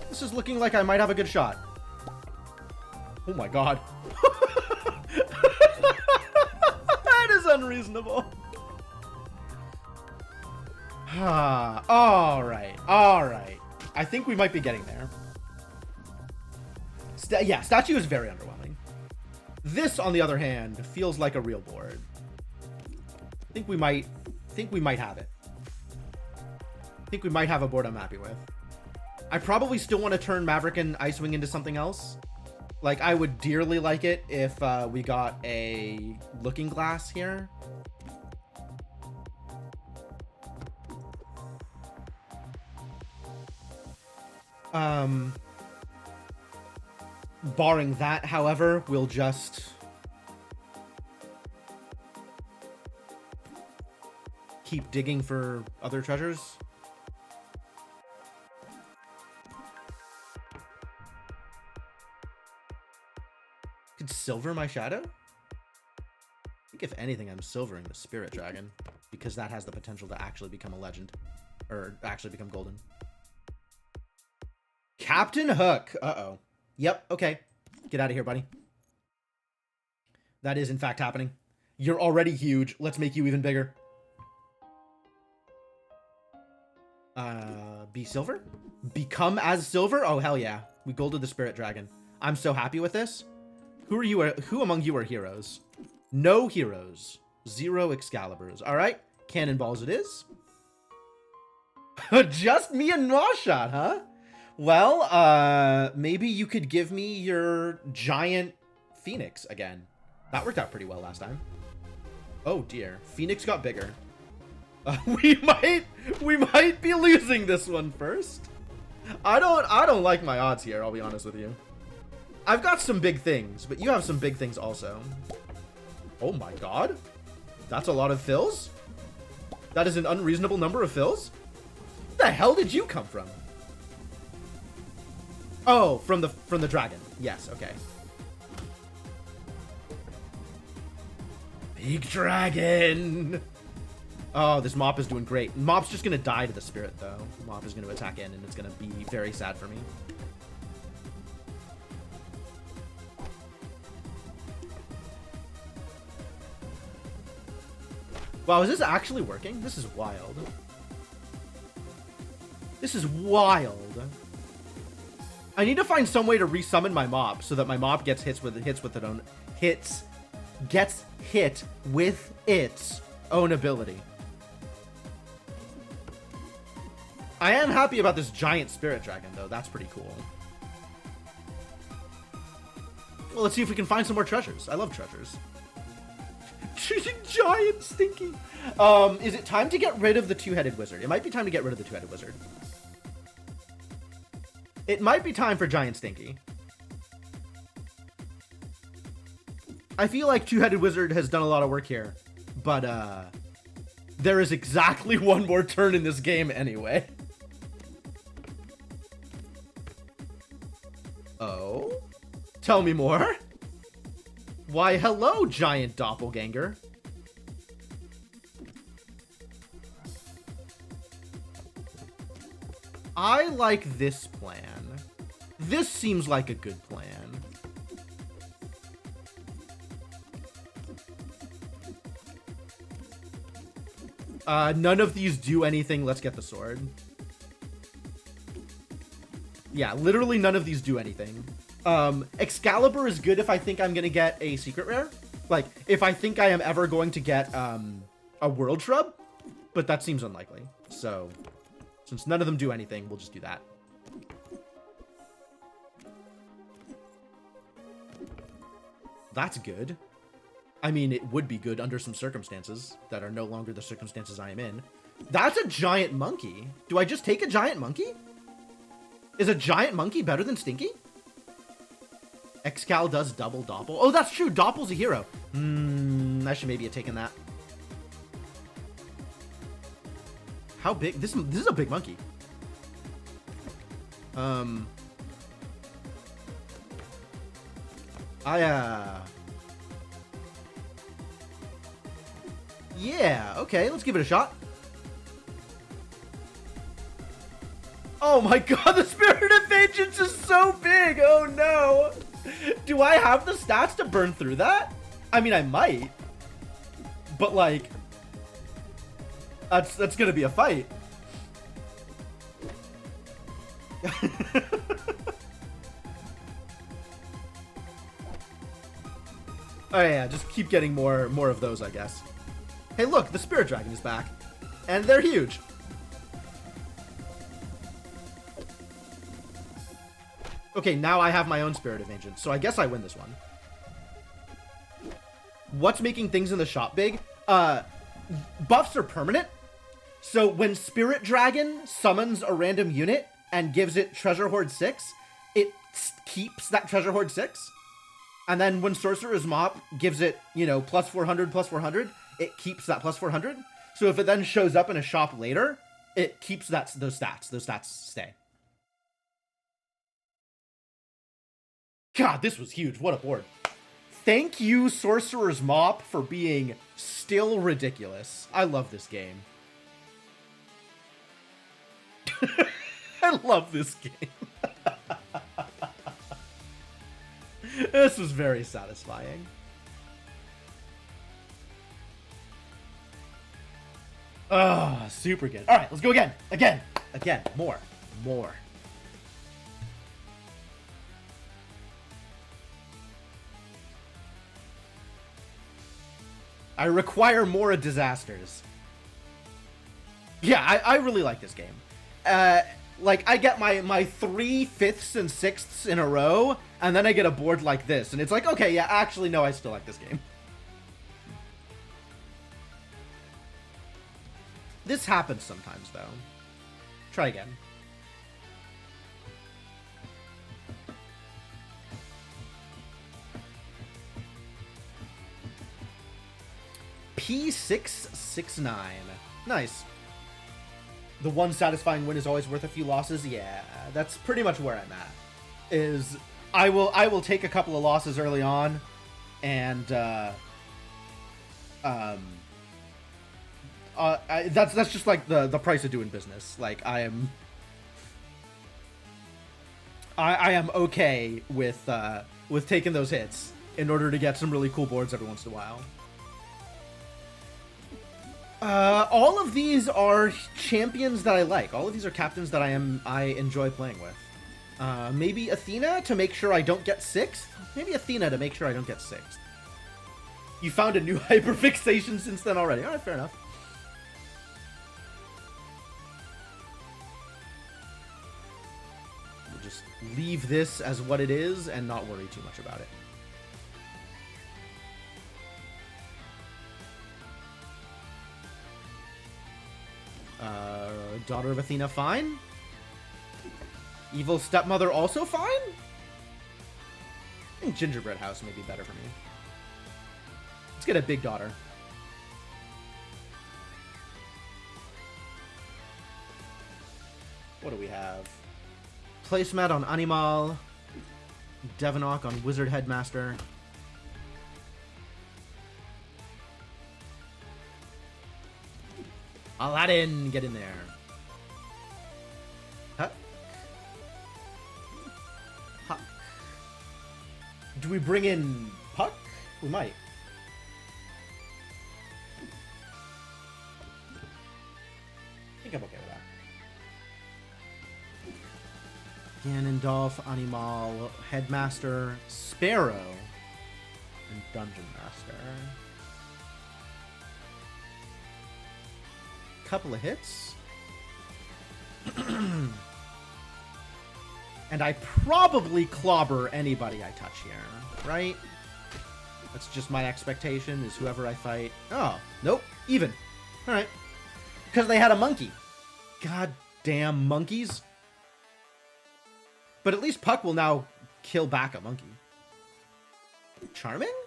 This is looking like I might have a good shot. Oh my god. That is unreasonable. Alright. Alright. I think we might be getting there. Yeah, statue is very underwhelming. This, on the other hand, feels like a real board. I think we might have it. I think we might have a board I'm happy with. I probably still want to turn Maverick and Icewing into something else. Like, I would dearly like it if we got a Looking Glass here. Barring that, however, we'll just keep digging for other treasures. Could silver my Shadow? I think if anything, I'm silvering the Spirit Dragon because that has the potential to actually become a legend or actually become golden. Captain Hook. Uh-oh. Yep. Okay. Get out of here, buddy. That is in fact happening. You're already huge. Let's make you even bigger. be silver? Become as silver? Oh, hell yeah. We golded the Spirit Dragon. I'm so happy with this. Who among you are heroes? No heroes. 0 Excaliburs. All right. Cannonballs it is. Just me and Mawshot, huh? Well, maybe you could give me your giant Phoenix again. That worked out pretty well last time. Oh dear. Phoenix got bigger. We might be losing this one first. I don't like my odds here, I'll be honest with you. I've got some big things, but you have some big things also. Oh my god. That's a lot of fills? That is an unreasonable number of fills? Where the hell did you come from? Oh, from the dragon. Yes, okay. Big dragon. Oh, this Mop is doing great. Mop's just gonna die to the spirit though. Mop is gonna attack in and it's gonna be very sad for me. Wow, is this actually working? This is wild. This is wild. I need to find some way to resummon my Mop so that my Mop gets hit with its own ability. I am happy about this giant spirit dragon though. That's pretty cool. Well, let's see if we can find some more treasures. I love treasures. Giant Stinky. Is it time to get rid of the two-headed wizard? It might be time to get rid of the two-headed wizard. It might be time for Giant Stinky. I feel like two-headed wizard has done a lot of work here, but there is exactly one more turn in this game anyway. Oh? Tell me more. Why, hello, giant doppelganger. I like this plan. This seems like a good plan. None of these do anything. Let's get the sword. Yeah, literally none of these do anything. Excalibur is good if I think I'm gonna get a secret rare. Like, if I think I am ever going to get a world shrub, but that seems unlikely. So, since none of them do anything, we'll just do that. That's good. I mean, it would be good under some circumstances that are no longer the circumstances I am in. That's a giant monkey. Do I just take a giant monkey? Is a giant monkey better than Stinky? Excal does double Doppel. Oh, that's true. Doppel's a hero. I should maybe have taken that. How big? This is a big monkey. Yeah, okay, let's give it a shot. Oh my god, the Spirit of Vengeance is so big! Oh no! Do I have the stats to burn through that? I mean, I might. But like... That's gonna be a fight. Oh yeah, just keep getting more of those, I guess. Hey look, the Spirit Dragon is back. And they're huge. Okay, now I have my own Spirit of Vengeance, so I guess I win this one. What's making things in the shop big? Buffs are permanent. So when Spirit Dragon summons a random unit and gives it Treasure Hoard 6, it keeps that Treasure Hoard 6. And then when Sorcerer's Mop gives it, you know, plus 400, it keeps that plus 400. So if it then shows up in a shop later, it keeps those stats. Those stats stay. God, this was huge. What a board. Thank you, Sorcerer's Mop, for being still ridiculous. I love this game. I love this game. This was very satisfying. Ah, super good. All right, let's go again. Again. Again, more. More. I require more disasters. Yeah, I really like this game. Like, I get my 3/5 and 6ths in a row, and then I get a board like this, and it's like, okay, yeah, actually, no, I still like this game. This happens sometimes, though. Try again. P669. Nice. The one satisfying win is always worth a few losses. Yeah, that's pretty much where I'm at. Is I will take a couple of losses early on, and that's just like the price of doing business. Like I am okay with taking those hits in order to get some really cool boards every once in a while. All of these are champions that I like. All of these are captains that I enjoy playing with. Maybe Athena to make sure I don't get 6th? Maybe Athena to make sure I don't get 6th. You found a new hyperfixation since then already. Alright, fair enough. We'll just leave this as what it is and not worry too much about it. Daughter of Athena, fine. Evil stepmother, also fine. I think Gingerbread House may be better for me. Let's get a big daughter. What do we have? Placemat on Animal. Devonok on Wizard Headmaster. Aladdin, get in there. Huck. Huck. Do we bring in Puck? We might. I think I'm okay with that. Ganondorf, Animal, Headmaster, Sparrow, and Dungeon Master. Couple of hits. And I probably clobber anybody I touch here, right? That's just my expectation, is whoever I fight. Oh, nope, even. Alright. Because they had a monkey. God damn monkeys. But at least Puck will now kill back a monkey. Charming? I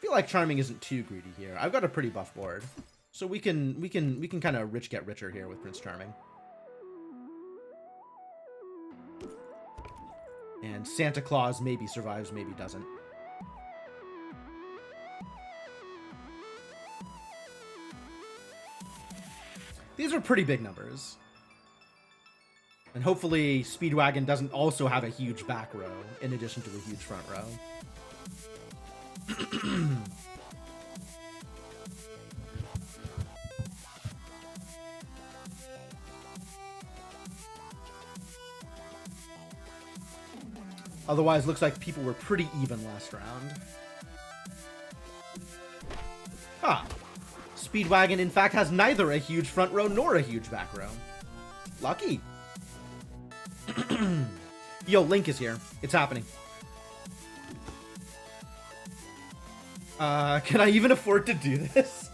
feel like Charming isn't too greedy here. I've got a pretty buff board. So we can kind of rich get richer here with Prince Charming. And Santa Claus maybe survives, maybe doesn't. These are pretty big numbers. And hopefully Speedwagon doesn't also have a huge back row in addition to a huge front row. Otherwise, looks like people were pretty even last round. Ah. Speedwagon, in fact, has neither a huge front row nor a huge back row. Lucky. Yo, Link is here. It's happening. Can I even afford to do this?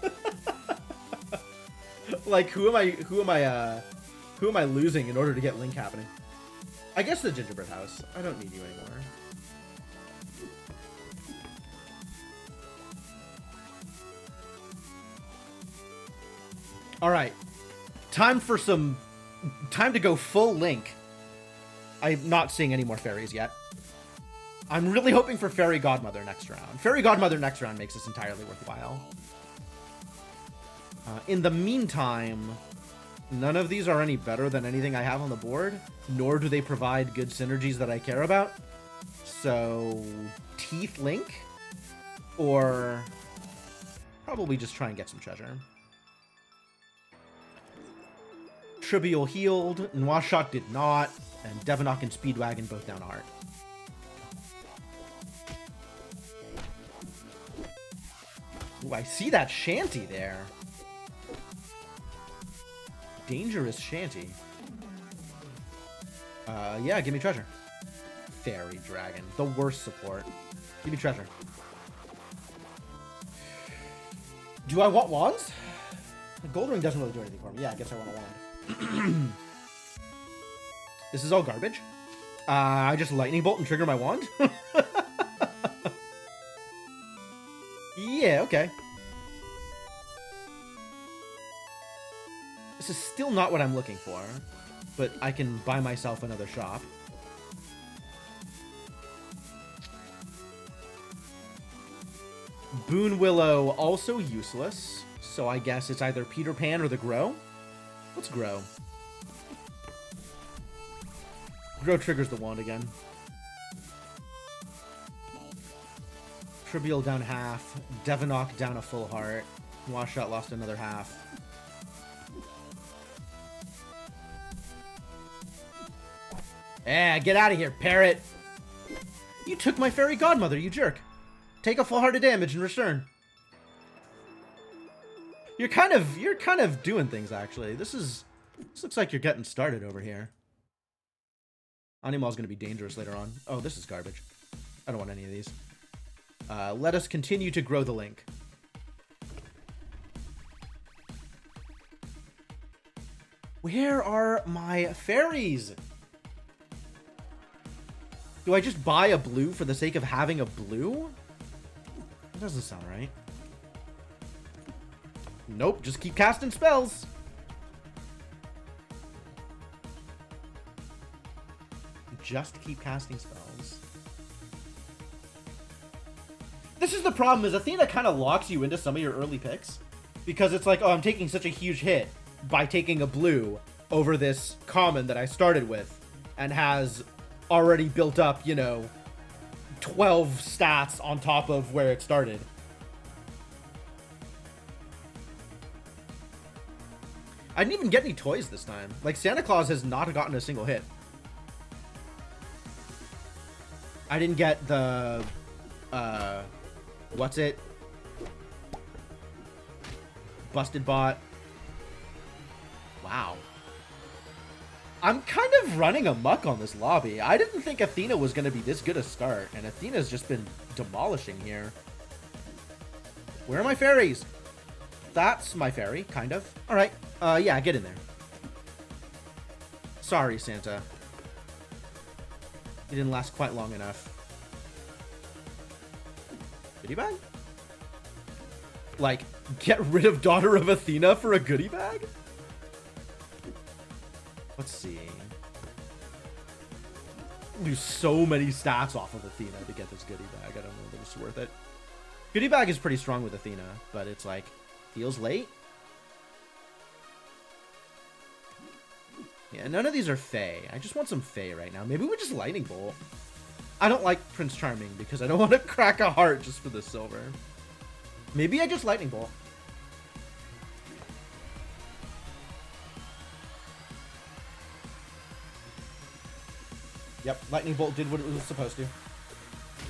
Like, who am I losing in order to get Link happening? I guess the Gingerbread House. I don't need you anymore. Alright. Time to go full Link. I'm not seeing any more fairies yet. I'm really hoping for Fairy Godmother next round. Fairy Godmother next round makes this entirely worthwhile. In the meantime, none of these are any better than anything I have on the board, nor do they provide good synergies that I care about. So, Teeth Link, or probably just try and get some treasure. Trivial healed, Noirshot did not, and Devonok and Speedwagon both down art. Ooh, I see that shanty there. Dangerous shanty. Yeah, give me treasure. Fairy Dragon, the worst support. Give me treasure. Do I want wands? The gold ring doesn't really do anything for me. Yeah, I guess I want a wand. This is all garbage. I just lightning bolt and trigger my wand? Yeah, okay. This is still not what I'm looking for, but I can buy myself another shop. Boon Willow, also useless, so I guess it's either Peter Pan or the Grow. What's Grow? Grow triggers the wand again. Trivial down half. Devonok down a full heart. Noirshot lost another half. Get out of here, parrot! You took my fairy godmother, you jerk. Take a full heart of damage in return. You're kind of doing things, actually. This looks like you're getting started over here. Animal's gonna be dangerous later on. Oh, this is garbage. I don't want any of these. Let us continue to grow the link. Where are my fairies? Do I just buy a blue for the sake of having a blue? That doesn't sound right. Nope, just keep casting spells. Just keep casting spells. This is the problem, is Athena kind of locks you into some of your early picks. Because it's like, oh, I'm taking such a huge hit by taking a blue over this common that I started with and has already built up, you know, 12 stats on top of where it started. I didn't even get any toys this time. Like, Santa Claus has not gotten a single hit. I didn't get the, what's it? Busted Bot. Wow. I'm kind of running amok on this lobby. I didn't think Athena was going to be this good a start, and Athena's just been demolishing here. Where are my fairies? That's my fairy, kind of. All right. Yeah, get in there. Sorry, Santa. You didn't last quite long enough. Goodie bag? Like, get rid of Daughter of Athena for a goodie bag? Let's see. Do so many stats off of Athena to get this goodie bag. I don't know if it's worth it. Goodie bag is pretty strong with Athena, but it's like, feels late. Yeah, none of these are Fae. I just want some Fae right now. Maybe we just Lightning Bolt. I don't like Prince Charming because I don't want to crack a heart just for the silver. Maybe I just Lightning Bolt. Yep, Lightning Bolt did what it was supposed to.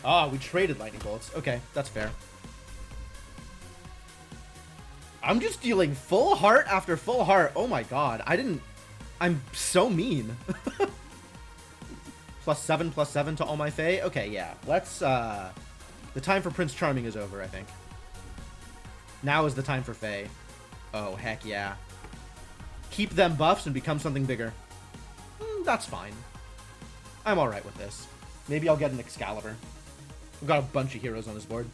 Ah, we traded Lightning Bolts. Okay, that's fair. I'm just dealing full heart after full heart. Oh my god, I'm so mean. +7/+7 to all my Fae. Okay, yeah, let's, the time for Prince Charming is over, I think. Now is the time for Fae. Oh, heck yeah. Keep them buffs and become something bigger. That's fine. I'm alright with this. Maybe I'll get an Excalibur. We've got a bunch of heroes on this board.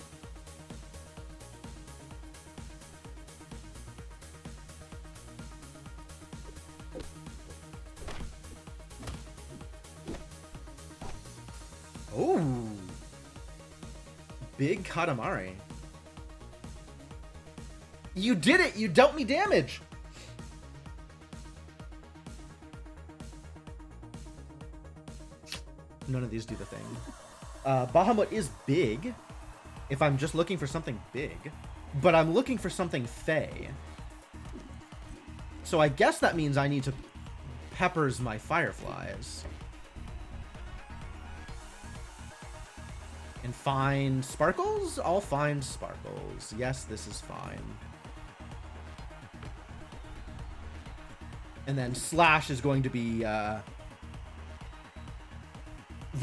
Oh, big Katamari. You did it! You dealt me damage! None of these do the thing. Bahamut is big, if I'm just looking for something big, but I'm looking for something Fae. So I guess that means I need to peppers my fireflies. And find sparkles? I'll find sparkles. Yes, this is fine. And then Slash is going to be the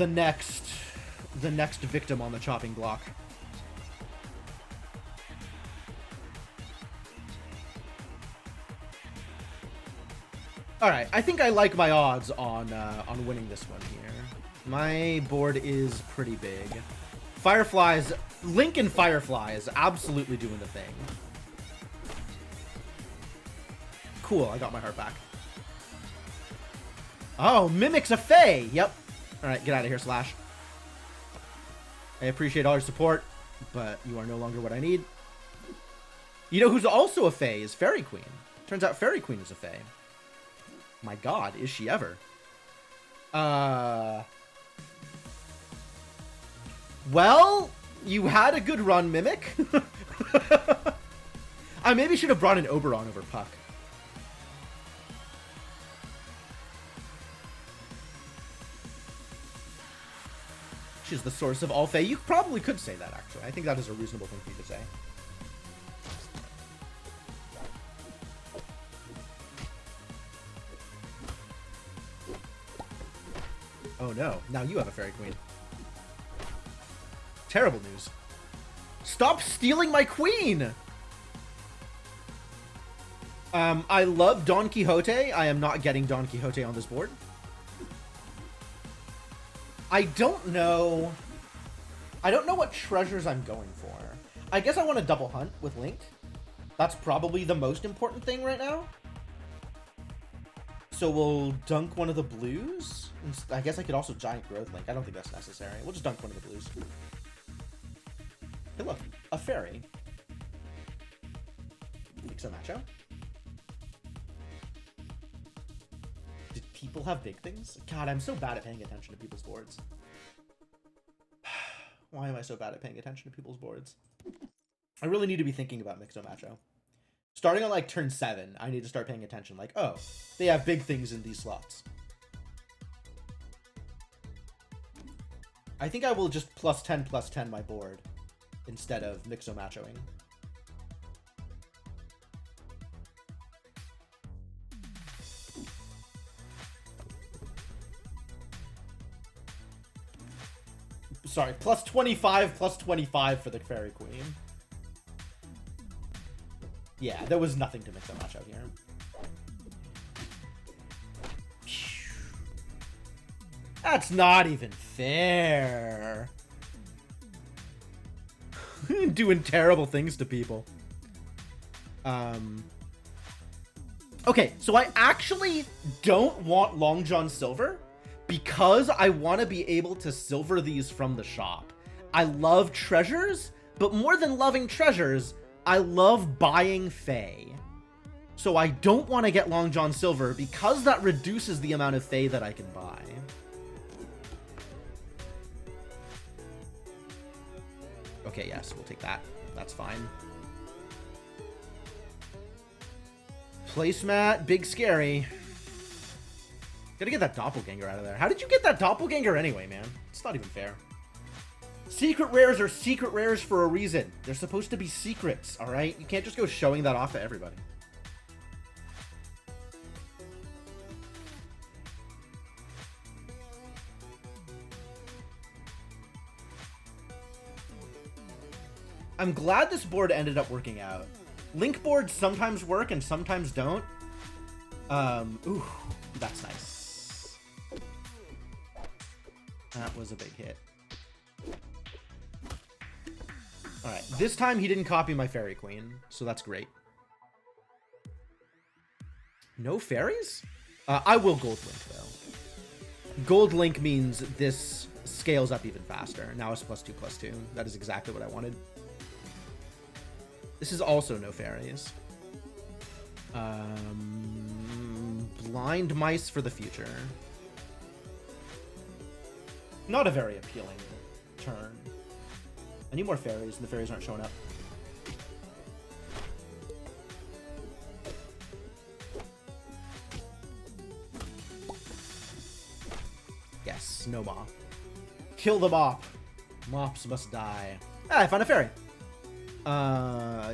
next victim on the chopping block. All right, I think I like my odds on winning this one here. My board is pretty big. Fireflies, Link and Firefly is absolutely doing the thing. Cool, I got my heart back. Oh, Mimic's a Fae. Yep. All right, get out of here, Slash. I appreciate all your support, but you are no longer what I need. You know who's also a Fae is Fairy Queen. Turns out Fairy Queen is a Fae. My god, is she ever? Well, you had a good run, Mimic. I maybe should have brought an Oberon over Puck. She's the source of all Fae. You probably could say that, actually. I think that is a reasonable thing for you to say. Oh no, now you have a Fairy Queen. Terrible news. Stop stealing my queen! I love Don Quixote. I am not getting Don Quixote on this board. I don't know what treasures I'm going for. I guess I want to double hunt with Link. That's probably the most important thing right now. So we'll dunk one of the blues. I guess I could also giant growth Link. I don't think that's necessary. We'll just dunk one of the blues. Hey, look, a fairy. Mixo Macho. Did people have big things? God, I'm so bad at paying attention to people's boards. Why am I so bad at paying attention to people's boards? I really need to be thinking about Mixo Macho. Starting on like turn 7, I need to start paying attention. Like, oh, they have big things in these slots. I think I will just +10/+10 my board instead of Mixo Machoing. Sorry, +25/+25 for the Fairy Queen. Yeah, there was nothing to Mixo Macho here. That's not even fair. Doing terrible things to people. Okay, so I actually don't want Long John Silver because I want to be able to silver these from the shop. I love treasures, but more than loving treasures, I love buying Fae. So I don't want to get Long John Silver because that reduces the amount of Fae that I can buy. Okay, yes, we'll take that. That's fine. Placemat, big scary. Gotta get that doppelganger out of there. How did you get that doppelganger anyway, man? It's not even fair. Secret rares are secret rares for a reason. They're supposed to be secrets, all right? You can't just go showing that off to everybody. I'm glad this board ended up working out. Link boards sometimes work and sometimes don't. Ooh, that's nice. That was a big hit. All right, this time he didn't copy my Fairy Queen, so that's great. No fairies? I will Gold Link, though. Gold Link means this scales up even faster. Now it's +2/+2. That is exactly what I wanted. This is also no fairies. Blind Mice for the future. Not a very appealing turn. I need more fairies, and the fairies aren't showing up. Yes, no mop. Kill the mop. Mops must die. Ah, I found a fairy.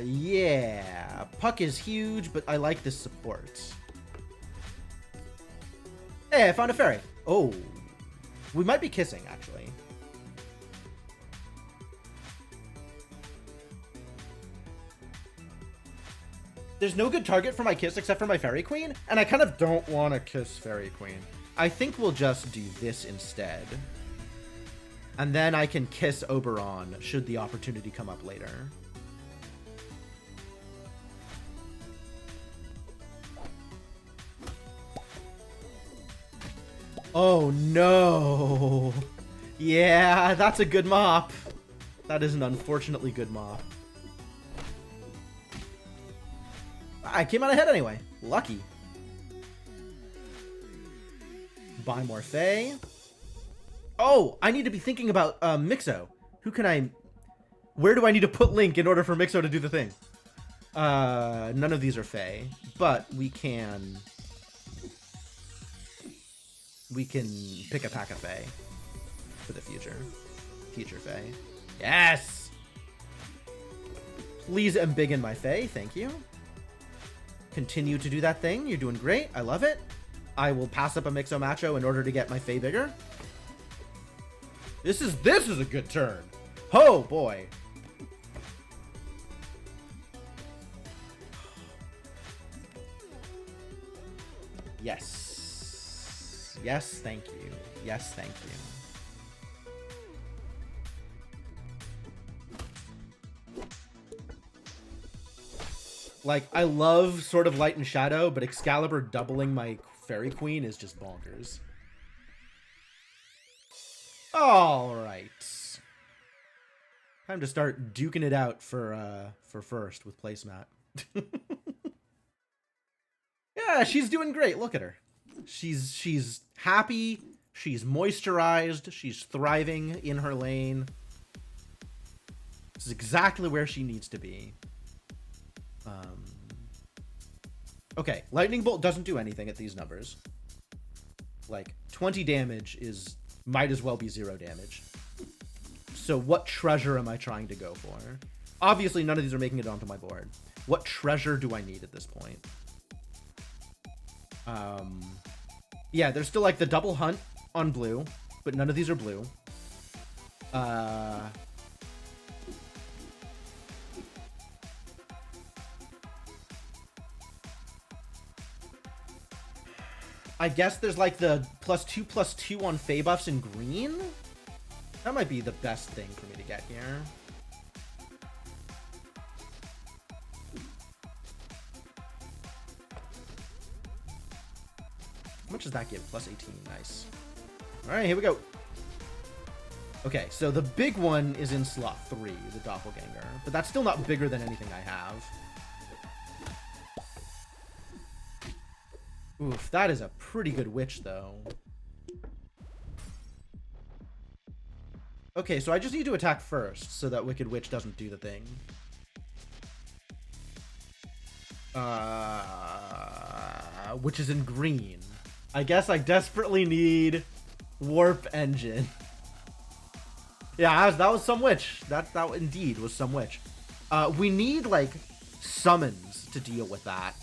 Yeah. Puck is huge, but I like this support. Hey, I found a fairy. Oh. We might be kissing, actually. There's no good target for my kiss except for my Fairy Queen, and I kind of don't want to kiss Fairy Queen. I think we'll just do this instead. And then I can kiss Oberon should the opportunity come up later. Oh no. Yeah, that's a good mop. That is an unfortunately good mop. I came out ahead anyway. Lucky. Buy more Fae. Oh, I need to be thinking about Mixo. Who can I... Where do I need to put Link in order for Mixo to do the thing? None of these are Fae, but we can... We can pick a pack of Fae for the future. Future Fae. Yes! Please embiggen my Fae. Thank you. Continue to do that thing. You're doing great. I love it. I will pass up a Mixo Macho in order to get my Fae bigger. This is a good turn. Oh boy. Yes. Yes, thank you. Yes, thank you. Like, I love Sword of Light and Shadow, but Excalibur doubling my Fairy Queen is just bonkers. Alright. Time to start duking it out for first with placemat. Yeah, she's doing great. Look at her. She's happy. She's moisturized. She's thriving in her lane. This is exactly where she needs to be. Okay, Lightning Bolt doesn't do anything at these numbers. Like, 20 damage is... might as well be 0 damage. So what treasure am I trying to go for? Obviously, none of these are making it onto my board. What treasure do I need at this point? Yeah, there's still, like, the double hunt on blue, but none of these are blue. I guess there's like the +2/+2 on Fae buffs in green? That might be the best thing for me to get here. How much does that give? +18, nice. Alright, here we go. Okay, so the big one is in slot 3, the Doppelganger. But that's still not bigger than anything I have. Oof, that is a pretty good witch, though. Okay, so I just need to attack first, so that Wicked Witch doesn't do the thing. Which is in green. I guess I desperately need Warp Engine. Yeah, that was some witch. That indeed was some witch. We need, like, summons to deal with that.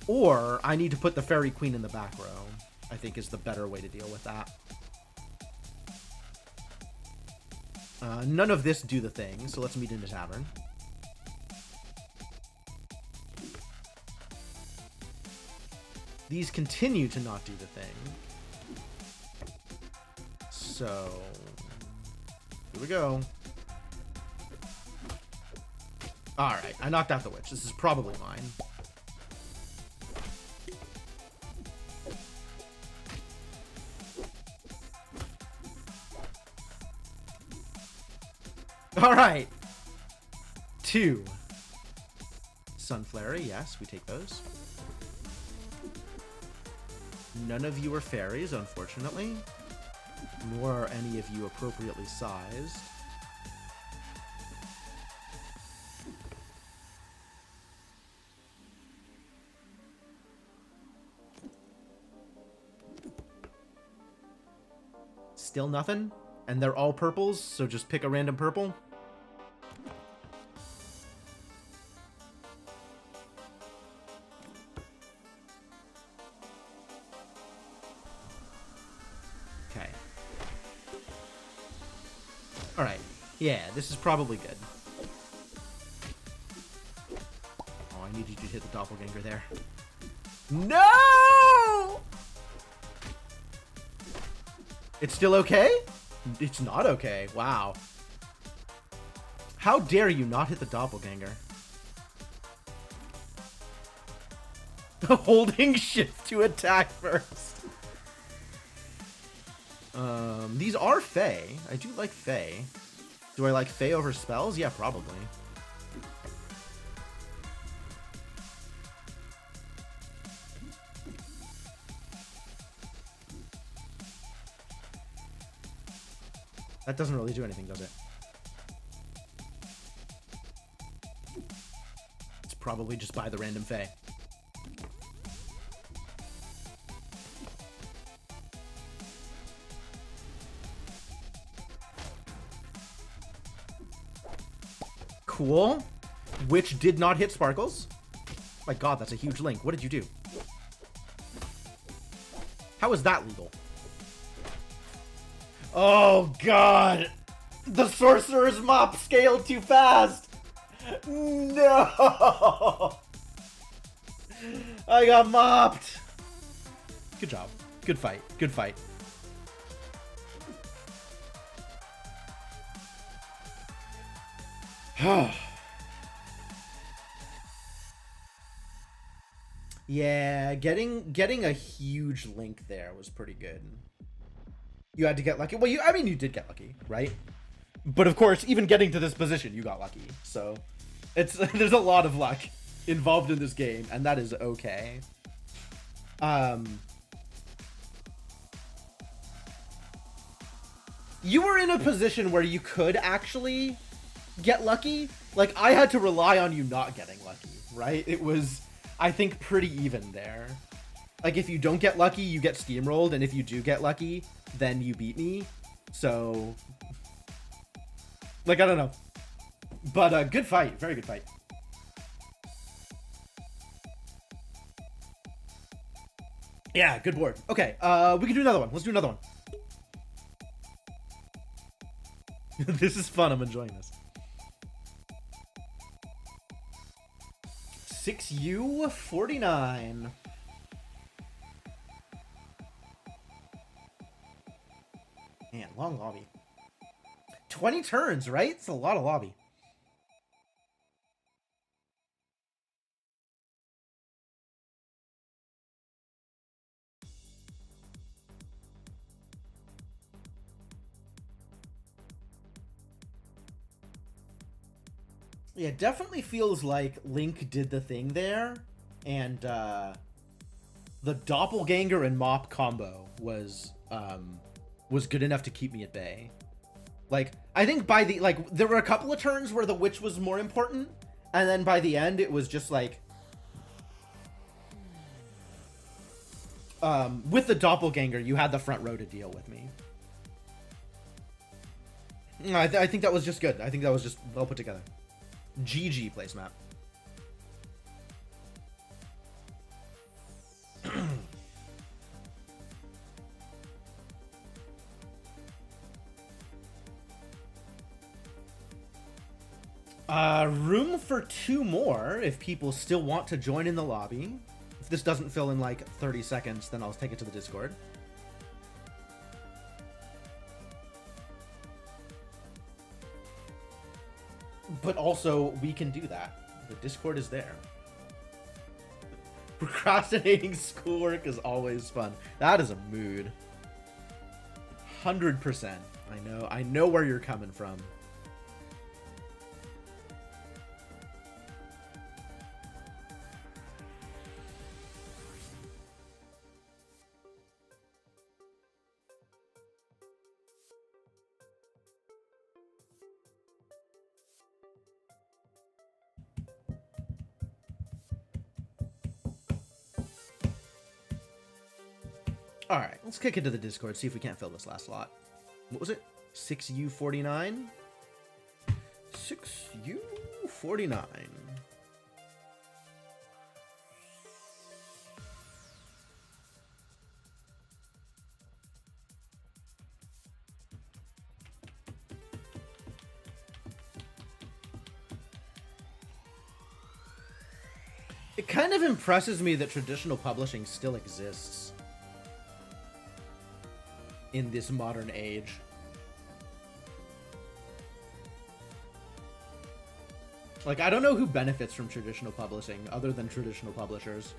Or I need to put the Fairy Queen in the back row, I think is the better way to deal with that. None of this do the thing, so let's meet in the tavern. These continue to not do the thing. So, here we go. Alright, I knocked out the witch. This is probably mine. Alright. 2. Sunflare, yes, we take those. None of you are fairies, unfortunately. Nor are any of you appropriately sized. still nothing. And they're all purples, so just pick a random purple. Okay. Alright. Yeah, this is probably good. Oh, I need you to hit the doppelganger there. No! It's still okay? It's not okay. Wow. How dare you not hit the doppelganger? Holding shift to attack first. These are Fae. I do like Fae. Do I like Fae over spells? Yeah, probably. That doesn't really do anything, does it? It's probably just by the random Fae. Cool. Which did not hit Sparkles. My god, that's a huge link. What did you do? How is that legal? Oh god! The Sorcerer's Mop scaled too fast! No! I got mopped! Good job. Good fight. Good fight. Yeah, getting a huge link there was pretty good. You had to get lucky. Well, I mean, you did get lucky, right? But of course, even getting to this position, you got lucky. So, there's a lot of luck involved in this game, and that is okay. You were in a position where you could actually get lucky. Like, I had to rely on you not getting lucky, right? It was, I think, pretty even there. Like, if you don't get lucky, you get steamrolled, and if you do get lucky, then you beat me. So, like, I don't know. But, good fight. Very good fight. Yeah, good board. Okay, we can do another one. Let's do another one. This is fun. I'm enjoying this. 6U49. Man, long lobby. 20 turns, right? It's a lot of lobby. Yeah, it definitely feels like Link did the thing there, and the doppelganger and mop combo was good enough to keep me at bay. Like, I think by the, like, there were a couple of turns where the witch was more important, and then by the end it was just like, with the doppelganger you had the front row to deal with me. I think that was just good. I think that was just well put together. GG placemat. Room for 2 more if people still want to join in the lobby. If this doesn't fill in like 30 seconds, then I'll take it to the Discord. But also, we can do that. The Discord is there. Procrastinating schoolwork is always fun. That is a mood. 100%. I know where you're coming from. Alright, let's kick into the Discord, see if we can't fill this last slot. What was it? 6U49? 6U49. It kind of impresses me that traditional publishing still exists in this modern age. Like, I don't know who benefits from traditional publishing other than traditional publishers.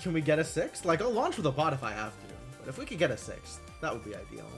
Can we get a 6th? Like, I'll launch with a bot if I have to. But if we could get a 6th, that would be ideal.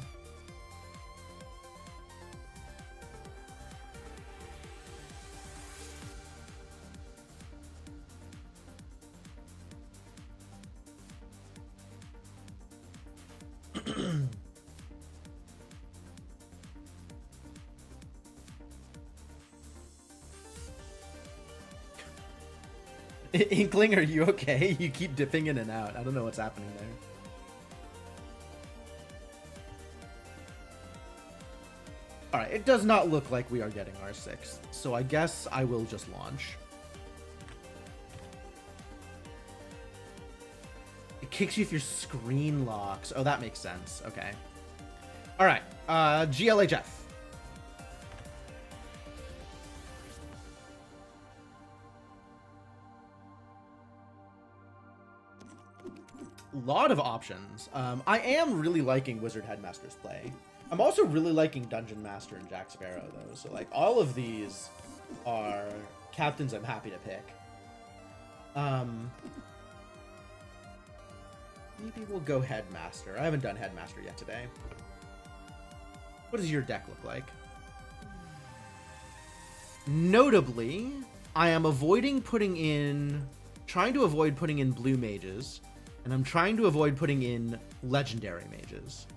Inkling, are you okay? You keep dipping in and out. I don't know what's happening there. Alright, it does not look like we are getting our 6th, so I guess I will just launch. It kicks you if your screen locks. Oh, that makes sense. Okay. Alright, GLHF. Lot of options. I am really liking Wizard Headmaster's play. I'm also really liking Dungeon Master and Jack Sparrow, though. So, like, all of these are captains I'm happy to pick. Maybe we'll go Headmaster. I haven't done Headmaster yet today. What does your deck look like? Notably, I am trying to avoid putting in blue mages. And I'm trying to avoid putting in legendary mages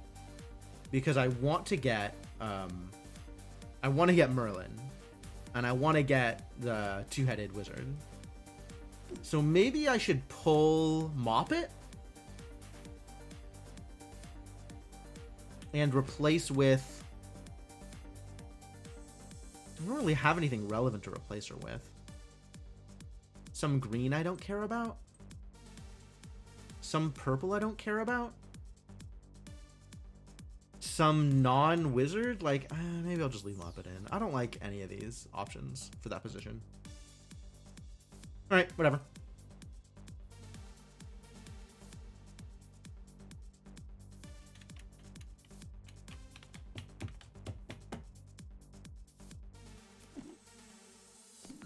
because I want to get Merlin, and I want to get the two-headed wizard. So maybe I should pull Moppet and replace with. I don't really have anything relevant to replace her with. Some green I don't care about. Some purple I don't care about. Some non-wizard, like, maybe I'll just leave Moppet in. I don't like any of these options for that position. Alright, whatever.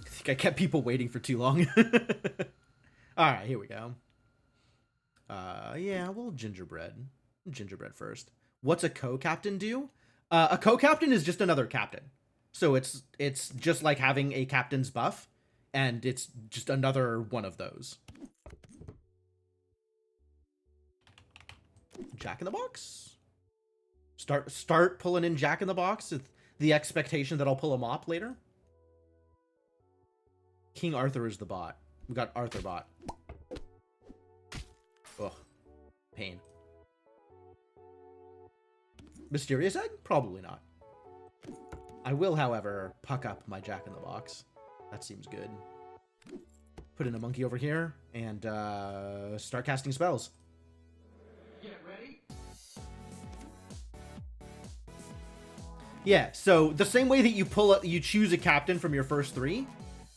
I think I kept people waiting for too long. Alright, here we go. Yeah, well, gingerbread first. What's a co-captain do? A co-captain is just another captain. So it's just like having a captain's buff, and it's just another one of those. Jack in the Box? Start pulling in Jack in the Box with the expectation that I'll pull a mop later. King Arthur is the bot. We got Arthur bot. Ugh. Pain. Mysterious Egg? Probably not. I will, however, puck up my Jack in the Box. That seems good. Put in a monkey over here and start casting spells. Get ready. Yeah, so the same way that you choose a captain from your first 3,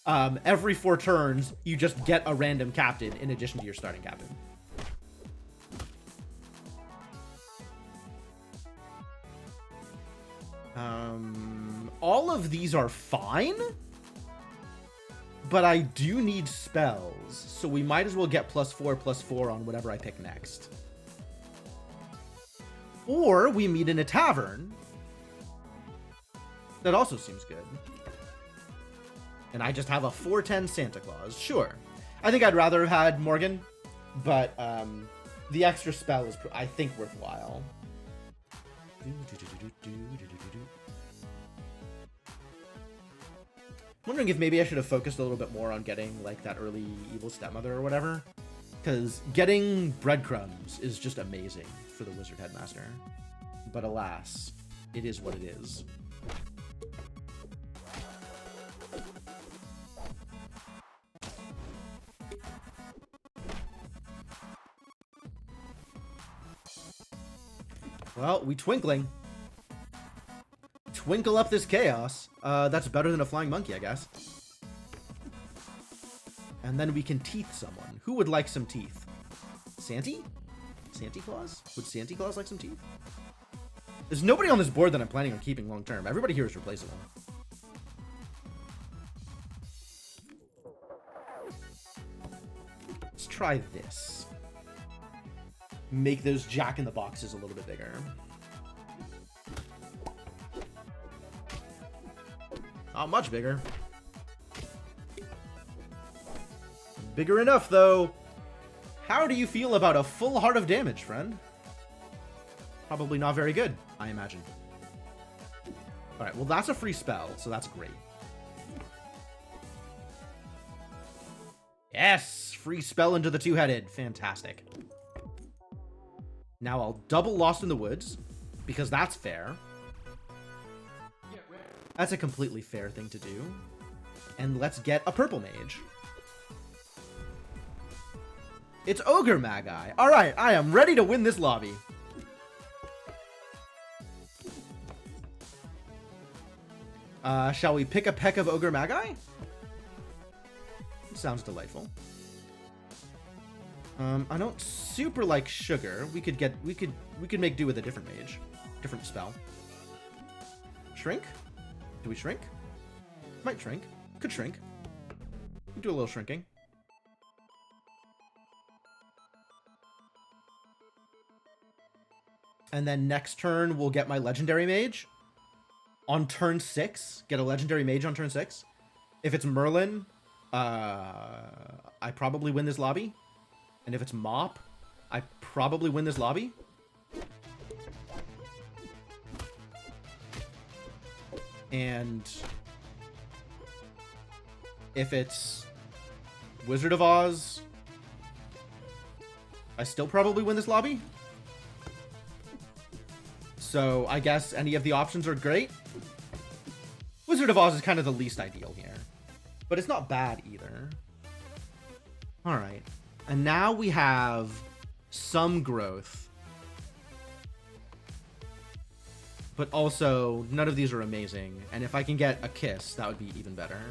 every 4 turns you just get a random captain in addition to your starting captain. All of these are fine, but I do need spells, so we might as well get +4/+4 on whatever I pick next. Or we meet in a tavern. That also seems good. And I just have a 410 Santa Claus. Sure. I think I'd rather have had Morgan, but the extra spell is, I think, worthwhile. Wondering if maybe I should have focused a little bit more on getting like that early evil stepmother or whatever, because getting breadcrumbs is just amazing for the wizard headmaster. But alas, it is what it is. Well, we twinkling. Twinkle up this chaos. That's better than a flying monkey, I guess. And then we can teeth someone. Who would like some teeth? Santy? Santa Claus? Would Santa Claus like some teeth? There's nobody on this board that I'm planning on keeping long term. Everybody here is replaceable. Let's try this. Make those jack-in-the-boxes a little bit bigger. Not much bigger. Bigger enough, though. How do you feel about a full heart of damage, friend? Probably not very good, I imagine. Alright, well, that's a free spell, so that's great. Yes! Free spell into the two-headed. Fantastic. Now I'll double Lost in the Woods, because that's fair. That's a completely fair thing to do. And let's get a purple mage. It's Ogre Magi. Alright, I am ready to win this lobby. Shall we pick a peck of Ogre Magi? Sounds delightful. I don't super like sugar. We could make do with a different mage. Different spell. Shrink? Do we shrink? Might shrink. Could shrink. Do a little shrinking. And then next turn, we'll get my legendary mage. On turn 6, get a legendary mage on turn 6. If it's Merlin, I probably win this lobby. And if it's Mop, I probably win this lobby. And if it's Wizard of Oz, I still probably win this lobby. So I guess any of the options are great. Wizard of Oz is kind of the least ideal here, but it's not bad either. All right. And now we have some growth, but also none of these are amazing. And if I can get a kiss, that would be even better.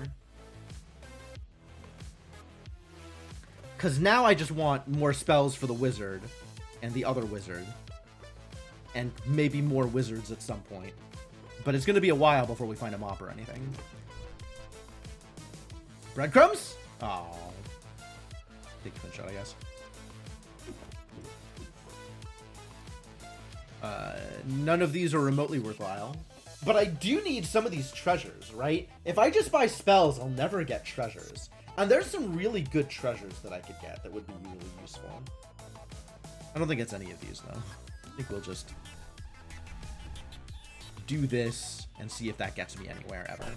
Because now I just want more spells for the wizard and the other wizard. And maybe more wizards at some point. But it's going to be a while before we find a mop or anything. Breadcrumbs? Oh. Take a twin shot, I guess. None of these are remotely worthwhile. But I do need some of these treasures, right? If I just buy spells, I'll never get treasures. And there's some really good treasures that I could get that would be really useful. I don't think it's any of these, though. I think we'll just do this and see if that gets me anywhere ever.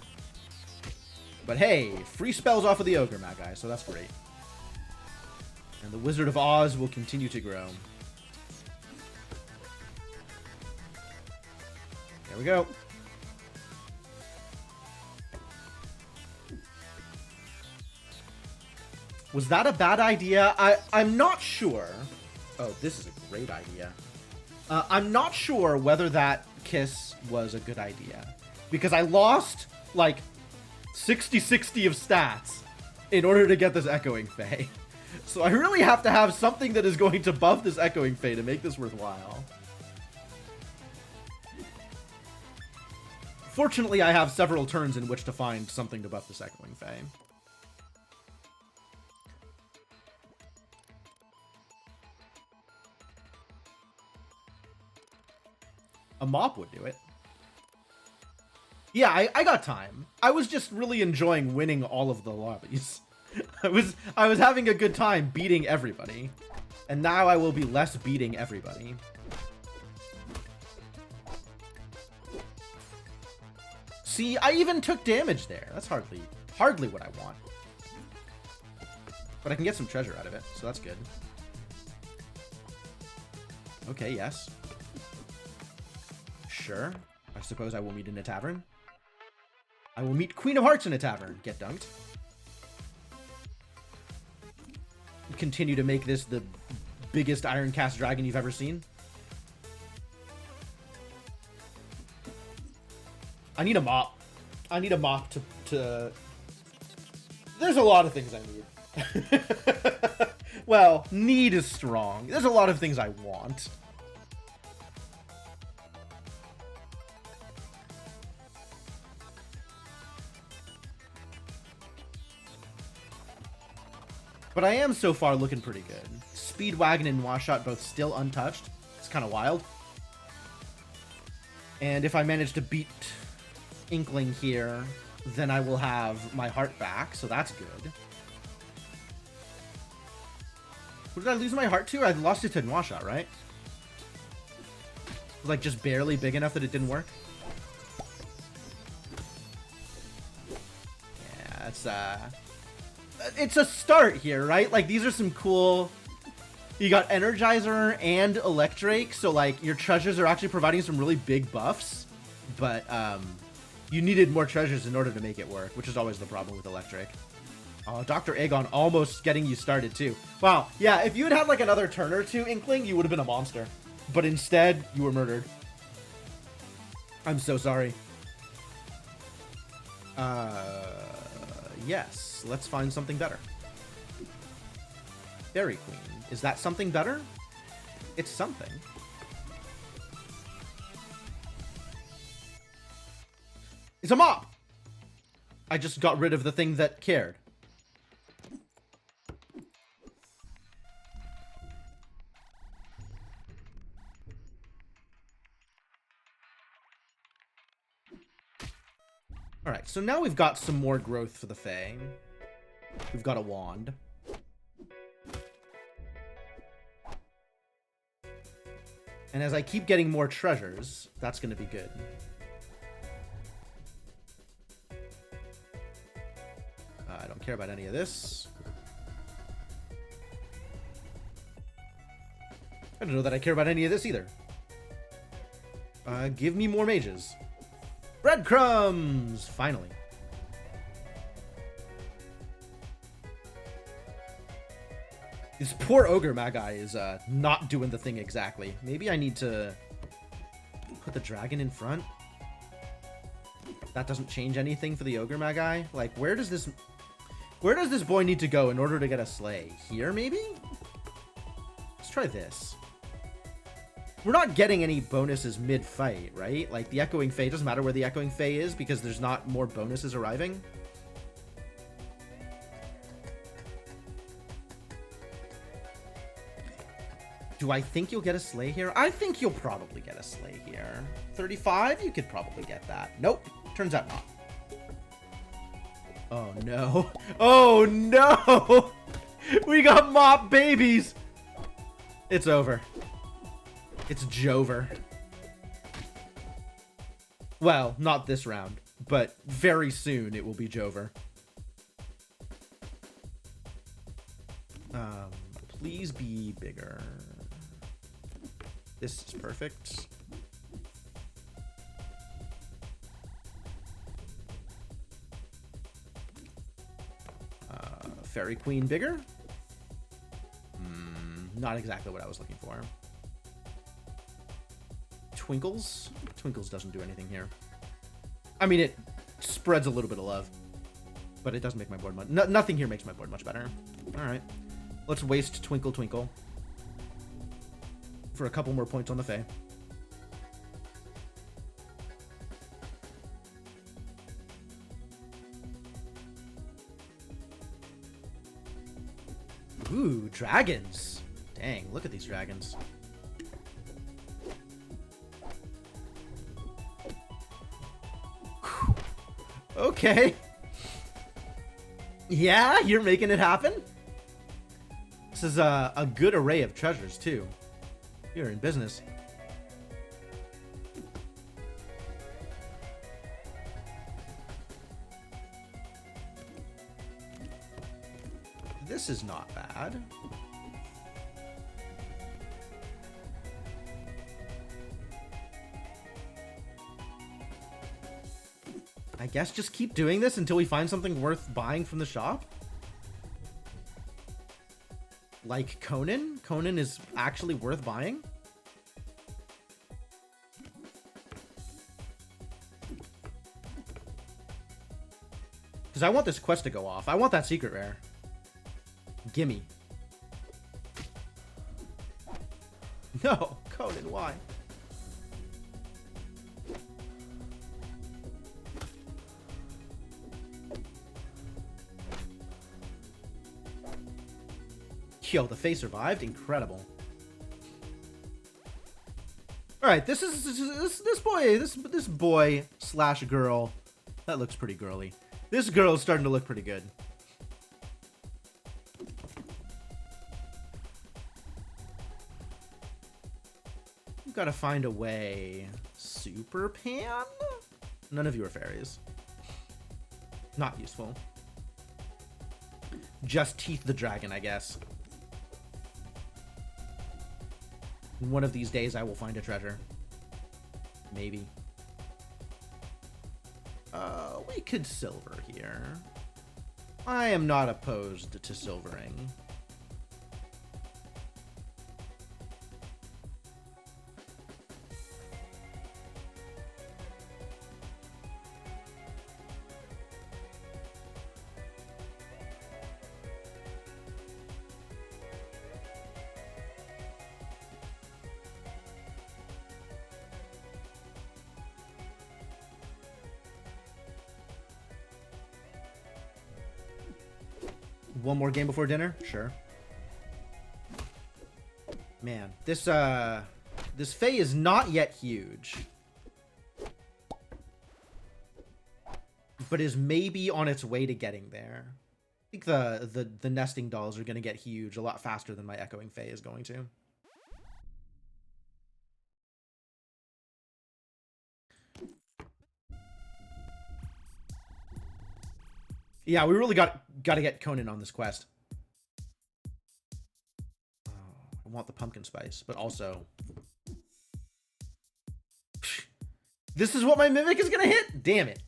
But hey, free spells off of the Ogre Magi, so that's great. And the Wizard of Oz will continue to grow. There we go. Was that a bad idea? I'm not sure. Oh, this is a great idea. I'm not sure whether that kiss was a good idea. Because I lost, like, 60-60 of stats in order to get this Echoing Fae. So I really have to have something that is going to buff this Echoing Fae to make this worthwhile. Fortunately, I have several turns in which to find something to buff this Echoing Fae. A mop would do it. Yeah, I got time. I was just really enjoying winning all of the lobbies. I was having a good time beating everybody. And now I will be less beating everybody. See, I even took damage there. That's hardly what I want. But I can get some treasure out of it, so that's good. Okay, yes. Sure. I suppose I will meet in a tavern. I will meet Queen of Hearts in a tavern. Get dunked. Continue to make this the biggest Iron Cast dragon you've ever seen. I need a mop. I need a mop to... There's a lot of things I need. Well, need is strong. There's a lot of things I want. But I am so far looking pretty good. Speedwagon and Washot both still untouched. It's kind of wild. And if I manage to beat Inkling here, then I will have my heart back, so that's good. Who did I lose my heart to? I lost it to Nwashot, right? It was like just barely big enough that it didn't work. Yeah, it's a start here, right? Like, these are some cool... You got Energizer and Electrake, so, like, your treasures are actually providing some really big buffs. But, you needed more treasures in order to make it work, which is always the problem with Electrake. Oh, Dr. Aegon almost getting you started, too. Wow, yeah, if you had had, like, another turn or two, Inkling, you would have been a monster. But instead, you were murdered. I'm so sorry. Yes, let's find something better. Fairy Queen. Is that something better? It's something. It's a mop! I just got rid of the thing that cared. Alright, so now we've got some more growth for the Fae. We've got a wand. And as I keep getting more treasures, that's going to be good. I don't care about any of this. I don't know that I care about any of this either. Give me more mages. Breadcrumbs! Finally. This poor Ogre Magi is not doing the thing exactly. Maybe I need to put the dragon in front. That doesn't change anything for the Ogre Magi. Like, where does this boy need to go in order to get a sleigh? Here, maybe? Let's try this. We're not getting any bonuses mid-fight, right? Like, the Echoing Fae, doesn't matter where the Echoing Fae is because there's not more bonuses arriving. Do I think you'll get a sleigh here? I think you'll probably get a sleigh here. 35? You could probably get that. Nope. Turns out not. Oh, no. Oh, no! We got mop babies! It's over. It's Jover. Well, not this round, but very soon it will be Jover. Please be bigger. This is perfect. Fairy Queen bigger? Not exactly what I was looking for. Twinkles? Twinkles doesn't do anything here. I mean, it spreads a little bit of love, but it doesn't make my board much... nothing here makes my board much better. Alright. Let's waste Twinkle Twinkle for a couple more points on the Fae. Ooh, dragons. Dang, look at these dragons. Okay. Yeah, you're making it happen? This is a good array of treasures, too. You're in business. This is not bad. I guess just keep doing this until we find something worth buying from the shop. Like Conan? Conan is actually worth buying? Because I want this quest to go off. I want that secret rare. Gimme. No, Conan, why? Yo, the face survived. Incredible. All right, this boy slash girl. That looks pretty girly. This girl is starting to look pretty good. We've got to find a way. Super Pan? None of you are fairies. Not useful. Just Teeth the Dragon, I guess. One of these days I will find a treasure. Maybe. We could silver here. I am not opposed to silvering. One more game before dinner? Sure. Man, this Fae is not yet huge. But is maybe on its way to getting there. I think the nesting dolls are going to get huge a lot faster than my Echoing Fae is going to. Yeah, we really got to get Conan on this quest. Oh, I want the pumpkin spice, but also... This is what my Mimic is going to hit? Damn it.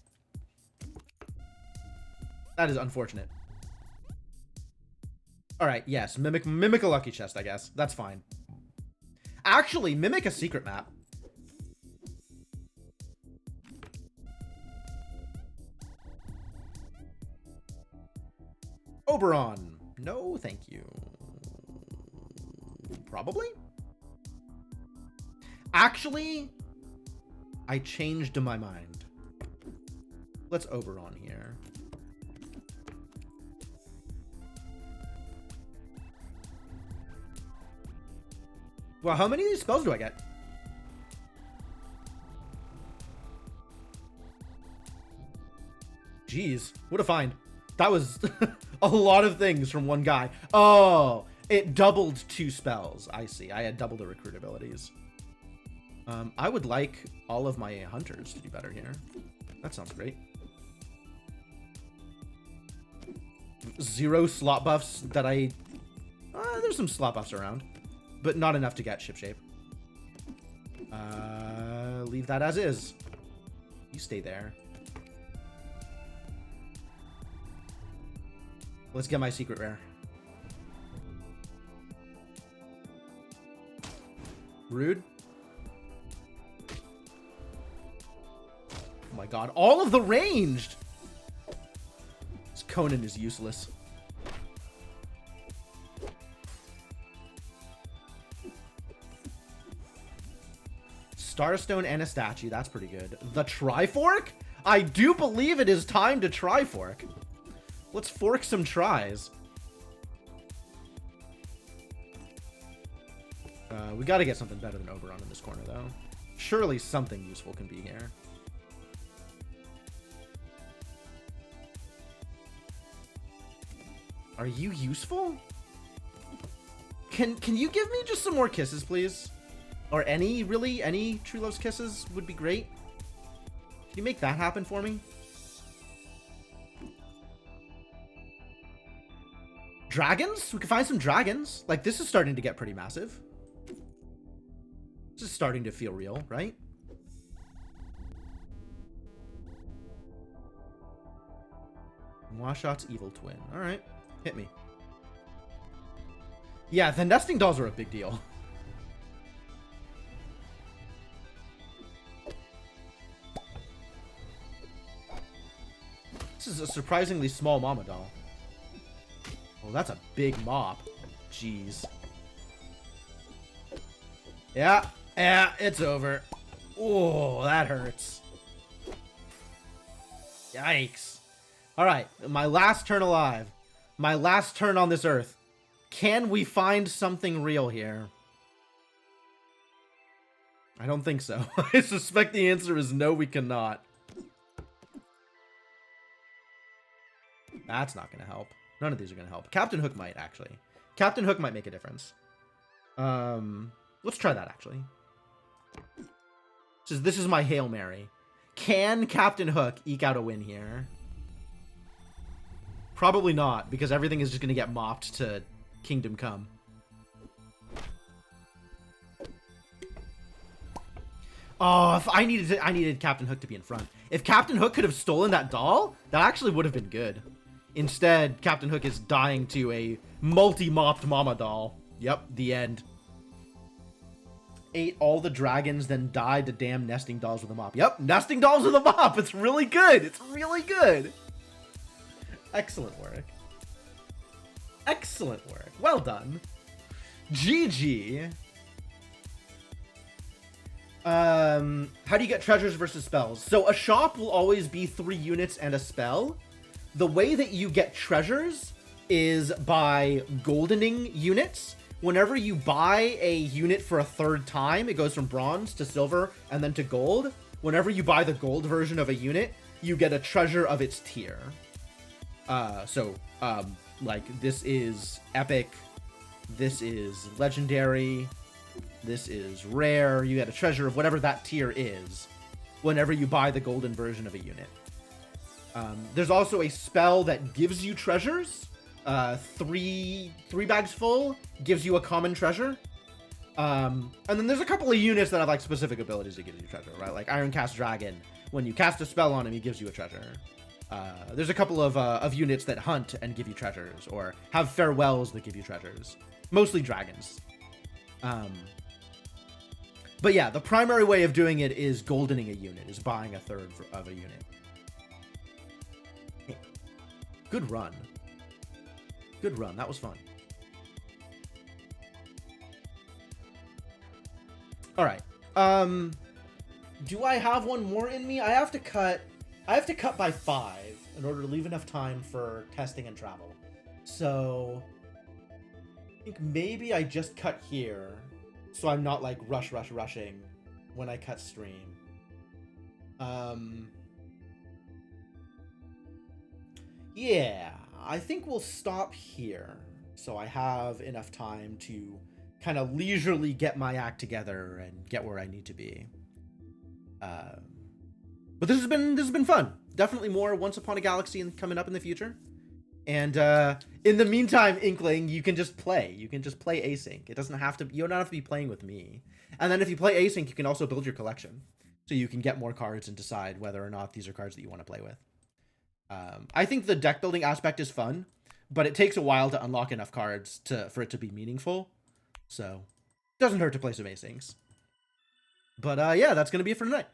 That is unfortunate. Alright, yes. Mimic a lucky chest, I guess. That's fine. Actually, Mimic a secret map. Oberon. No, thank you. Probably? Actually, I changed my mind. Let's Oberon here. Well, how many of these spells do I get? Jeez, what a find. That was a lot of things from one guy. Oh, it doubled 2 spells. I see. I had double the recruit abilities. I would like all of my hunters to do better here. That sounds great. 0 slot buffs that I... there's some slot buffs around, but not enough to get shipshape. Leave that as is. You stay there. Let's get my secret rare. Rude. Oh my god, all of the ranged! This Conan is useless. Starstone and a statue, that's pretty good. The Trifork? I do believe it is time to Trifork. Let's fork some tries. We gotta get something better than Oberon in this corner, though. Surely something useful can be here. Are you useful? Can you give me just some more kisses, please? Or any True Love's kisses would be great. Can you make that happen for me? Dragons? We can find some dragons. Like, this is starting to get pretty massive. This is starting to feel real, right? Washot's evil twin. All right, hit me. Yeah, the nesting dolls are a big deal. This is a surprisingly small mama doll. Oh, that's a big mop. Jeez. Yeah, it's over. Oh, that hurts. Yikes. All right, my last turn alive. My last turn on this earth. Can we find something real here? I don't think so. I suspect the answer is no, we cannot. That's not going to help. None of these are going to help. Captain Hook might, actually. Captain Hook might make a difference. Let's try that, actually. This is my Hail Mary. Can Captain Hook eke out a win here? Probably not, because everything is just going to get mopped to Kingdom Come. Oh, if I needed Captain Hook to be in front. If Captain Hook could have stolen that doll, that actually would have been good. Instead, Captain Hook is dying to a multi-mopped mama doll. Yep, the end. Ate all the dragons, then died to damn nesting dolls with a mop. Yep, nesting dolls with a mop. It's really good. It's really good. Excellent work. Excellent work. Well done. GG. How do you get treasures versus spells? So a shop will always be 3 units and a spell. The way that you get treasures is by goldening units. Whenever you buy a unit for a 3rd time, it goes from bronze to silver and then to gold. Whenever you buy the gold version of a unit, you get a treasure of its tier. Like, this is epic, this is legendary, this is rare. You get a treasure of whatever that tier is whenever you buy the golden version of a unit. There's also a spell that gives you treasures. 3 bags full gives you a common treasure. And then there's a couple of units that have like specific abilities that give you treasure, right? Like Ironcast Dragon. When you cast a spell on him, he gives you a treasure. There's a couple of units that hunt and give you treasures, or have farewells that give you treasures. Mostly dragons. But yeah, the primary way of doing it is goldening a unit, is buying a 3rd of a unit. Good run. Good run. That was fun. All right. Do I have one more in me? I have to cut by 5 in order to leave enough time for testing and travel. So I think maybe I just cut here, so I'm not like rushing when I cut stream. Yeah, I think we'll stop here, so I have enough time to kind of leisurely get my act together and get where I need to be. But this has been fun. Definitely more Once Upon a Galaxy coming up in the future. And in the meantime, Inkling, you can just play. You can just play async. It doesn't have to. You don't have to be playing with me. And then if you play async, you can also build your collection, so you can get more cards and decide whether or not these are cards that you want to play with. I think the deck building aspect is fun, but it takes a while to unlock enough cards for it to be meaningful. So it doesn't hurt to play some asyncs. But yeah, that's gonna be it for tonight.